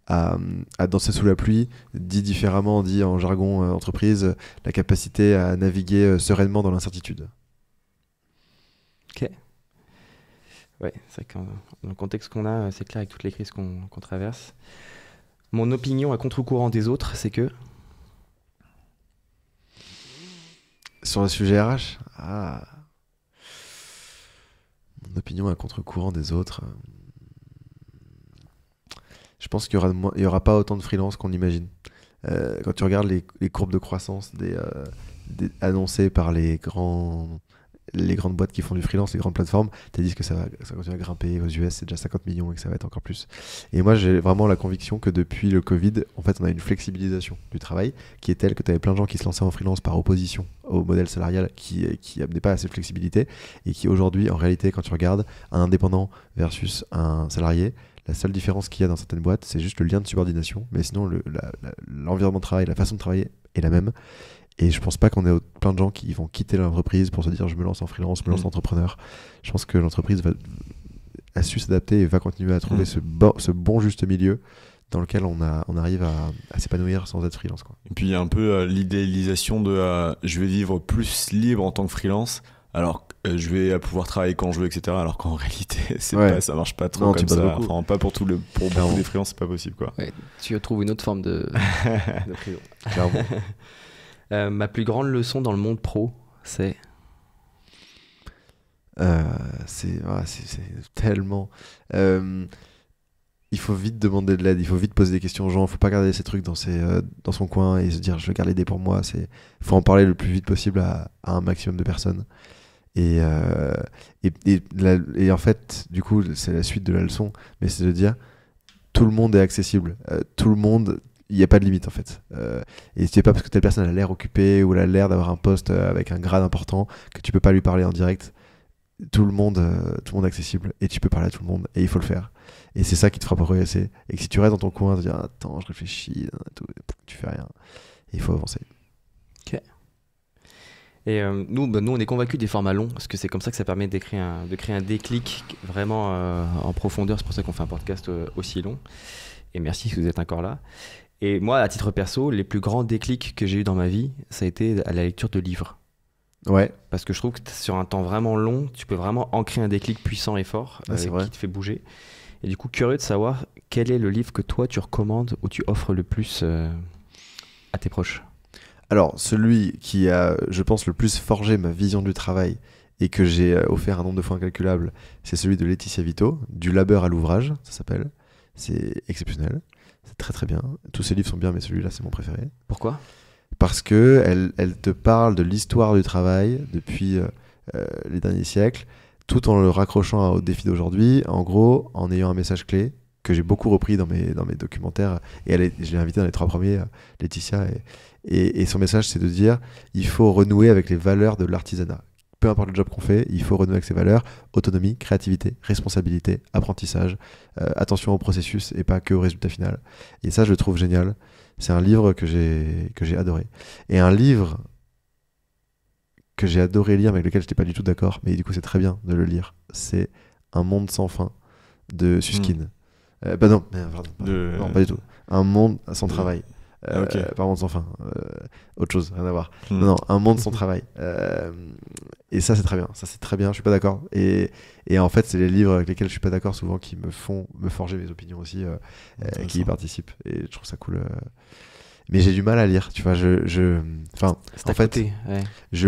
à danser sous la pluie, dit différemment, dit en jargon entreprise, la capacité à naviguer sereinement dans l'incertitude. Ok. Ouais, c'est vrai que dans le contexte qu'on a, c'est clair avec toutes les crises qu'on traverse. Mon opinion à contre-courant des autres, c'est que Sur le sujet RH, mon opinion à contre-courant des autres. Je pense qu'il y aura pas autant de freelance qu'on imagine. Quand tu regardes les courbes de croissance annoncées par les grandes boîtes qui font du freelance, les grandes plateformes, tu dit que ça continue à grimper. Aux US, c'est déjà 50 millions et que ça va être encore plus. Et moi, j'ai vraiment la conviction que depuis le Covid, en fait, on a une flexibilisation du travail qui est telle que tu avais plein de gens qui se lançaient en freelance par opposition au modèle salarial qui amenait pas assez de flexibilité et qui aujourd'hui, en réalité, quand tu regardes un indépendant versus un salarié, la seule différence qu'il y a dans certaines boîtes, c'est juste le lien de subordination, mais sinon l'environnement de travail, la façon de travailler est la même. Et je pense pas qu'on ait plein de gens qui vont quitter l'entreprise pour se dire je me lance en freelance, je me lance en entrepreneur. Je pense que l'entreprise a su s'adapter et va continuer à trouver ce bon juste milieu dans lequel on arrive à s'épanouir sans être freelance, quoi. Et puis il y a un peu l'idéalisation de je vais vivre plus libre en tant que freelance, alors je vais pouvoir travailler quand je veux, etc. Alors qu'en réalité, ça marche pas trop comme ça. Enfin, pas pour beaucoup des freelances, c'est pas possible, quoi. Ouais, tu trouves une autre forme de prison. Clairement. Ma plus grande leçon dans le monde pro, c'est tellement... il faut vite demander de l'aide, il faut vite poser des questions aux gens, il faut pas garder ces trucs dans son coin et se dire je vais garder l'idée pour moi. Il faut en parler le plus vite possible à un maximum de personnes. Et en fait, du coup, c'est la suite de la leçon, mais c'est de dire tout le monde est accessible, tout le monde, il n'y a pas de limite en fait. Et c'est pas parce que telle personne a l'air occupée ou elle a l'air d'avoir un poste avec un grade important que tu peux pas lui parler en direct. Tout le monde est accessible et tu peux parler à tout le monde et il faut le faire. Et c'est ça qui te fera progresser. Et que si tu restes dans ton coin, te dire attends, je réfléchis, tu fais rien. Et il faut avancer. Ok. Et nous, on est convaincus des formats longs parce que c'est comme ça que ça permet de créer un déclic vraiment en profondeur. C'est pour ça qu'on fait un podcast aussi long. Et merci si vous êtes encore là. Et moi, à titre perso, les plus grands déclics que j'ai eu dans ma vie, ça a été à la lecture de livres. Ouais. Parce que je trouve que sur un temps vraiment long, tu peux vraiment ancrer un déclic puissant et fort qui te fait bouger. Et du coup, curieux de savoir quel est le livre que toi tu recommandes ou tu offres le plus à tes proches. Alors, celui qui a, je pense, le plus forgé ma vision du travail et que j'ai offert un nombre de fois incalculable, c'est celui de Laetitia Vito, Du labeur à l'ouvrage, ça s'appelle. C'est exceptionnel, c'est très très bien. Tous ses livres sont bien, mais celui-là, c'est mon préféré. Pourquoi ? Parce que elle te parle de l'histoire du travail depuis les derniers siècles, tout en le raccrochant aux défis d'aujourd'hui, en gros, en ayant un message clé que j'ai beaucoup repris dans mes documentaires. Et je l'ai invité dans les 3 premiers, Laetitia. Et son message, c'est de dire il faut renouer avec les valeurs de l'artisanat. Peu importe le job qu'on fait, il faut renouer avec ces valeurs. Autonomie, créativité, responsabilité, apprentissage, attention au processus et pas que au résultat final. Et ça, je le trouve génial. C'est un livre que j'ai adoré. Et un livre que j'ai adoré lire, mais avec lequel je n'étais pas du tout d'accord, mais du coup c'est très bien de le lire, c'est Un monde sans fin de Susskind. Non, pas du tout. Un monde sans travail. Okay. Pas un monde sans fin. Autre chose, rien à voir. Non, Un monde sans travail. Et ça c'est très bien. Je suis pas d'accord. Et en fait, c'est les livres avec lesquels je suis pas d'accord souvent qui me font me forger mes opinions aussi, qui y participent. Et je trouve ça cool. Mais j'ai du mal à lire, tu vois. Je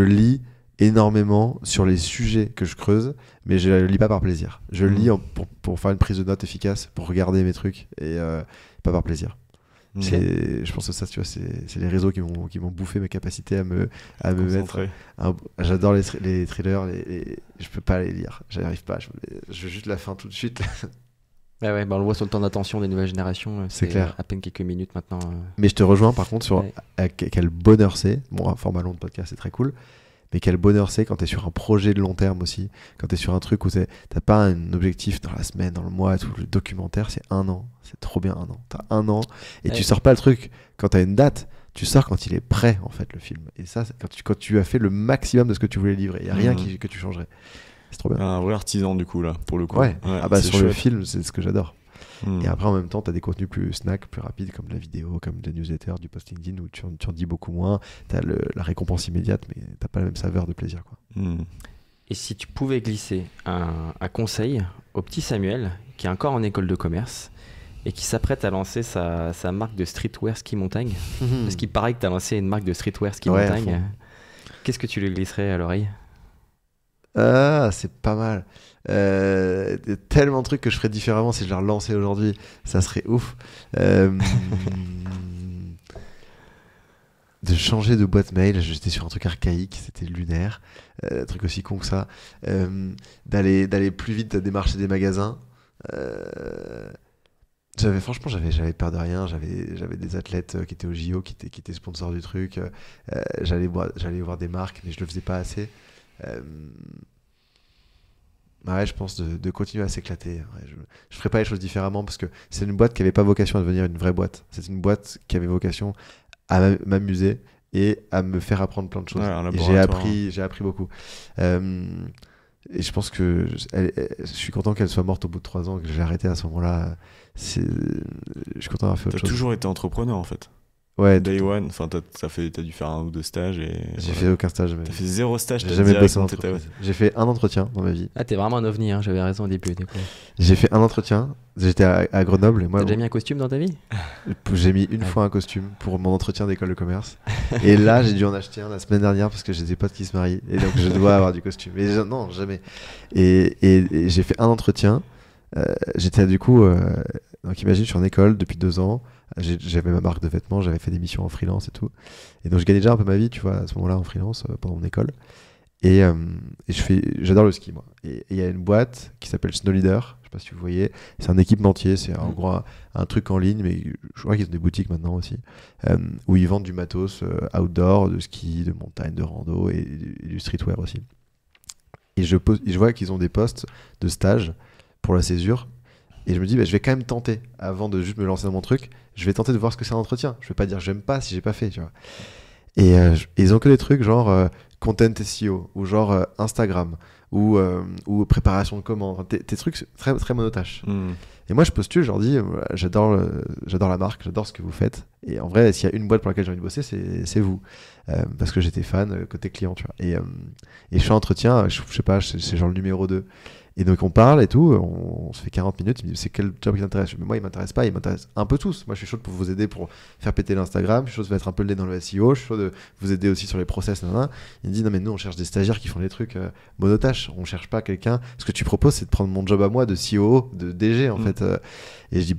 lis énormément sur les sujets que je creuse, mais je lis pas par plaisir. Je lis pour faire une prise de notes efficace, pour regarder mes trucs, et pas par plaisir. Je pense que ça, tu vois, c'est les réseaux qui m'ont bouffé mes capacités à me mettre. J'adore les thrillers, je peux pas les lire, j'arrive pas. Je veux juste la fin tout de suite. On le voit sur le temps d'attention des nouvelles générations. C'est clair. À peine quelques minutes maintenant. Mais je te rejoins par contre sur quel bonheur c'est. Bon, un format long de podcast, c'est très cool. Mais quel bonheur c'est quand t'es sur un projet de long terme aussi. Quand t'es sur un truc où t'as pas un objectif dans la semaine, dans le mois, tout le documentaire, c'est 1 an. C'est trop bien 1 an. T'as 1 an et tu sors pas le truc quand t'as une date. Tu sors quand il est prêt, en fait, le film. Et ça, c'est quand tu as fait le maximum de ce que tu voulais livrer. Il n'y a rien que tu changerais. C'est trop bien. Un vrai artisan, du coup, là, pour le coup. Ouais. Sur chouette. Le film, c'est ce que j'adore. Et après, en même temps, tu as des contenus plus snack, plus rapides, comme la vidéo, comme des newsletters, du post LinkedIn, où tu en dis beaucoup moins. Tu as la récompense immédiate, mais tu n'as pas la même saveur de plaisir, quoi. Et si tu pouvais glisser un conseil au petit Samuel, qui est encore en école de commerce, et qui s'apprête à lancer sa marque de streetwear ski montagne, parce qu'il paraît que tu as lancé une marque de streetwear ski montagne. Qu'est-ce que tu lui glisserais à l'oreille? Ah, c'est pas mal. Il y a tellement de trucs que je ferais différemment si je la relançais aujourd'hui. Ça serait ouf. De changer de boîte mail. J'étais sur un truc archaïque, c'était lunaire. Un truc aussi con que ça. D'aller plus vite à démarcher des magasins. Franchement, j'avais peur de rien. J'avais des athlètes qui étaient au JO, qui étaient sponsors du truc. J'allais voir des marques, mais je le faisais pas assez. Ouais, je pense de continuer à s'éclater. Ouais, je ferais pas les choses différemment parce que c'est une boîte qui avait pas vocation à devenir une vraie boîte. C'est une boîte qui avait vocation à m'amuser et à me faire apprendre plein de choses. Ouais, et j'ai appris beaucoup. Et je pense que je suis content qu'elle soit morte au bout de 3 ans, que j'ai arrêté à ce moment-là. Je suis content d'avoir fait autre chose. T'as toujours été entrepreneur en fait. Ouais, Day one, enfin t'as dû faire 1 ou 2 stages et. J'ai fait aucun stage. T'as fait 0 stage. J'ai jamais bossé en entreprise. J'ai fait un entretien dans ma vie. Ah, t'es vraiment un ovni, hein, j'avais raison au début. J'ai fait un entretien. J'étais à Grenoble et moi. T'as déjà mis un costume dans ta vie? J'ai mis une fois un costume pour mon entretien d'école de commerce. Et là, j'ai dû en acheter un la semaine dernière parce que j'ai des potes qui se marient et donc je dois avoir du costume. Mais non, jamais. Et j'ai fait un entretien. J'étais du coup. Donc imagine, je suis en école depuis 2 ans. J'avais ma marque de vêtements, j'avais fait des missions en freelance et tout. Et donc je gagnais déjà un peu ma vie, tu vois, à ce moment-là en freelance pendant mon école. Et j'adore le ski, moi. Et il y a une boîte qui s'appelle Snow Leader, je sais pas si vous voyez. C'est un équipementier, c'est en gros un truc en ligne, mais je crois qu'ils ont des boutiques maintenant aussi, où ils vendent du matos outdoor, de ski, de montagne, de rando et du streetwear aussi. Et je vois qu'ils ont des postes de stage pour la césure. Et je me dis, je vais quand même tenter, avant de juste me lancer dans mon truc, je vais tenter de voir ce que c'est un entretien. Je vais pas dire j'aime pas si j'ai pas fait, tu vois. Et ils ont que des trucs genre content SEO, ou genre Instagram, ou préparation de commandes, enfin, des trucs très, très monotâches. Et moi je postule, je leur dis, j'adore la marque, j'adore ce que vous faites. Et en vrai, s'il y a une boîte pour laquelle j'ai envie de bosser, c'est vous. Parce que j'étais fan côté client, tu vois. Et je fais un entretien, je sais pas, c'est genre le numéro 2. Et donc on parle et tout, on se fait 40 minutes, il me dit c'est quel job qui t'intéresse? Mais moi il m'intéresse pas, il m'intéresse un peu tous. Moi je suis chaud pour vous aider pour faire péter l'Instagram, je suis chaud de mettre un peu le nez dans le SEO, je suis chaud de vous aider aussi sur les process, nanana. Il me dit non mais nous on cherche des stagiaires qui font des trucs monotâches, on cherche pas quelqu'un, ce que tu proposes c'est de prendre mon job à moi de COO, de DG en fait. Et je dis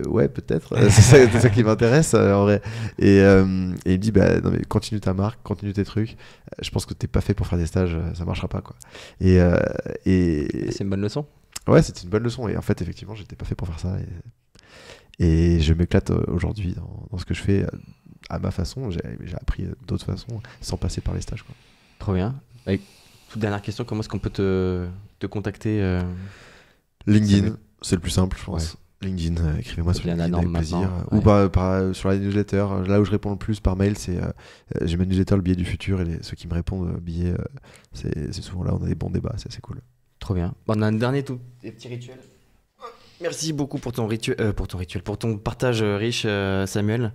ouais peut-être, c'est ça qui m'intéresse en vrai. Et il me dit non mais continue ta marque, continue tes trucs, je pense que t'es pas fait pour faire des stages, ça marchera pas quoi. Et c'est une bonne leçon. Ouais, c'était une bonne leçon. Et en fait, effectivement, j'étais pas fait pour faire ça. Et je m'éclate aujourd'hui dans ce que je fais à ma façon. J'ai appris d'autres façons sans passer par les stages, quoi. Trop bien. Et toute dernière question, comment est-ce qu'on peut te contacter LinkedIn, c'est le plus simple, je pense. Ouais. LinkedIn, écrivez-moi sur LinkedIn avec plaisir. Ou sur la newsletter. Là où je réponds le plus par mail, c'est j'ai ma newsletter, le billet du futur. Et ceux qui me répondent billet, c'est souvent là, on a des bons débats. C'est assez cool. Trop bien. On a un dernier petit rituel. Merci beaucoup pour ton partage riche, Samuel.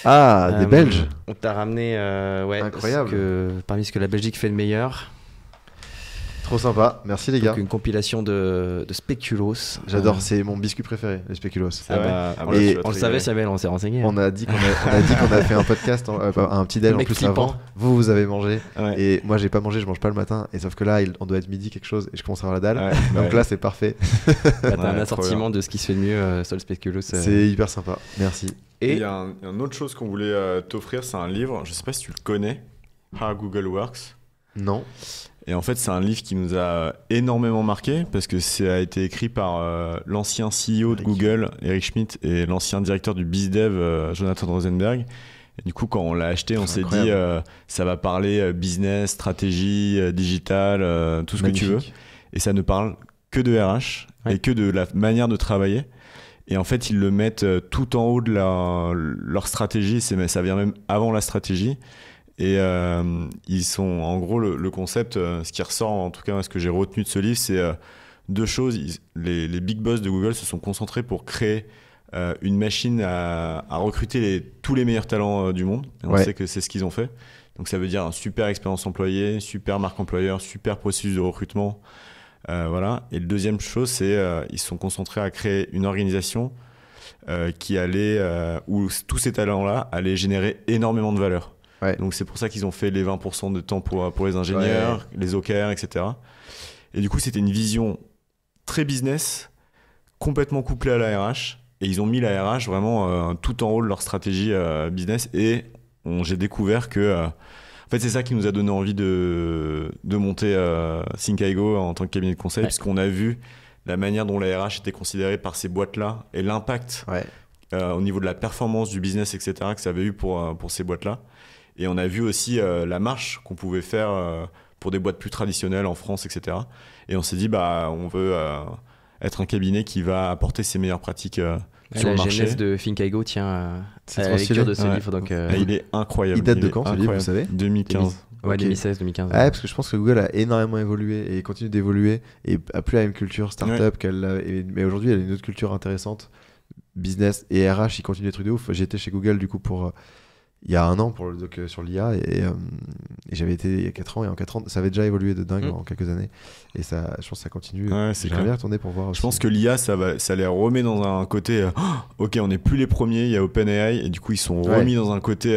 Ah, des Belges. On t'a ramené, incroyable. Parmi ce que la Belgique fait de meilleur. Trop sympa, merci les gars. Donc une compilation de spéculoos. J'adore, c'est mon biscuit préféré, les spéculoos. Et on le savait, Samuel, on s'est renseigné. On a dit qu'on a fait un podcast, un petit déj en plus avant. Vous avez mangé, et moi j'ai pas mangé, je mange pas le matin. Et sauf que là, on doit être midi quelque chose, et je commence à avoir la dalle. Donc là, c'est parfait. T'as un assortiment de ce qui se fait de mieux sur le spéculoos. C'est hyper sympa, merci. Et il y a une autre chose qu'on voulait t'offrir, c'est un livre. Je sais pas si tu le connais, How Google Works. Non. Et en fait, c'est un livre qui nous a énormément marqué parce que ça a été écrit par l'ancien CEO de Google, Eric Schmidt, et l'ancien directeur du BizDev, Jonathan Rosenberg. Et du coup, quand on l'a acheté, on s'est dit ça va parler business, stratégie, digital, tout ce que tu veux. Et ça ne parle que de RH et que de la manière de travailler. Et en fait, ils le mettent tout en haut de leur stratégie. Ça vient même avant la stratégie. Et ils sont en gros le concept, ce qui ressort en tout cas ce que j'ai retenu de ce livre, c'est 2 choses. Les big boss de Google se sont concentrés pour créer une machine à recruter tous les meilleurs talents du monde. Et on sait que c'est ce qu'ils ont fait. Donc ça veut dire un super expérience employée, super marque employeur, super processus de recrutement. Voilà. Et la deuxième chose, c'est ils se sont concentrés à créer une organisation qui allait où tous ces talents-là allaient générer énormément de valeur. Ouais. Donc c'est pour ça qu'ils ont fait les 20% de temps pour les ingénieurs, les OKR, etc. Et du coup, c'était une vision très business, complètement couplée à la RH. Et ils ont mis la RH vraiment tout en haut de leur stratégie business. Et j'ai découvert que... en fait, c'est ça qui nous a donné envie de monter ThinkIGO en tant que cabinet de conseil, puisqu'on a vu la manière dont la RH était considérée par ces boîtes-là et l'impact au niveau de la performance du business, etc., que ça avait eu pour ces boîtes-là. Et on a vu aussi la marche qu'on pouvait faire pour des boîtes plus traditionnelles en France, etc. Et on s'est dit, on veut être un cabinet qui va apporter ses meilleures pratiques sur le marché. La genèse de ThinkIGO tient à la lecture de ce livre. Donc, il est incroyable. Il date de quand ce livre, vous savez? 2015. Ouais, 2016-2015. Ah, parce que je pense que Google a énormément évolué et continue d'évoluer et a plus la même culture startup mais aujourd'hui elle a une autre culture intéressante, business et RH, ils continuent des trucs de ouf. J'étais chez Google du coup il y a un an pour le doc sur l'IA et j'avais été il y a 4 ans et en 4 ans ça avait déjà évolué de dingue en quelques années et ça, je pense que ça continue. J'aimerais bien retourner pour voir aussi. Je pense que l'IA ça les remet dans un côté ok, on n'est plus les premiers, il y a OpenAI et du coup ils sont remis dans un côté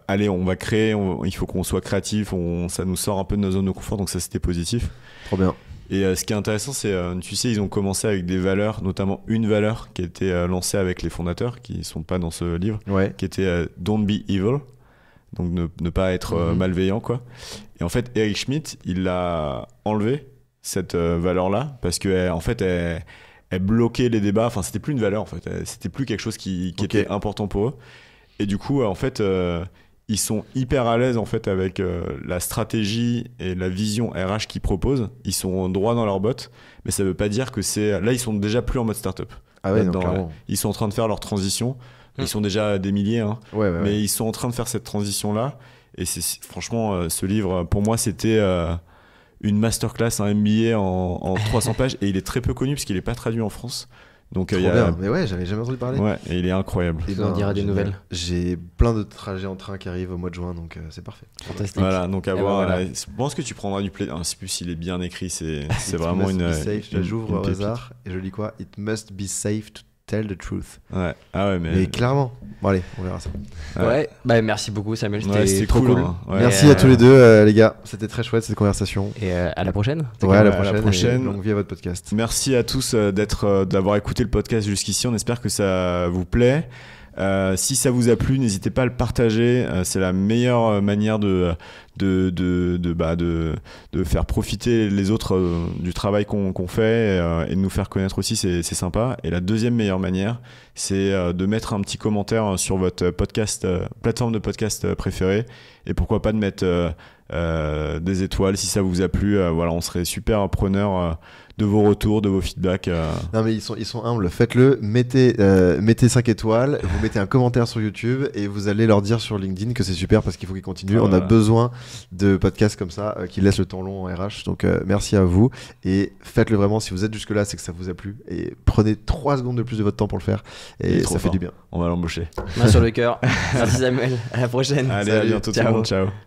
allez, on va créer, il faut qu'on soit créatif, ça nous sort un peu de nos zones de confort, donc ça c'était positif. Trop bien. Et ce qui est intéressant, c'est, tu sais, ils ont commencé avec des valeurs, notamment une valeur qui a été lancée avec les fondateurs, qui ne sont pas dans ce livre, qui était Don't be evil, donc ne pas être malveillant, quoi. Et en fait, Eric Schmidt, il l'a enlevé, cette valeur-là, parce qu'en en fait, elle bloquait les débats. Enfin, c'était plus une valeur, en fait. C'était plus quelque chose qui était important pour eux. Et du coup, en fait... ils sont hyper à l'aise en fait avec la stratégie et la vision RH qu'ils proposent. Ils sont droits dans leurs bottes, mais ça veut pas dire que c'est... Là, ils sont déjà plus en mode startup. Ah ouais, donc, ils sont en train de faire leur transition. Ils sont déjà des milliers, mais ils sont en train de faire cette transition-là. Et franchement, ce livre, pour moi, c'était une masterclass, un MBA en 300 pages. Et il est très peu connu parce qu'il n'est pas traduit en France. Donc, mais ouais, j'avais jamais entendu parler. Ouais, et il est incroyable. Et on dira des nouvelles. J'ai plein de trajets en train qui arrivent au mois de juin, donc c'est parfait. Fantastique. Voilà, donc à voir. Je pense que tu prendras du plaisir. Je sais plus s'il est bien écrit, c'est vraiment une. J'ouvre au hasard et je lis quoi? It must be safe to tell the truth. Ouais. Ah ouais, mais clairement. Bon allez, on verra ça. Ouais. Merci beaucoup Samuel, c'était trop cool. Merci à tous les deux les gars, c'était très chouette cette conversation. Et à la prochaine. Ouais, à la prochaine. Longue vie à votre podcast. Merci à tous d'avoir écouté le podcast jusqu'ici. On espère que ça vous plaît. Si ça vous a plu, n'hésitez pas à le partager. C'est la meilleure manière de faire profiter les autres du travail qu'on fait et de nous faire connaître aussi, c'est sympa. Et la deuxième meilleure manière, c'est de mettre un petit commentaire sur votre plateforme de podcast préférée, et pourquoi pas de mettre des étoiles si ça vous a plu. Voilà, on serait super preneur de vos retours, de vos feedbacks. Non mais ils sont humbles, faites-le, mettez 5 étoiles, vous mettez un commentaire sur YouTube et vous allez leur dire sur LinkedIn que c'est super parce qu'il faut qu'ils continuent. On a besoin de podcasts comme ça qui laissent le temps long en RH, donc merci à vous et faites-le vraiment. Si vous êtes jusque là, c'est que ça vous a plu et prenez 3 secondes de plus de votre temps pour le faire et ça fait du bien. On va l'embaucher. Main sur le cœur. Merci Samuel, à la prochaine. Allez, à bientôt tout le monde, ciao.